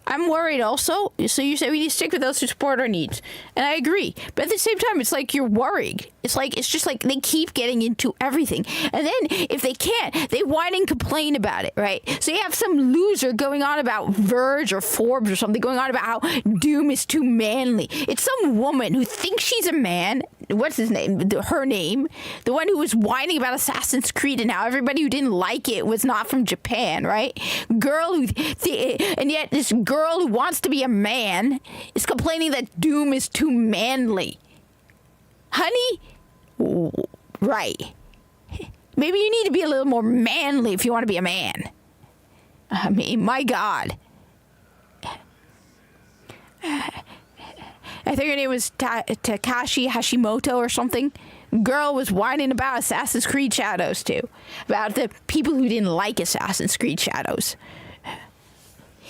I'm worried also. So you say we need to stick with those who support our needs. And I agree. But at the same time, it's like you're worried. It's just like they keep getting into everything. And then if they can't, they whine and complain about it, right? So you have some loser going on about Verge or Forbes or something, going on about how Doom is too manly. It's some woman who thinks she's a man. What's his name? Her name. The one who was whining about Assassin's Creed and how everybody who didn't like it was not from Japan, right? Girl who... and yet this girl who wants to be a man is complaining that Doom is too manly. Honey? Right. Maybe you need to be a little more manly if you want to be a man. I mean, my God. I think her name was Takashi Hashimoto or something. Girl was whining about Assassin's Creed Shadows too. About the people who didn't like Assassin's Creed Shadows.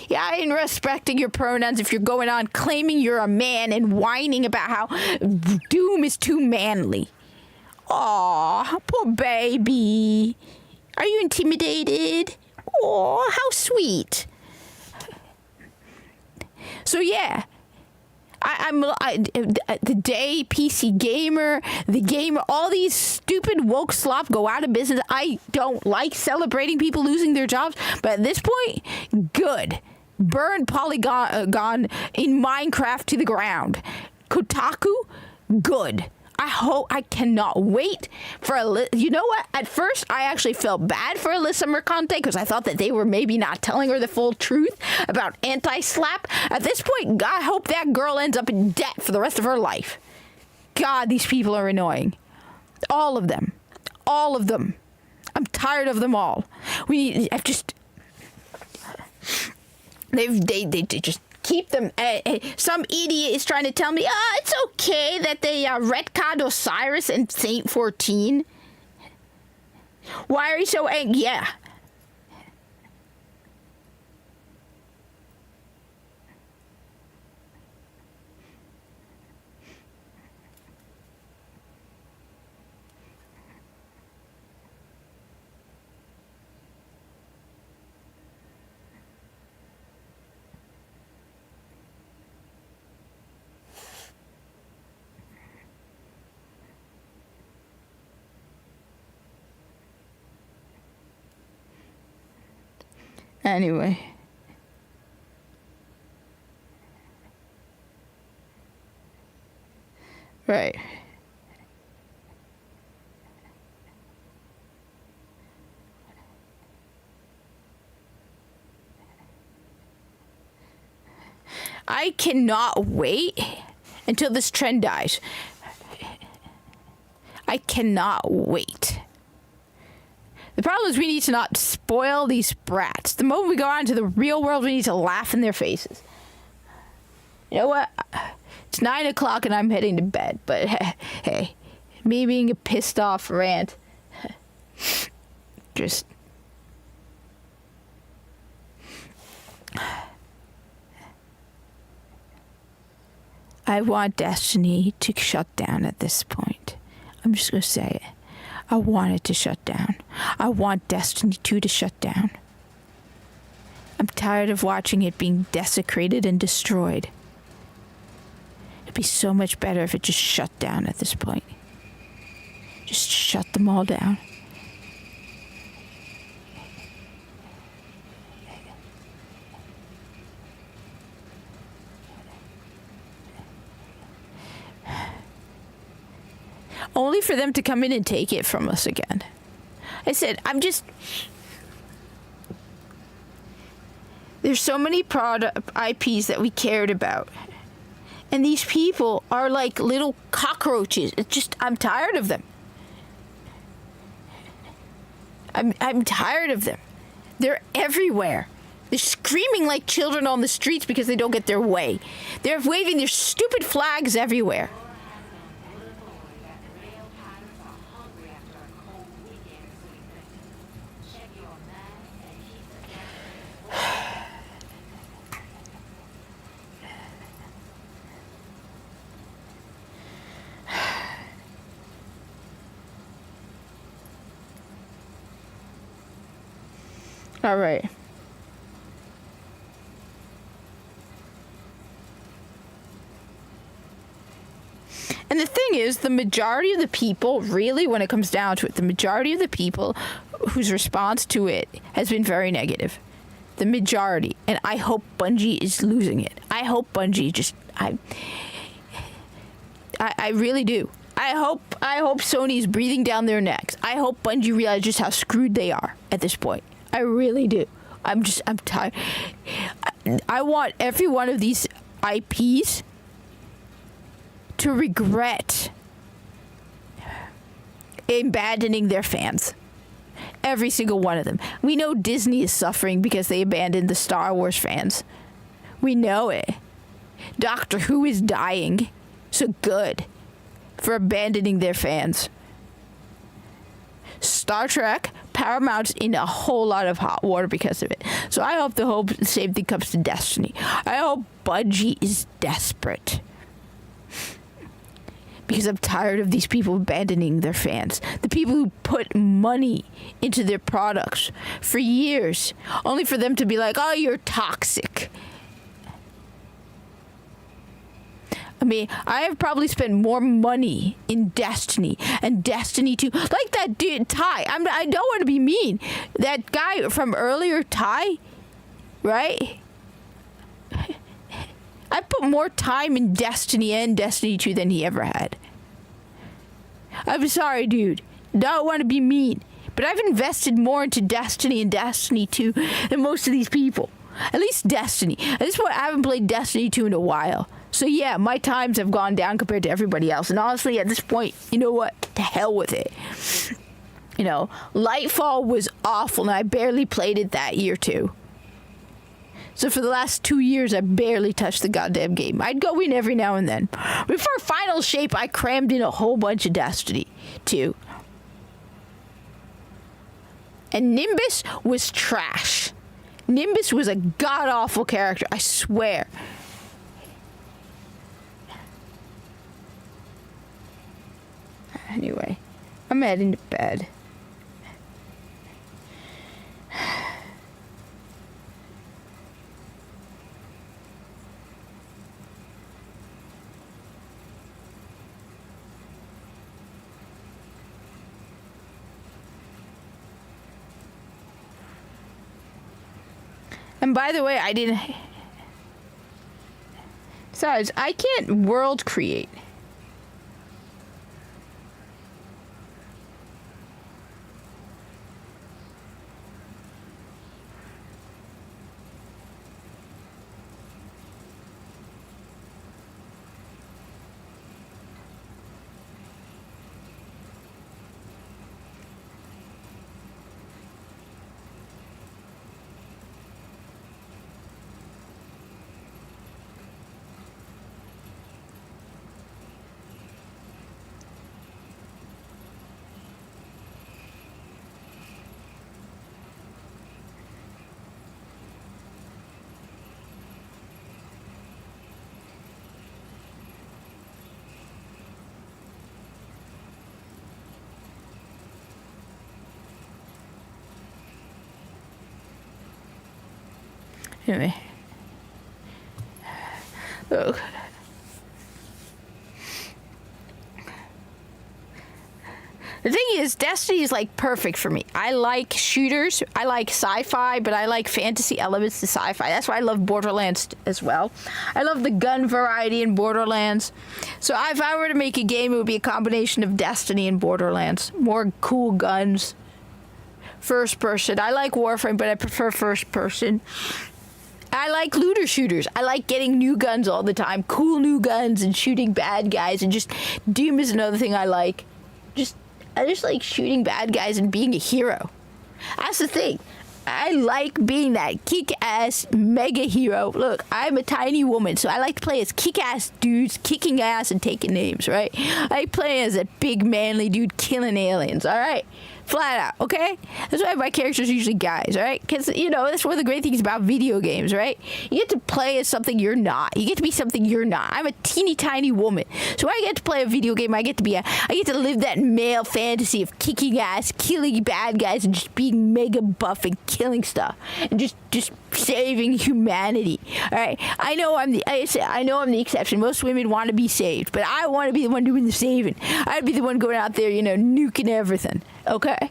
Yeah, I ain't respecting your pronouns if you're going on claiming you're a man and whining about how Doom is too manly. Aw, poor baby. Are you intimidated? Aw, how sweet. So yeah, the day PC Gamer, the Gamer, all these stupid woke slop go out of business. I don't like celebrating people losing their jobs, but at this point, good. Burn Polygon in Minecraft to the ground. Kotaku, good. I cannot wait for you know what? At first, I actually felt bad for Alyssa Mercante because I thought that they were maybe not telling her the full truth about anti-slap. At this point, I hope that girl ends up in debt for the rest of her life. God, these people are annoying. All of them. All of them. I'm tired of them all. They just keep them. Some idiot is trying to tell me, it's okay that they retconned Osiris and Saint 14. Why are you so angry? Yeah. Anyway. Right. I cannot wait until this trend dies. I cannot wait. The problem is we need to not spoil these brats. The moment we go out into the real world, we need to laugh in their faces. You know what? It's 9 o'clock and I'm heading to bed, but hey, me being a pissed off rant, just... I want Destiny to shut down at this point. I'm just going to say it. I want it to shut down. I want Destiny 2 to shut down. I'm tired of watching it being desecrated and destroyed. It'd be so much better if it just shut down at this point. Just shut them all down. Only for them to come in and take it from us again. I said, there's so many product IPs that we cared about. And these people are like little cockroaches. I'm tired of them. I'm tired of them. They're everywhere. They're screaming like children on the streets because they don't get their way. They're waving their stupid flags everywhere. All right. And the thing is, the majority of the people, really, when it comes down to it, the majority of the people whose response to it has been very negative. The majority. And I hope Bungie is losing it. I hope Bungie just... I really do. I hope Sony's breathing down their necks. I hope Bungie realizes just how screwed they are at this point. I really do. I'm tired. I want every one of these IPs to regret abandoning their fans. Every single one of them. We know Disney is suffering because they abandoned the Star Wars fans. We know it. Doctor Who is dying. So good for abandoning their fans. Star Trek, Paramount's in a whole lot of hot water because of it. So I hope the same thing comes to Destiny. I hope Bungie is desperate. Because I'm tired of these people abandoning their fans. The people who put money into their products for years, only for them to be like, oh, you're toxic. I mean, I have probably spent more money in Destiny and Destiny 2. Like that dude, Ty. I don't want to be mean. That guy from earlier, Ty, right? I put more time in Destiny and Destiny 2 than he ever had. I'm sorry, dude. Don't want to be mean. But I've invested more into Destiny and Destiny 2 than most of these people. At least Destiny. At this point, I haven't played Destiny 2 in a while. So yeah, my times have gone down compared to everybody else. And honestly, at this point, you know what? To hell with it. You know, Lightfall was awful, and I barely played it that year too. So for the last 2 years, I barely touched the goddamn game. I'd go in every now and then. Before Final Shape, I crammed in a whole bunch of Destiny too. And Nimbus was trash. Nimbus was a god-awful character, I swear. Anyway, I'm heading to bed. And by the way, I didn't... Besides, I can't world create. Oh. The thing is, Destiny is like perfect for me. I like shooters, I like sci-fi, but I like fantasy elements to sci-fi. That's why I love Borderlands as well. I love the gun variety in Borderlands. So if I were to make a game, it would be a combination of Destiny and Borderlands. More cool guns. First person. I like Warframe, but I prefer first person. I like looter shooters. I like getting new guns all the time. Cool new guns and shooting bad guys. And just Doom is another thing I like. I just like shooting bad guys and being a hero. That's the thing. I like being that kick-ass mega hero. Look, I'm a tiny woman, so I like to play as kick-ass dudes kicking ass and taking names, right? I like playing as a big manly dude killing aliens, all right? Flat out, okay? That's why my characters are usually guys, right? Because, you know, that's one of the great things about video games, right? You get to play as something you're not. You get to be something you're not. I'm a teeny tiny woman. So when I get to play a video game, I get to live that male fantasy of kicking ass, killing bad guys, and just being mega buff and killing stuff. And just saving humanity. All right? I know I'm the exception. Most women want to be saved, but I want to be the one doing the saving. I'd be the one going out there, you know, nuking everything. Okay.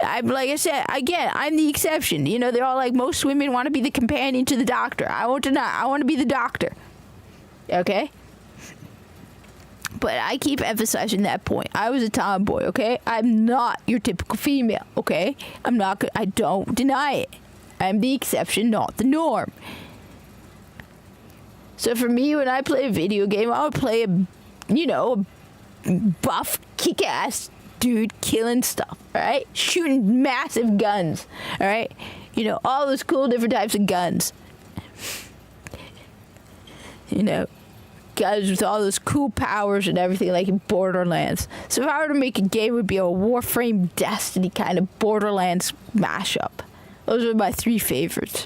Like I said, again, I'm the exception. You know, they're all like, most women want to be the companion to the doctor. I want to be the doctor. Okay? But I keep emphasizing that point. I was a tomboy, okay? I'm not your typical female, okay? I don't deny it. I'm the exception, not the norm. So for me, when I play a video game, I would play a buff, kick-ass dude killing stuff, all right? Shooting massive guns, all right? You know, all those cool different types of guns. You know, guys with all those cool powers and everything like in Borderlands. So if I were to make a game, it would be a Warframe Destiny kind of Borderlands mashup. Those are my 3 favorites.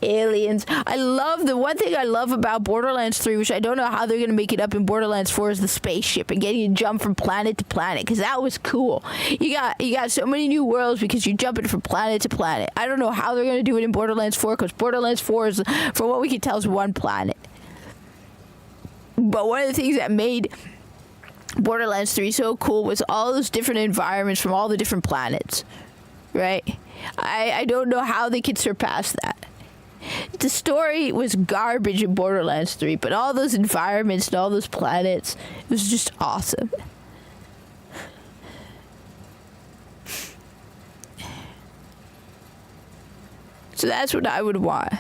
Aliens. The one thing I love about Borderlands 3, which I don't know how they're going to make it up in Borderlands 4, is the spaceship and getting to jump from planet to planet, because that was cool. You got so many new worlds because you're jumping from planet to planet. I don't know how they're going to do it in Borderlands 4, because Borderlands 4 is, for what we can tell, is one planet. But one of the things that made Borderlands 3 so cool was all those different environments from all the different planets, right? I don't know how they could surpass that. The story was garbage in Borderlands 3, but all those environments and all those planets, it was just awesome. So that's what I would want.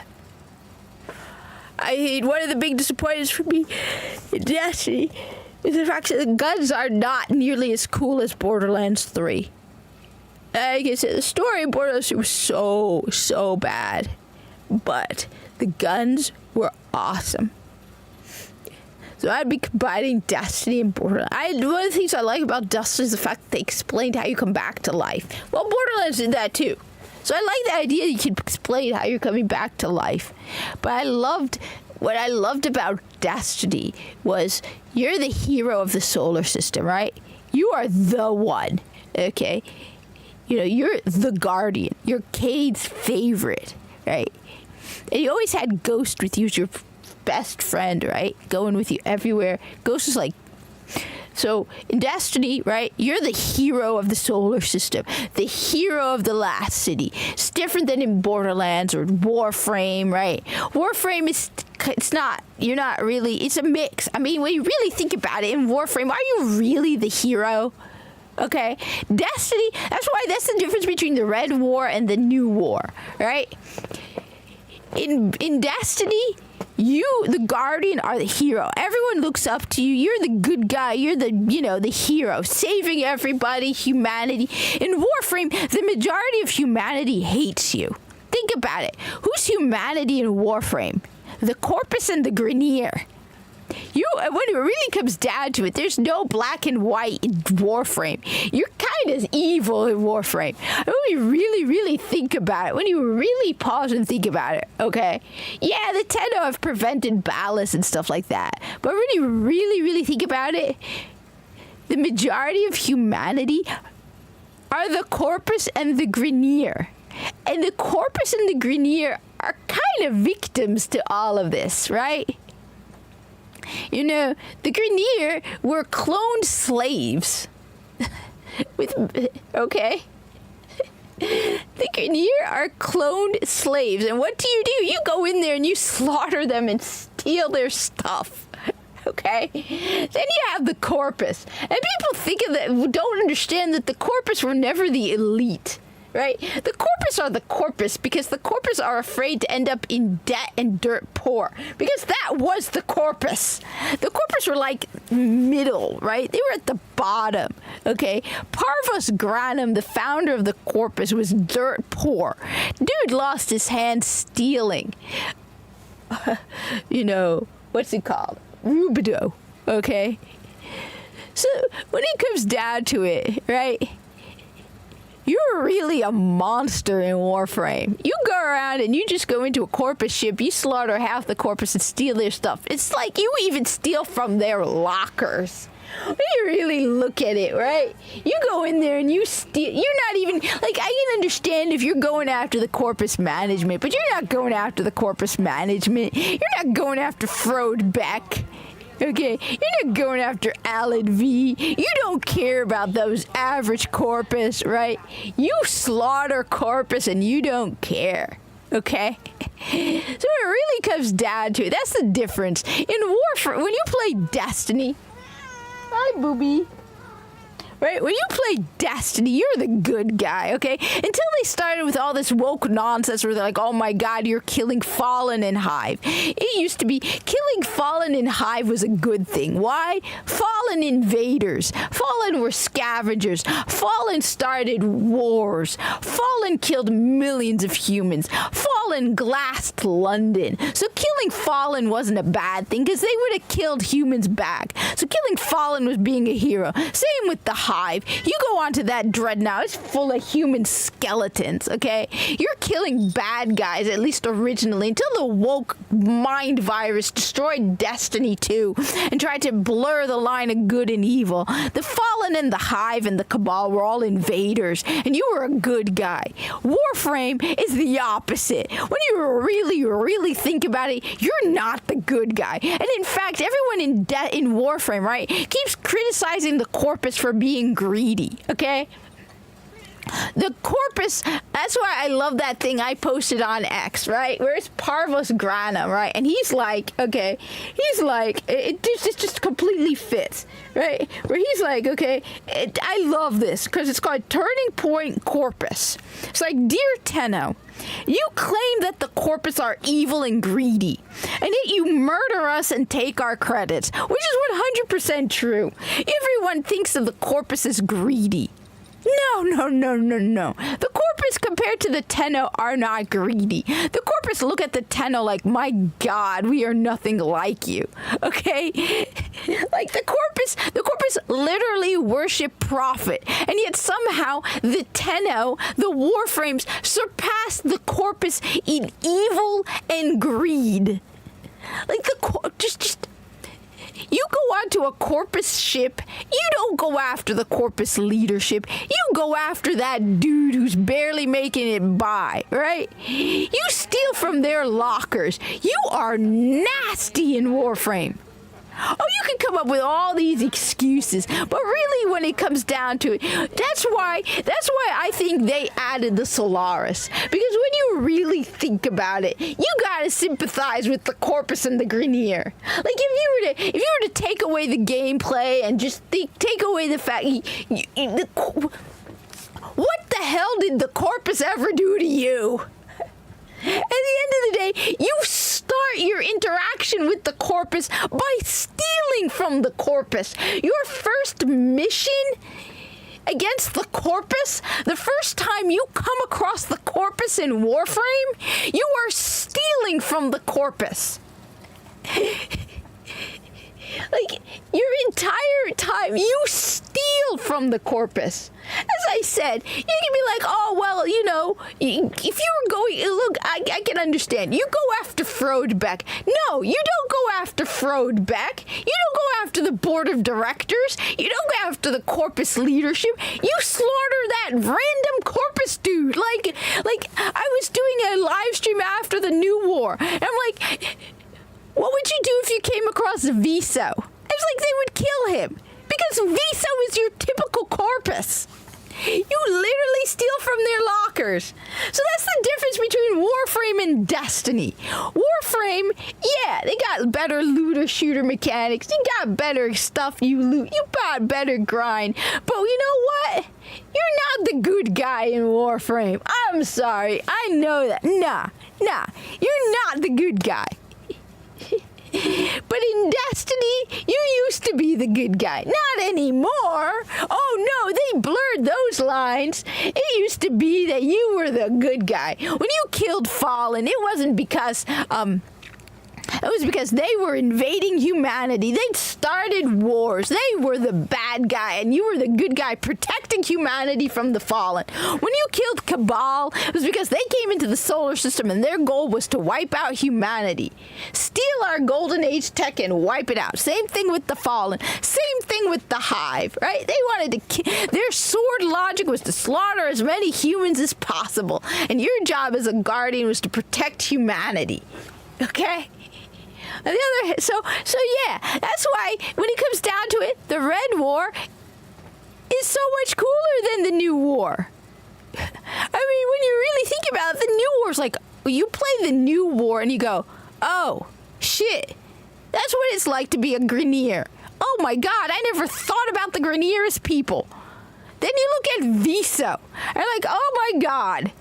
One of the big disappointments for me in Destiny is the fact that the guns are not nearly as cool as Borderlands 3. Like I said, the story in Borderlands 3 was so bad. But the guns were awesome. So I'd be combining Destiny and Borderlands. One of the things I like about Destiny is the fact that they explained how you come back to life. Well, Borderlands did that too. So I like the idea that you can explain how you're coming back to life. But what I loved about Destiny was you're the hero of the solar system, right? You are the one, okay? You know, you're the Guardian. You're Cade's favorite, right? And you always had Ghost with you as your best friend, right? Going with you everywhere. Ghost is like... So, in Destiny, right, you're the hero of the solar system. The hero of the last city. It's different than in Borderlands or Warframe, right? Warframe it's a mix. I mean, when you really think about it, in Warframe, are you really the hero? Okay? Destiny, that's the difference between the Red War and the New War, right? In Destiny, you, the Guardian, are the hero. Everyone looks up to you. You're the good guy. You're the hero, saving everybody, humanity. In Warframe, the majority of humanity hates you. Think about it. Who's humanity in Warframe? The Corpus and the Grineer. When it really comes down to it, there's no black and white in Warframe. You're kind of evil in Warframe. When you really, really think about it, when you really pause and think about it, okay? Yeah, the Tenno have prevented ballast and stuff like that. But when you really, really think about it, the majority of humanity are the Corpus and the Grineer. And the Corpus and the Grineer are kind of victims to all of this, right? You know, the Grineer were cloned slaves. Okay? The Grineer are cloned slaves. And what do? You go in there and you slaughter them and steal their stuff. Okay? Then you have the Corpus. And people think of that, don't understand that the Corpus were never the elite. Right? The Corpus are the Corpus because the Corpus are afraid to end up in debt and dirt poor. Because that was the Corpus. The Corpus were like middle, right? They were at the bottom, okay? Parvus Granum, the founder of the Corpus, was dirt poor. Dude lost his hand stealing. You know, what's it called? Rubido, okay? So when it comes down to it, right? You're really a monster in Warframe. You go around and you just go into a Corpus ship, you slaughter half the Corpus and steal their stuff. It's like you even steal from their lockers. When you really look at it, right? You go in there and you steal. You're not even, like, I can understand if you're going after the Corpus management, but you're not going after the Corpus management. You're not going after Frode Beck. Okay, you're not going after Alan V. You don't care about those average Corpus, right? You slaughter Corpus and you don't care. Okay? So it really comes down to it. That's the difference. In Warframe, when you play Destiny, hi, booby. Right? When you play Destiny, you're the good guy, okay? Until they started with all this woke nonsense where they're like, oh my god, you're killing Fallen and Hive. It used to be killing Fallen and Hive was a good thing. Why? Fallen invaders. Fallen were scavengers. Fallen started wars. Fallen killed millions of humans. Fallen glassed London. So killing Fallen wasn't a bad thing because they would have killed humans back. So killing Fallen was being a hero. Same with the Hive. You go onto that dreadnought, it's full of human skeletons, okay? You're killing bad guys, at least originally, until the woke mind virus destroyed Destiny 2 and tried to blur the line of good and evil. The Fallen and the Hive and the Cabal were all invaders, and you were a good guy. Warframe is the opposite. When you really think about it, you're not the good guy. And in fact, everyone in Warframe, right, keeps criticizing the Corpus for being greedy, okay? The Corpus, that's why I love that thing I posted on X, right? Where it's Parvus Granum, right? And he's like, okay, he's like, it just completely fits, right? Where he's like, okay, I love this because it's called Turning Point Corpus. It's like, dear Tenno, you claim that the Corpus are evil and greedy, and yet you murder us and take our credits, which is 100% true. Everyone thinks of the Corpus as greedy. No. The Corpus compared to the Tenno are not greedy. The Corpus look at the Tenno like, my god, we are nothing like you. Okay? Like the Corpus literally worship Prophet. And yet somehow the Tenno, the Warframes, surpass the Corpus in evil and greed. Like just you go onto a Corpus ship, you don't go after the Corpus leadership. You go after that dude who's barely making it by, right? You steal from their lockers. You are nasty in Warframe. Oh, you can come up with all these excuses, but really when it comes down to it, that's why I think they added the Solaris. Because when you really think about it, you gotta sympathize with the Corpus and the Grineer. Like if you were to take away the gameplay and just take away the fact, what the hell did the Corpus ever do to you? At the end of the day, you start your interaction with the Corpus by stealing from the Corpus. Your first mission against the Corpus, the first time you come across the Corpus in Warframe, you are stealing from the Corpus. Like, your entire time, you steal from the corpus. As I said, you can be like, oh, well, you know, if you were going, look, I can understand. You go after Frodbeck. No, you don't go after Frodbeck. You don't go after the board of directors. You don't go after the corpus leadership. You slaughter that random corpus dude. Like I was doing a live stream after the New War. And I'm like, what would you do if you came across Viso? It was like they would kill him. Because Viso is your typical corpus. You literally steal from their lockers. So that's the difference between Warframe and Destiny. Warframe, yeah, they got better looter-shooter mechanics. They got better stuff you loot. You got better grind. But you know what? You're not the good guy in Warframe. I'm sorry. I know that. Nah. You're not the good guy. But in Destiny, you used to be the good guy. Not anymore. Oh no, they blurred those lines. It used to be that you were the good guy. When you killed Fallen, it wasn't because, it was because they were invading humanity. They'd started wars. They were the bad guy, and you were the good guy protecting humanity from the Fallen. When you killed Cabal, it was because they came into the solar system, and their goal was to wipe out humanity. Steal our Golden Age tech and wipe it out. Same thing with the Fallen. Same thing with the Hive, right? They wanted to their sword logic was to slaughter as many humans as possible, and your job as a guardian was to protect humanity. Okay? So yeah, that's why when it comes down to it, the Red War is so much cooler than the New War. I mean, when you really think about it, the New War's like, you play the New War and you go, oh, shit, that's what it's like to be a Grineer. Oh my god, I never thought about the Grineer as people. Then you look at Viso, and you're like, oh my god,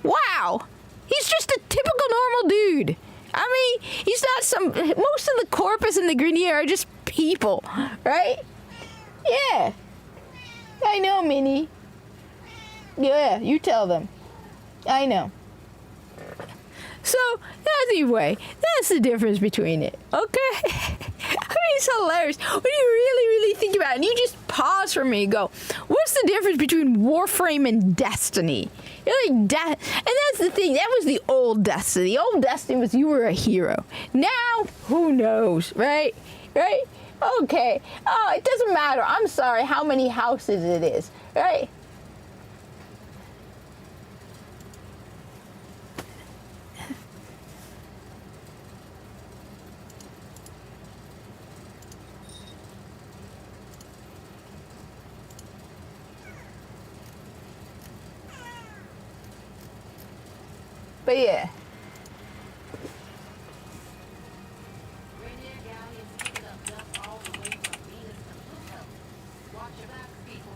wow, he's just a typical normal dude. I mean, he's not most of the corpus and the Grineer are just people, right? Yeah. I know, Minnie. Yeah, you tell them. I know. So, anyway, that's the difference between it, okay? I mean, it's hilarious. When you really think about it, and you just pause for me and go, what's the difference between Warframe and Destiny? You're like, and that's the thing, that was the old Destiny. The old Destiny was you were a hero. Now, who knows, right? Right? Okay. Oh, it doesn't matter. I'm sorry how many houses it is, right? But yeah.
Rainier galleons picking up dust all the way from Venus to Pluto. Watch your back, people.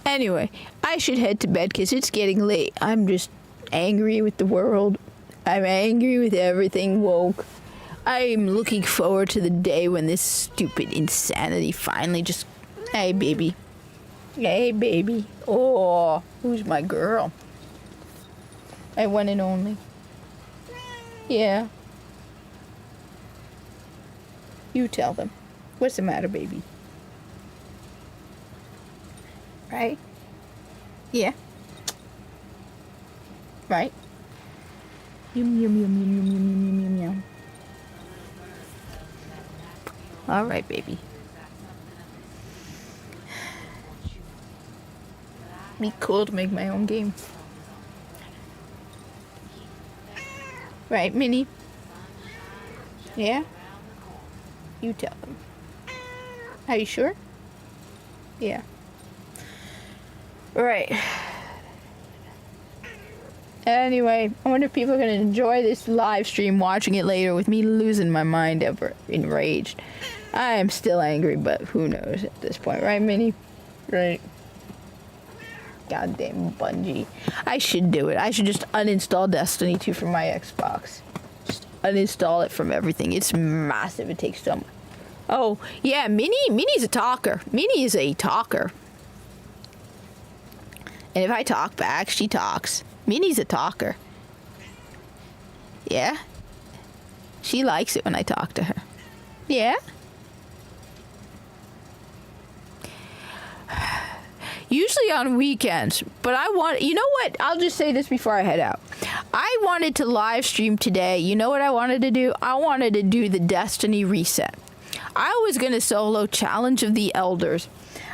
Anyway, I should head to bed because it's getting late. I'm just angry with the world. I'm angry with everything woke. I'm looking forward to the day when this stupid insanity finally just... Hey, baby. Hey, baby. Oh, who's my girl? My one and only. Yeah. You tell them. What's the matter, baby? Right? Yeah. Right? Yum, yum, yum, yum, yum, yum, yum, yum, yum. All right, baby. Be cool to make my own game. Right, Minnie? Yeah? You tell them. Are you sure? Yeah. Right. Anyway, I wonder if people are going to enjoy this live stream watching it later with me losing my mind ever enraged. I am still angry, but who knows at this point, right, Minnie? Right. Goddamn Bungie. I should do it. I should just uninstall Destiny 2 from my Xbox. Just uninstall it from everything. It's massive. It takes so much. Oh, yeah, Minnie's a talker. Minnie is a talker. And if I talk back, she talks. Minnie's a talker. Yeah? She likes it when I talk to her. Yeah? Usually on weekends, but you know what? I'll just say this before I head out. I wanted to live stream today. You know what I wanted to do? I wanted to do the Destiny reset. I was going to solo Challenge of the Elders.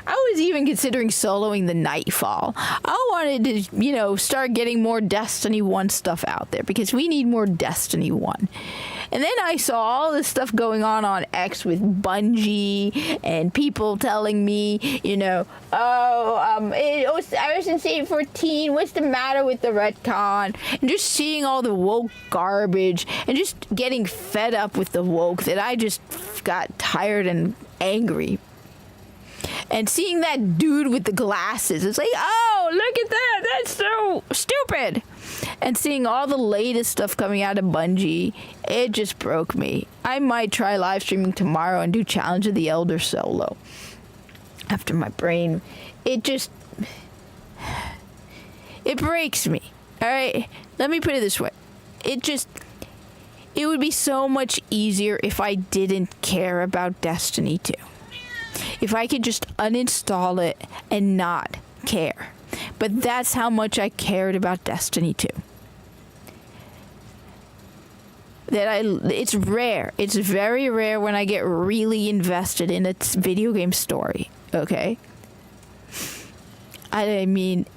I was even considering soloing the Nightfall. I wanted to, start getting more Destiny 1 stuff out there because we need more Destiny 1. And then I saw all this stuff going on X with Bungie and people telling me, Ocean State 14, what's the matter with the retcon? And just seeing all the woke garbage and just getting fed up with the woke that I just got tired and angry. And seeing that dude with the glasses, it's like, oh, look at that. That's so stupid. And seeing all the latest stuff coming out of Bungie, it just broke me. I might try live streaming tomorrow and do Challenge of the Elder solo. After my brain, it breaks me. All right? Let me put it this way. It would be so much easier if I didn't care about Destiny 2. If I could just uninstall it and not care. But that's how much I cared about Destiny 2. It's rare. It's very rare when I get really invested in a video game story, okay? I mean,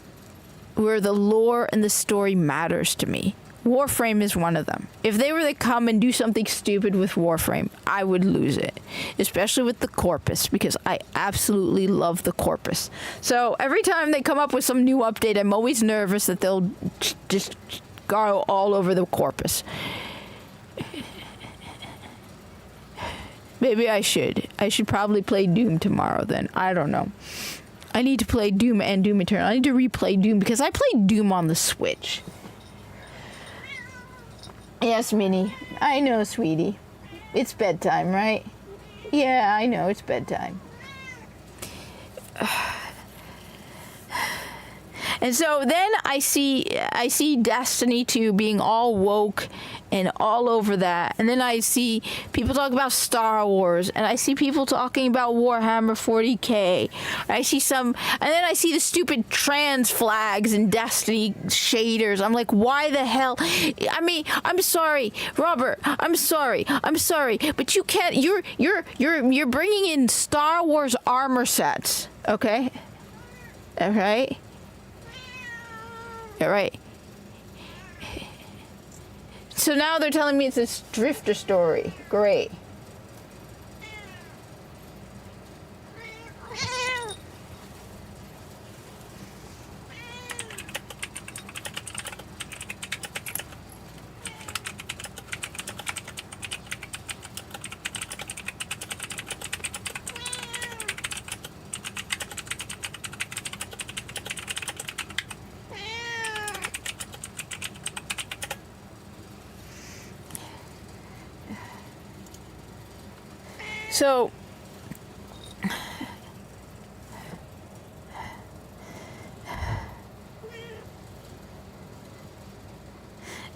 where the lore and the story matters to me. Warframe is one of them. If they were to come and do something stupid with Warframe, I would lose it. Especially with the Corpus, because I absolutely love the Corpus. So every time they come up with some new update, I'm always nervous that they'll just go all over the Corpus. Maybe I should. I should probably play Doom tomorrow then. I don't know. I need to play Doom and Doom Eternal. I need to replay Doom because I played Doom on the Switch. Yes, Minnie. I know, sweetie. It's bedtime, right? Yeah, I know, it's bedtime. And so then I see Destiny 2 being all woke and all over that. And then I see people talk about Star Wars, and I see people talking about Warhammer 40K. And then I see the stupid trans flags and Destiny shaders. I'm like, why the hell? I mean, I'm sorry, Robert. I'm sorry, but you can't. You're bringing in Star Wars armor sets, okay? All right. All right. So now they're telling me it's a Drifter story. Great. So,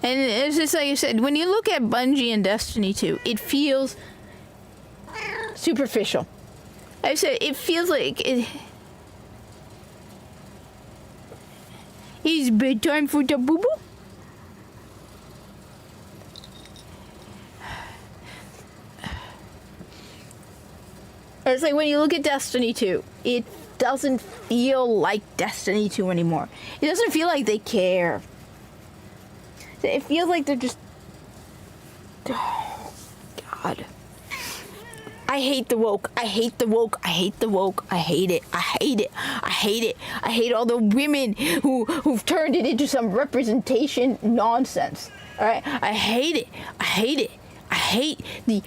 and it's just like you said, when you look at Bungie and Destiny 2, it feels superficial. I said it feels like it's bedtime for the boo-boo. It's like when you look at Destiny 2, it doesn't feel like Destiny 2 anymore. It doesn't feel like they care. It feels like they're just... Oh, God. I hate the woke. I hate the woke. I hate the woke. I hate it. I hate it. I hate it. I hate all the women who've turned it into some representation nonsense. All right? I hate it. I hate it. I hate the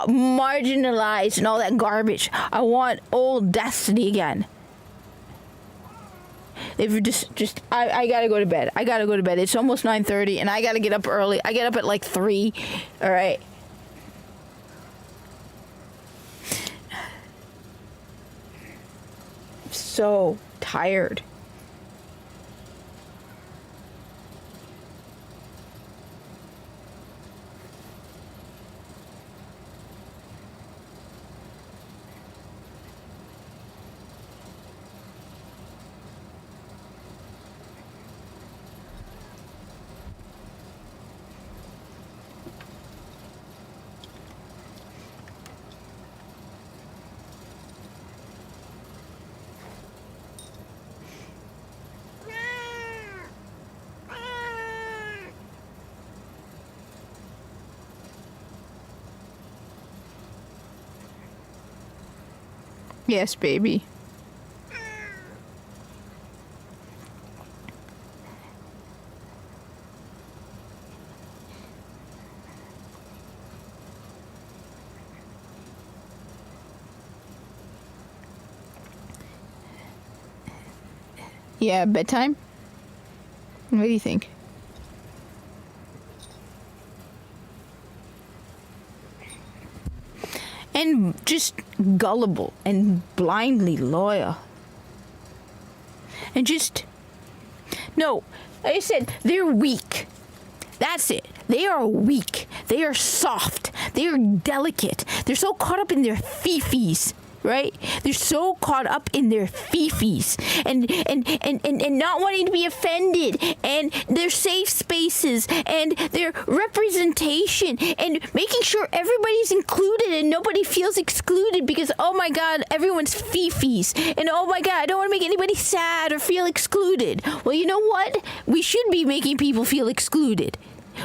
marginalized and all that garbage. I want old Destiny again. I gotta go to bed. I gotta go to bed. It's almost 9:30, and I gotta get up early. I get up at like 3. All right. So tired. Yes, baby. Yeah, bedtime? What do you think? And just gullible and blindly loyal. And just... No, like I said, they're weak. That's it. They are weak. They are soft. They are delicate. They're so caught up in their fifis. Right? They're so caught up in their fifis and not wanting to be offended and their safe spaces and their representation and making sure everybody's included and nobody feels excluded because, oh my God, everyone's fifis. And oh my God, I don't want to make anybody sad or feel excluded. Well, you know what? We should be making people feel excluded.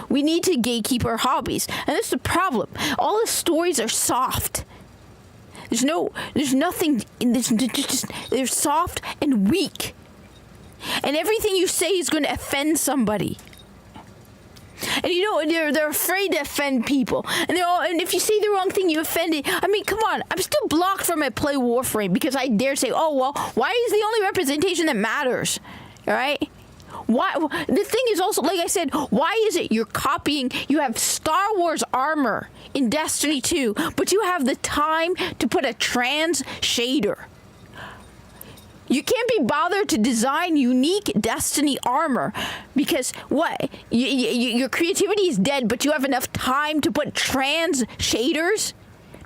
We need to gatekeep our hobbies. And that's the problem. All the stories are soft. There's nothing in this, they're soft and weak. And everything you say is going to offend somebody. And you know, they're afraid to offend people. And if you say the wrong thing, you offend it. I mean, come on. I'm still blocked from at Play Warframe because I dare say, oh, well, why is the only representation that matters? All right? Why? The thing is also, like I said, why is it you're copying? You have Star Wars armor in Destiny 2, but you have the time to put a trans shader. You can't be bothered to design unique Destiny armor because what? Your creativity is dead, but you have enough time to put trans shaders?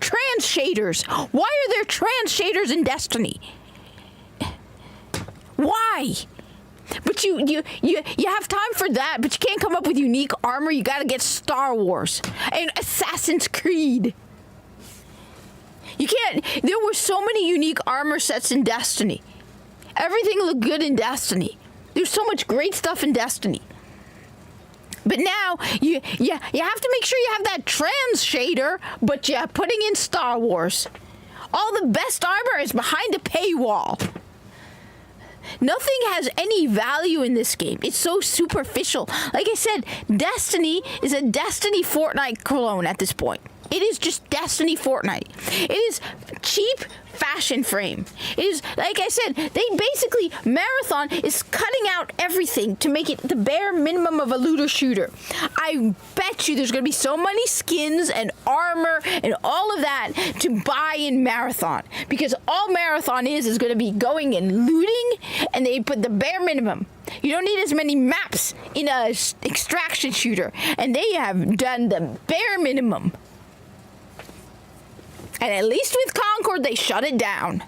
Trans shaders. Why are there trans shaders in Destiny? Why? But you have time for that, but you can't come up with unique armor. You gotta get Star Wars and Assassin's Creed. You can't. There were so many unique armor sets in Destiny. Everything looked good in Destiny. There's so much great stuff in Destiny. But now you have to make sure you have that trans shader, but you're putting in Star Wars. All the best armor is behind a paywall. Nothing has any value in this game. It's so superficial. Like I said, Destiny is a Destiny Fortnite clone at this point. It is just Destiny Fortnite. It is cheap fashion frame. It is, like I said, Marathon is cutting out everything to make it the bare minimum of a looter shooter. I bet you there's going to be so many skins and armor and all of that to buy in Marathon. Because all Marathon is going to be going and looting, and they put the bare minimum. You don't need as many maps in a extraction shooter, and they have done the bare minimum. And at least with Concord, they shut it down.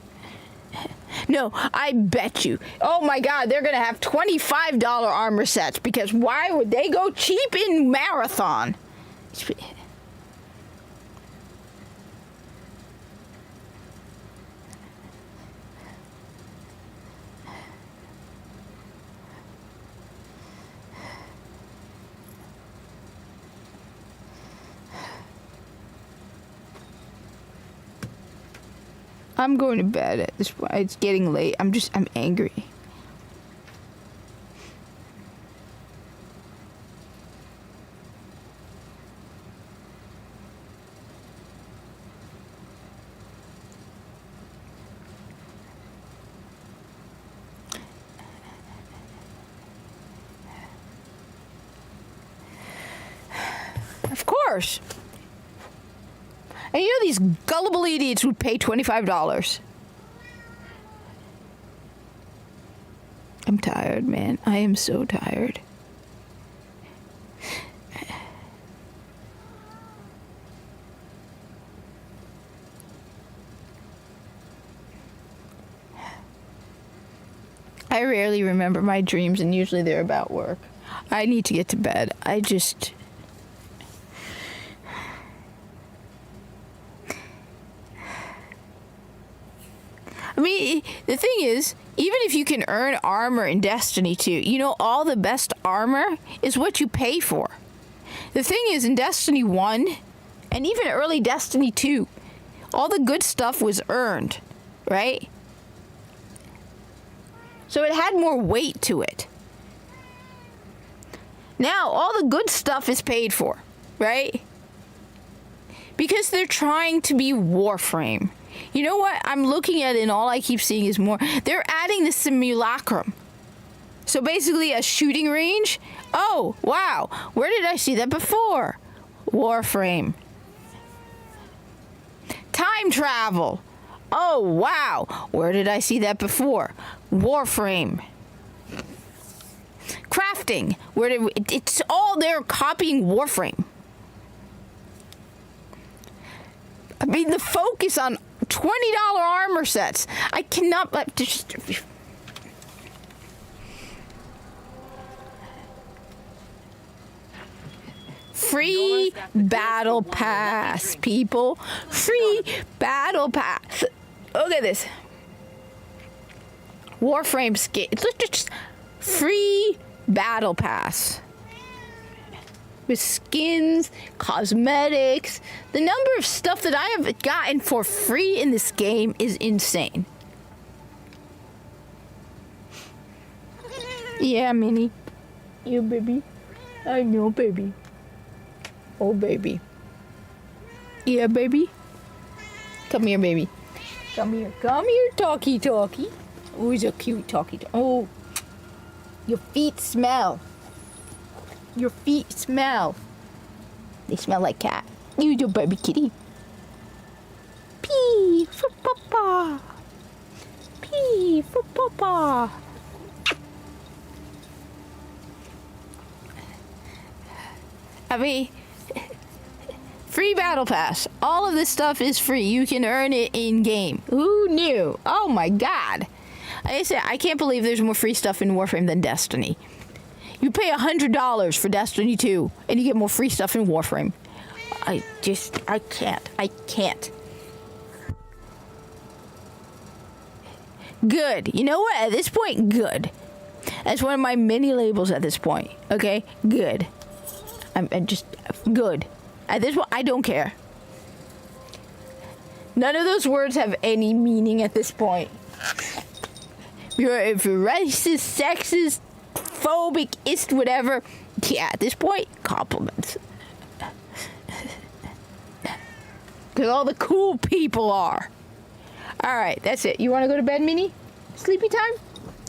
No, I bet you. Oh my God, they're going to have $25 armor sets because why would they go cheap in Marathon? I'm going to bed at this point. It's getting late. I'm angry. course. And you know these gullible idiots would pay $25. I'm tired, man. I am so tired. I rarely remember my dreams, and usually they're about work. I need to get to bed. I mean, the thing is, even if you can earn armor in Destiny 2, you know, all the best armor is what you pay for. The thing is, in Destiny 1, and even early Destiny 2, all the good stuff was earned, right? So it had more weight to it. Now, all the good stuff is paid for, right? Because they're trying to be Warframe. You know what? I'm looking at it and all I keep seeing is more. They're adding the simulacrum. So basically a shooting range. Oh, wow. Where did I see that before? Warframe. Time travel. Oh, wow. Where did I see that before? Warframe. Crafting. It's all they're copying Warframe. I mean, the focus on $20 armor sets. I cannot just. Free battle pass, people. Free battle pass. Look at this. Warframe skin. Look, just free battle pass. With skins, cosmetics. The number of stuff that I have gotten for free in this game is insane. Yeah, Minnie. You, baby. I know, baby. Oh, baby. Yeah, baby. Come here, baby. Come here. Come here, talkie. Oh, he's a cute talkie. Oh, your feet smell. Your feet smell. They smell like cat. You do, baby kitty. Pee for papa. Pee for papa. I mean, free battle pass. All of this stuff is free. You can earn it in game. Who knew? Oh my god. Like I said, I can't believe there's more free stuff in Warframe than Destiny. You pay $100 for Destiny 2, and you get more free stuff in Warframe. I can't. Good. You know what? At this point, good. That's one of my mini labels at this point. Okay? Good. I'm just good. At this point, I don't care. None of those words have any meaning at this point. If you're racist, sexist, phobic, ist, whatever. Yeah, at this point, compliments. Because all the cool people are. Alright, that's it. You want to go to bed, Minnie? Sleepy time?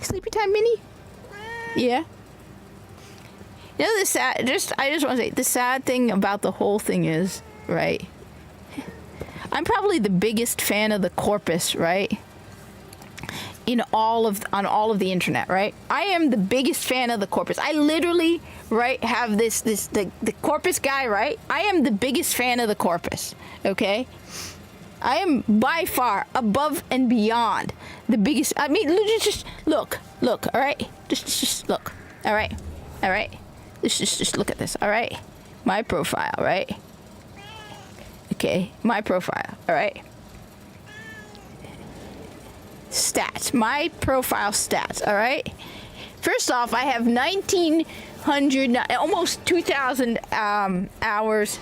Sleepy time, Minnie? Yeah? You know, I just want to say, the sad thing about the whole thing is, right? I'm probably the biggest fan of the Corpus, right? On all of the internet, right? I am the biggest fan of the Corpus. I literally, right, have the Corpus guy, right? I am the biggest fan of the Corpus, okay? I am by far above and beyond the biggest. I mean, just look, all right? Just look, all right? Just look at this, all right? My profile, right? Okay, my profile, all right? Stats, my profile stats, all right? First off, I have 1,900, almost 2,000 hours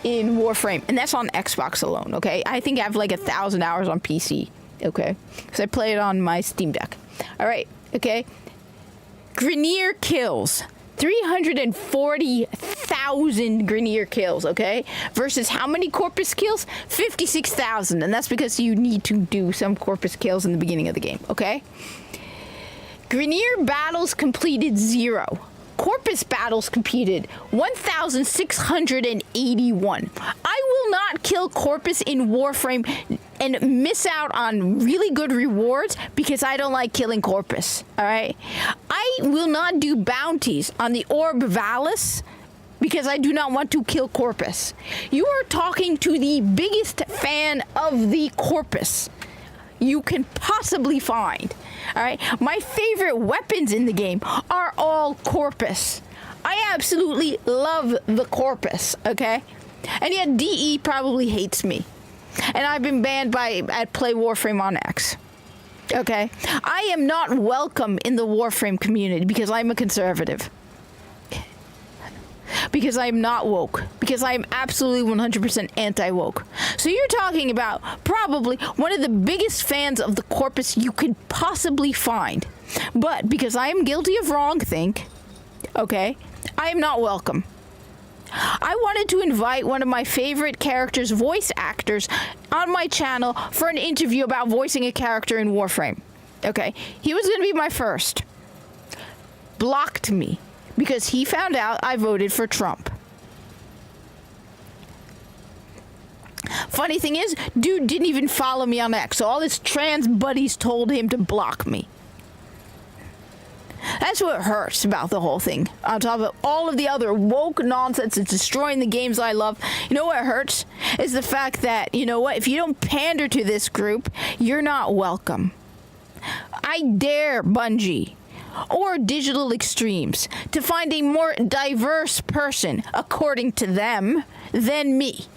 in Warframe, and that's on Xbox alone, okay? I think I have like 1,000 hours on PC, okay? Because I play it on my Steam Deck. All right, okay? Grineer kills. 340,000 Grineer kills, okay? Versus how many Corpus kills? 56,000, and that's because you need to do some Corpus kills in the beginning of the game, okay? Grineer battles completed 0. Corpus battles competed? 1,681. I will not kill Corpus in Warframe and miss out on really good rewards because I don't like killing Corpus, all right? I will not do bounties on the Orb Valis because I do not want to kill Corpus. You are talking to the biggest fan of the Corpus you can possibly find. All right, my favorite weapons in the game are all Corpus. I absolutely love the Corpus, okay? And yet DE probably hates me. And I've been banned at Play Warframe on X. Okay? I am not welcome in the Warframe community because I'm a conservative. Because I'm not woke. Because I am absolutely 100% anti-woke. So you're talking about probably one of the biggest fans of the Corpus you could possibly find. But because I am guilty of wrongthink, okay, I am not welcome. I wanted to invite one of my favorite characters' voice actors on my channel for an interview about voicing a character in Warframe. Okay, he was going to be my first. Blocked me. Because he found out I voted for Trump. Funny thing is, dude didn't even follow me on X, so all his trans buddies told him to block me. That's what hurts about the whole thing. On top of all of the other woke nonsense that's destroying the games I love, you know what hurts? Is the fact that, you know what, if you don't pander to this group, you're not welcome. I dare Bungie or Digital Extremes to find a more diverse person, according to them, than me.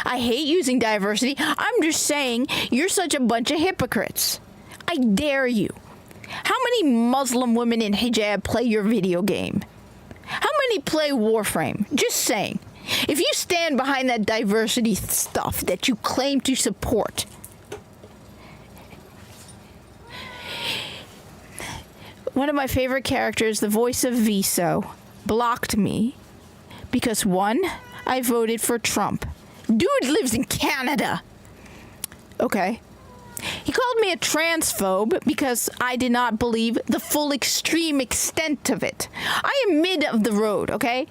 I hate using diversity. I'm just saying you're such a bunch of hypocrites. I dare you. How many Muslim women in hijab play your video game? How many play Warframe? Just saying. If you stand behind that diversity stuff that you claim to support, one of my favorite characters, the voice of Viso, blocked me because, one, I voted for Trump. Dude lives in Canada. Okay. He called me a transphobe because I did not believe the full extreme extent of it. I am mid of the road, okay?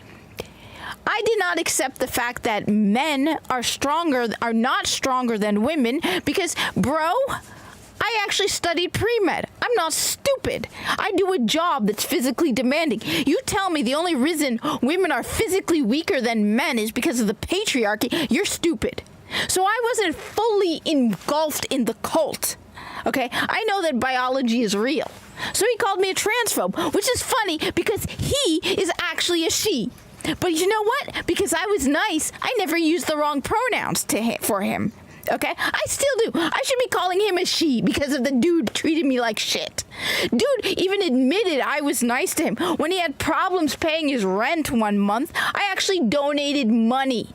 I did not accept the fact that men are not stronger than women because, bro, I actually studied pre-med. I'm not stupid. I do a job that's physically demanding. You tell me the only reason women are physically weaker than men is because of the patriarchy, you're stupid. So I wasn't fully engulfed in the cult. Okay? I know that biology is real. So he called me a transphobe, which is funny because he is actually a she. But you know what? Because I was nice, I never used the wrong pronouns for him. Okay? I still do. I should be calling him a she because of the dude treated me like shit. Dude even admitted I was nice to him. When he had problems paying his rent one month, I actually donated money.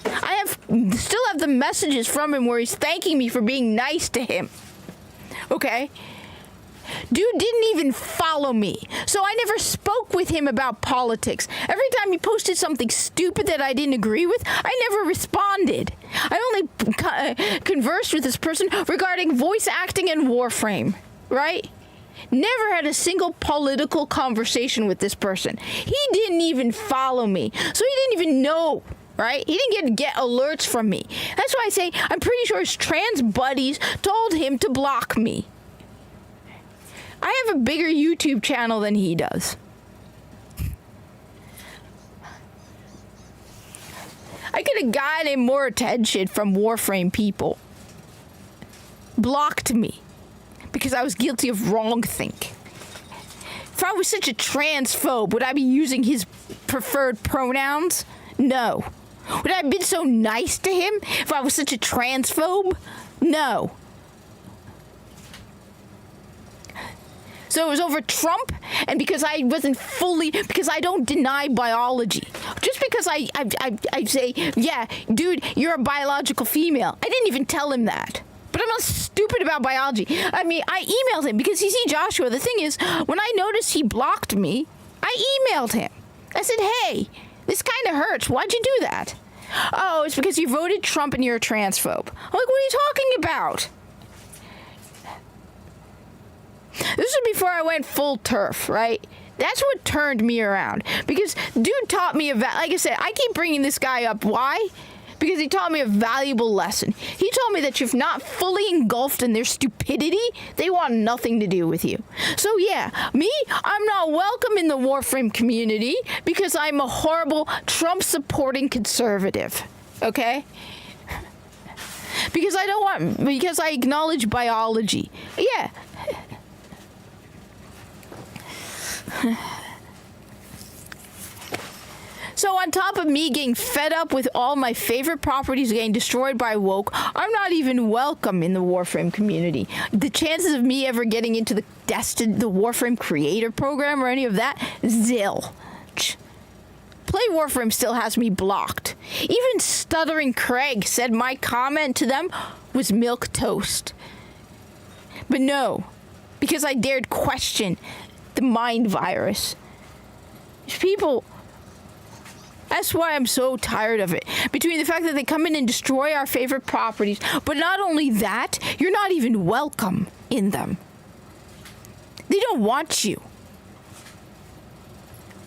I still have the messages from him where he's thanking me for being nice to him. Okay? Dude didn't even follow me, so I never spoke with him about politics. Every time he posted something stupid that I didn't agree with, I never responded. I only conversed with this person regarding voice acting and Warframe, right? Never had a single political conversation with this person. He didn't even follow me, so he didn't even know. Right? He didn't get alerts from me. That's why I say I'm pretty sure his trans buddies told him to block me. I have a bigger YouTube channel than he does. I could have gotten more attention from Warframe people. Blocked me because I was guilty of wrongthink. If I was such a transphobe, would I be using his preferred pronouns? No. Would I have been so nice to him if I was such a transphobe? No. So it was over Trump, and because I don't deny biology. Just because I say, yeah, dude, you're a biological female. I didn't even tell him that. But I'm not stupid about biology. I mean, I emailed him because you see, Joshua, the thing is, when I noticed he blocked me, I emailed him. I said, hey, this kind of hurts. Why'd you do that? Oh, it's because you voted Trump and you're a transphobe. I'm like, what are you talking about? This was before I went full turf, right? That's what turned me around. Because dude taught me like I said, I keep bringing this guy up. Why? Because he taught me a valuable lesson. He told me that if you're not fully engulfed in their stupidity, they want nothing to do with you. So yeah, me, I'm not welcome in the Warframe community because I'm a horrible Trump-supporting conservative. Okay? Because I acknowledge biology. Yeah. So on top of me getting fed up with all my favorite properties getting destroyed by woke, I'm not even welcome in the Warframe community. The chances of me ever getting into the Warframe creator program or any of that, zilch. Play Warframe still has me blocked. Even Stuttering Craig said my comment to them was milk toast. But no, because I dared question the mind virus. People... That's why I'm so tired of it. Between the fact that they come in and destroy our favorite properties, but not only that, you're not even welcome in them. They don't want you.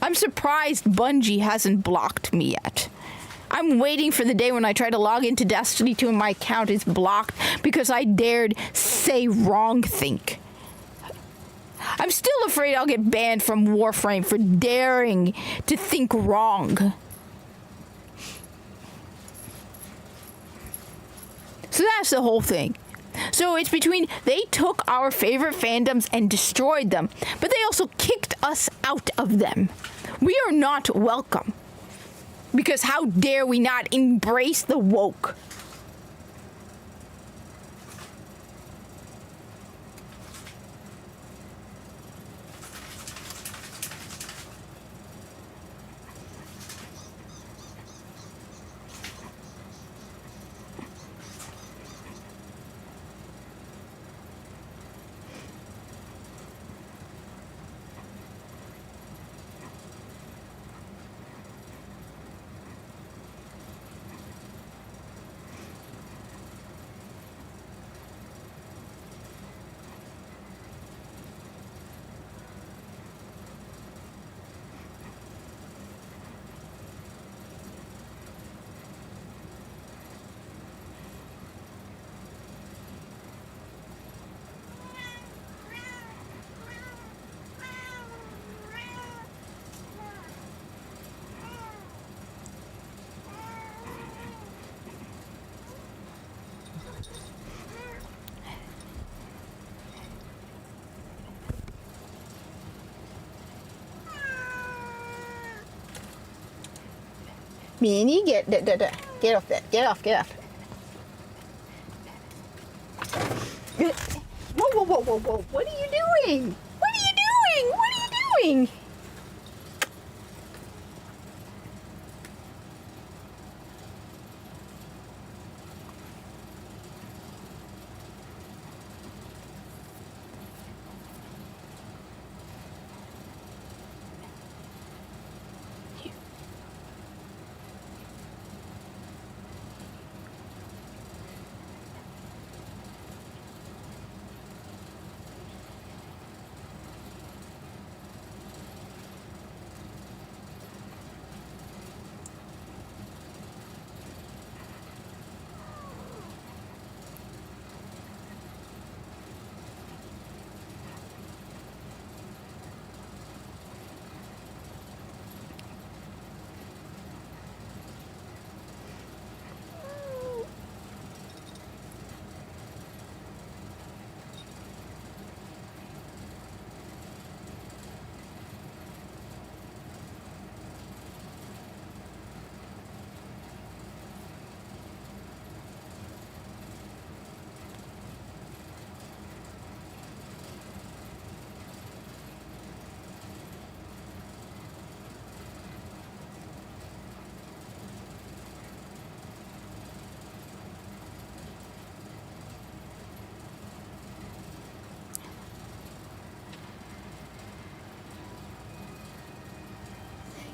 I'm surprised Bungie hasn't blocked me yet. I'm waiting for the day when I try to log into Destiny 2 and my account is blocked because I dared say wrong think. I'm still afraid I'll get banned from Warframe for daring to think wrong. So that's the whole thing. So it's between they took our favorite fandoms and destroyed them, but they also kicked us out of them. We are not welcome. Because how dare we not embrace the woke? Minnie, get off that. Get off. Whoa. What are you doing? What are you doing?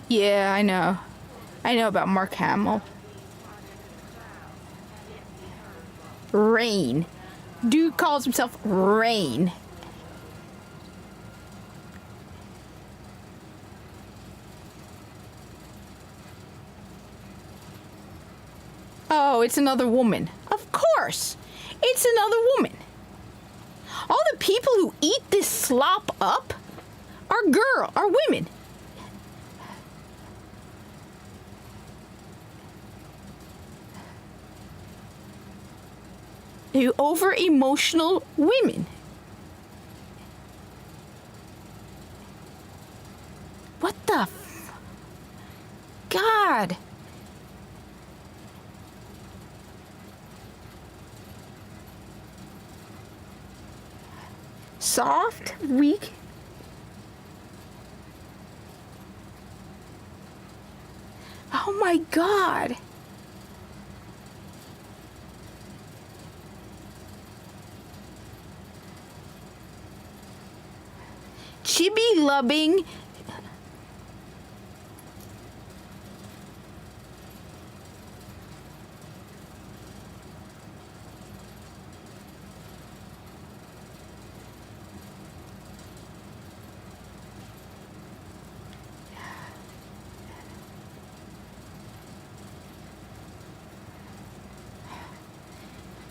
Yeah, I know. I know about Mark Hamill. Rain. Dude calls himself Rain. Oh, it's another woman. Of course. It's another woman. All the people who eat this slop up are women. You over-emotional women. What the God. Soft, weak. Oh my God. Chibi loving.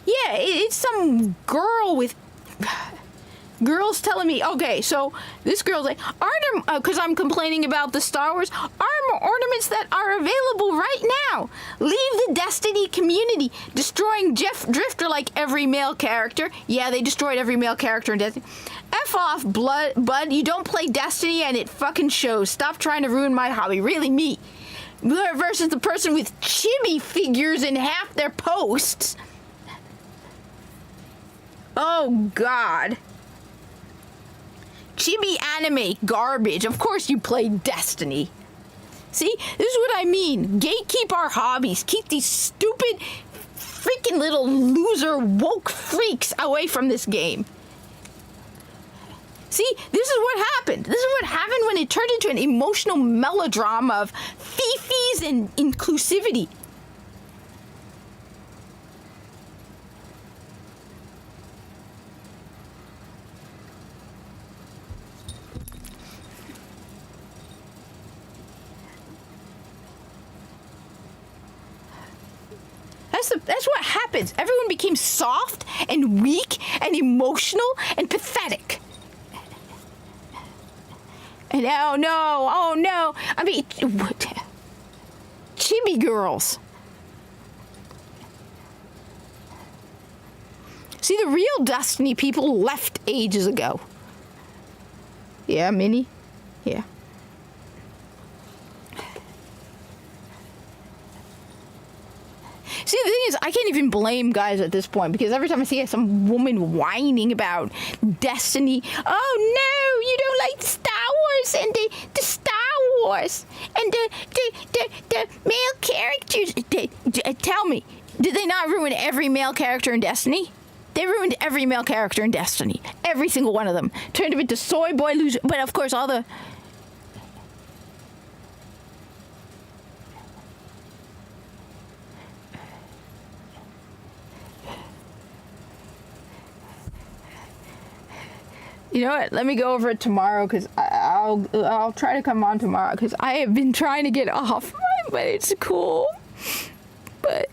Yeah, it's some girl with girls telling me, okay, so this girl's like, because I'm complaining about the Star Wars armor ornaments that are available right now. Leave the Destiny community, destroying Jeff Drifter like every male character. Yeah, they destroyed every male character in Destiny. F off, bud. You don't play Destiny and it fucking shows. Stop trying to ruin my hobby. Really, me. Versus the person with chibi figures in half their posts. Oh, God. Chibi anime garbage. Of course you play Destiny. See? This is what I mean. Gatekeep our hobbies. Keep these stupid, freaking little loser woke freaks away from this game. See? This is what happened. This is what happened when it turned into an emotional melodrama of fifis and inclusivity. That's what happens. Everyone became soft and weak and emotional and pathetic. And oh no. I mean, chibi girls. See, the real Destiny people left ages ago. Yeah, Minnie? Yeah. See, the thing is, I can't even blame guys at this point, because every time I see some woman whining about Destiny, oh no, you don't like Star Wars and the Star Wars and the male characters. Tell me, did they not ruin every male character in Destiny? They ruined every male character in Destiny. Every single one of them. Turned them into soy boy loser. But of course, all the... You know what? Let me go over it tomorrow, because I'll try to come on tomorrow, because I have been trying to get off, but it's cool. But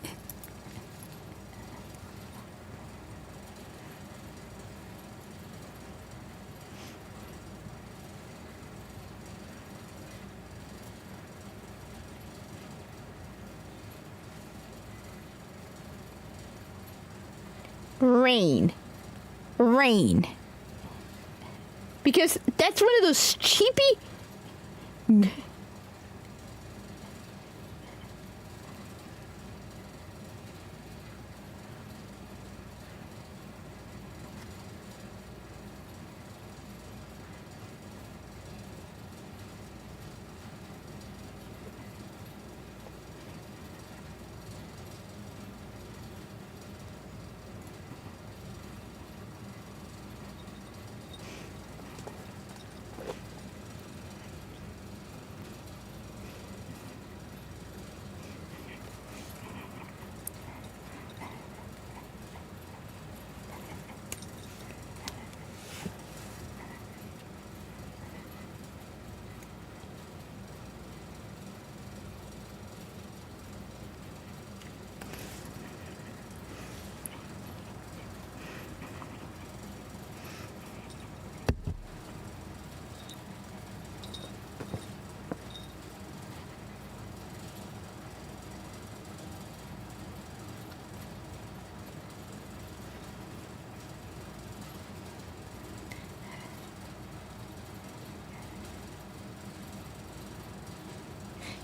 rain. Because that's one of those cheapy...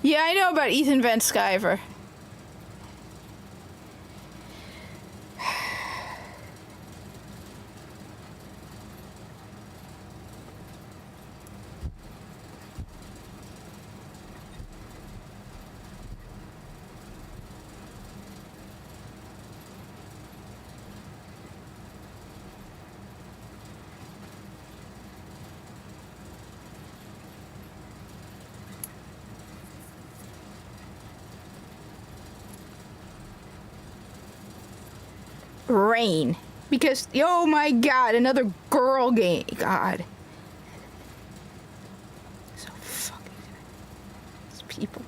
Yeah, I know about Ethan Van Sciver. Rain. Because, oh my god, another girl game. God. So fucking... These people.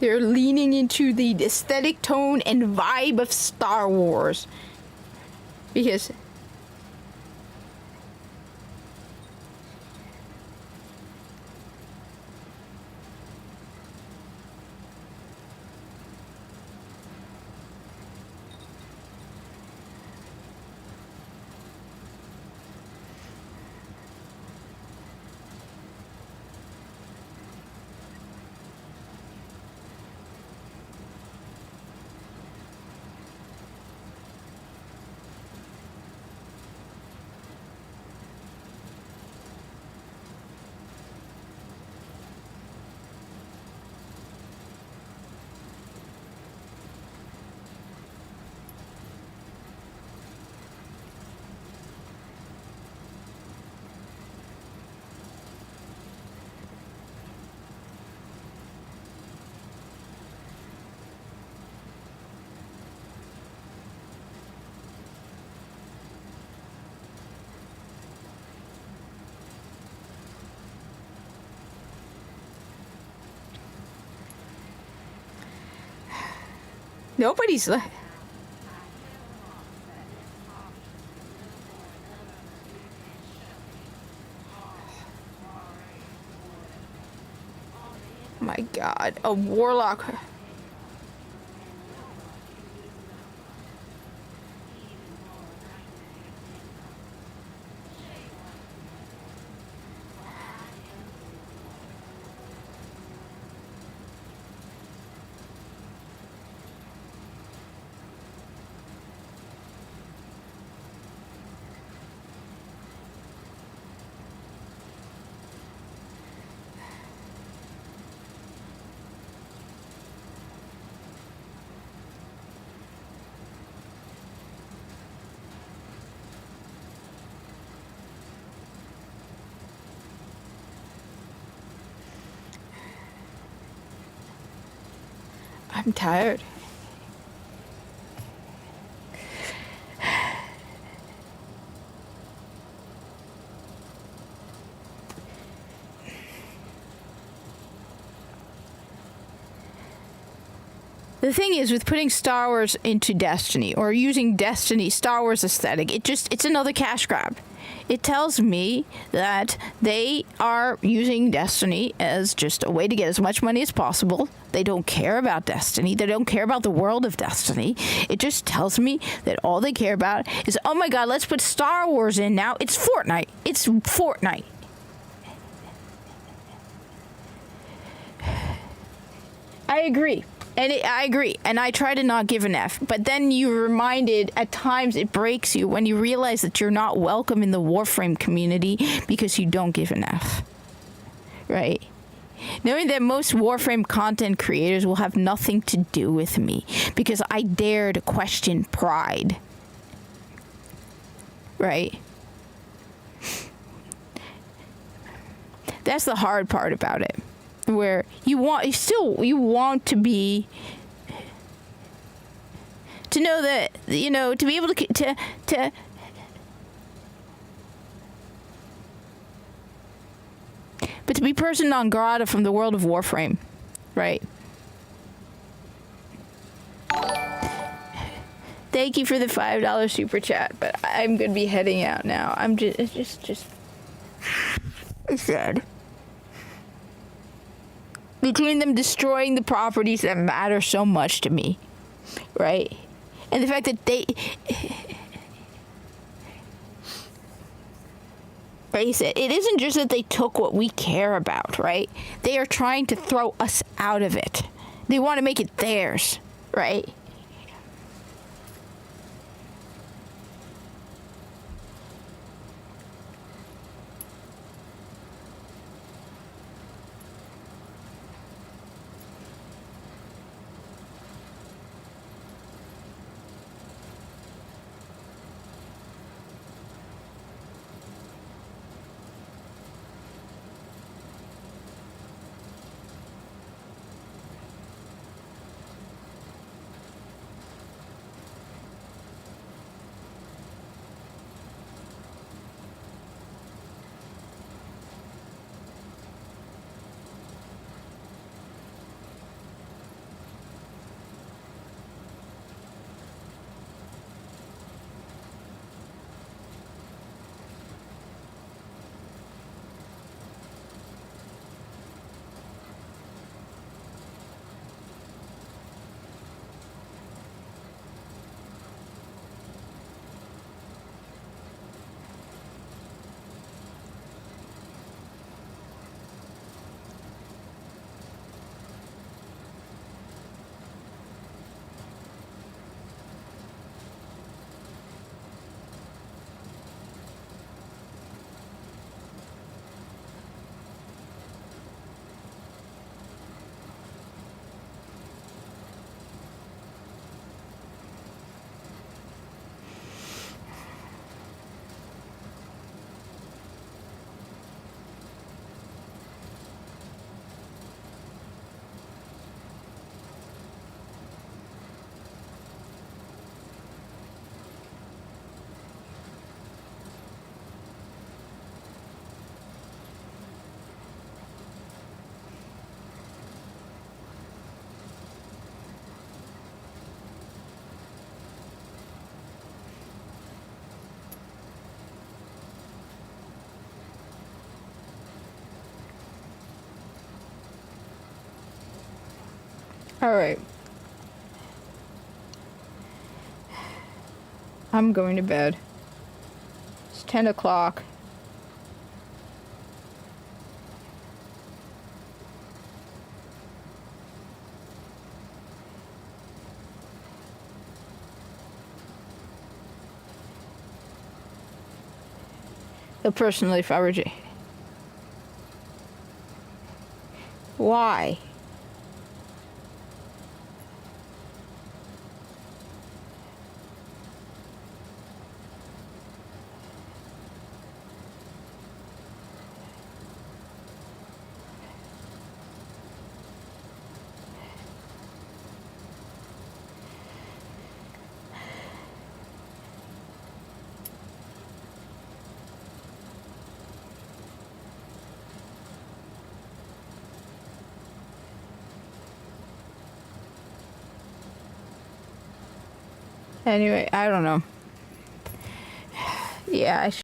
They're leaning into the aesthetic tone and vibe of Star Wars. Because... Nobody's like... My god, a warlock. I'm tired. The thing is, with putting Star Wars into Destiny, or using Destiny, Star Wars aesthetic, it's another cash grab. It tells me that they are using Destiny as just a way to get as much money as possible. They don't care about Destiny. They don't care about the world of Destiny. It just tells me that all they care about is, oh my god, let's put Star Wars in now. It's Fortnite. It's Fortnite. I agree. I agree, and I try to not give an F, but then you're reminded, at times it breaks you when you realize that you're not welcome in the Warframe community because you don't give an F, right? Knowing that most Warframe content creators will have nothing to do with me because I dare to question pride, right? That's the hard part about it. Where you want to be, to know that, you know, to be able to but to be person non grata from the world of Warframe, right? thank you for the $5 super chat, but I'm gonna be heading out now. I'm just sad. Between them destroying the properties that matter so much to me, right? And the fact that they... Like I said, it isn't just that they took what we care about, right? They are trying to throw us out of it. They want to make it theirs, right? All right. I'm going to bed. It's 10 o'clock. So personally, if I were to... Why? Anyway, I don't know. Yeah, I should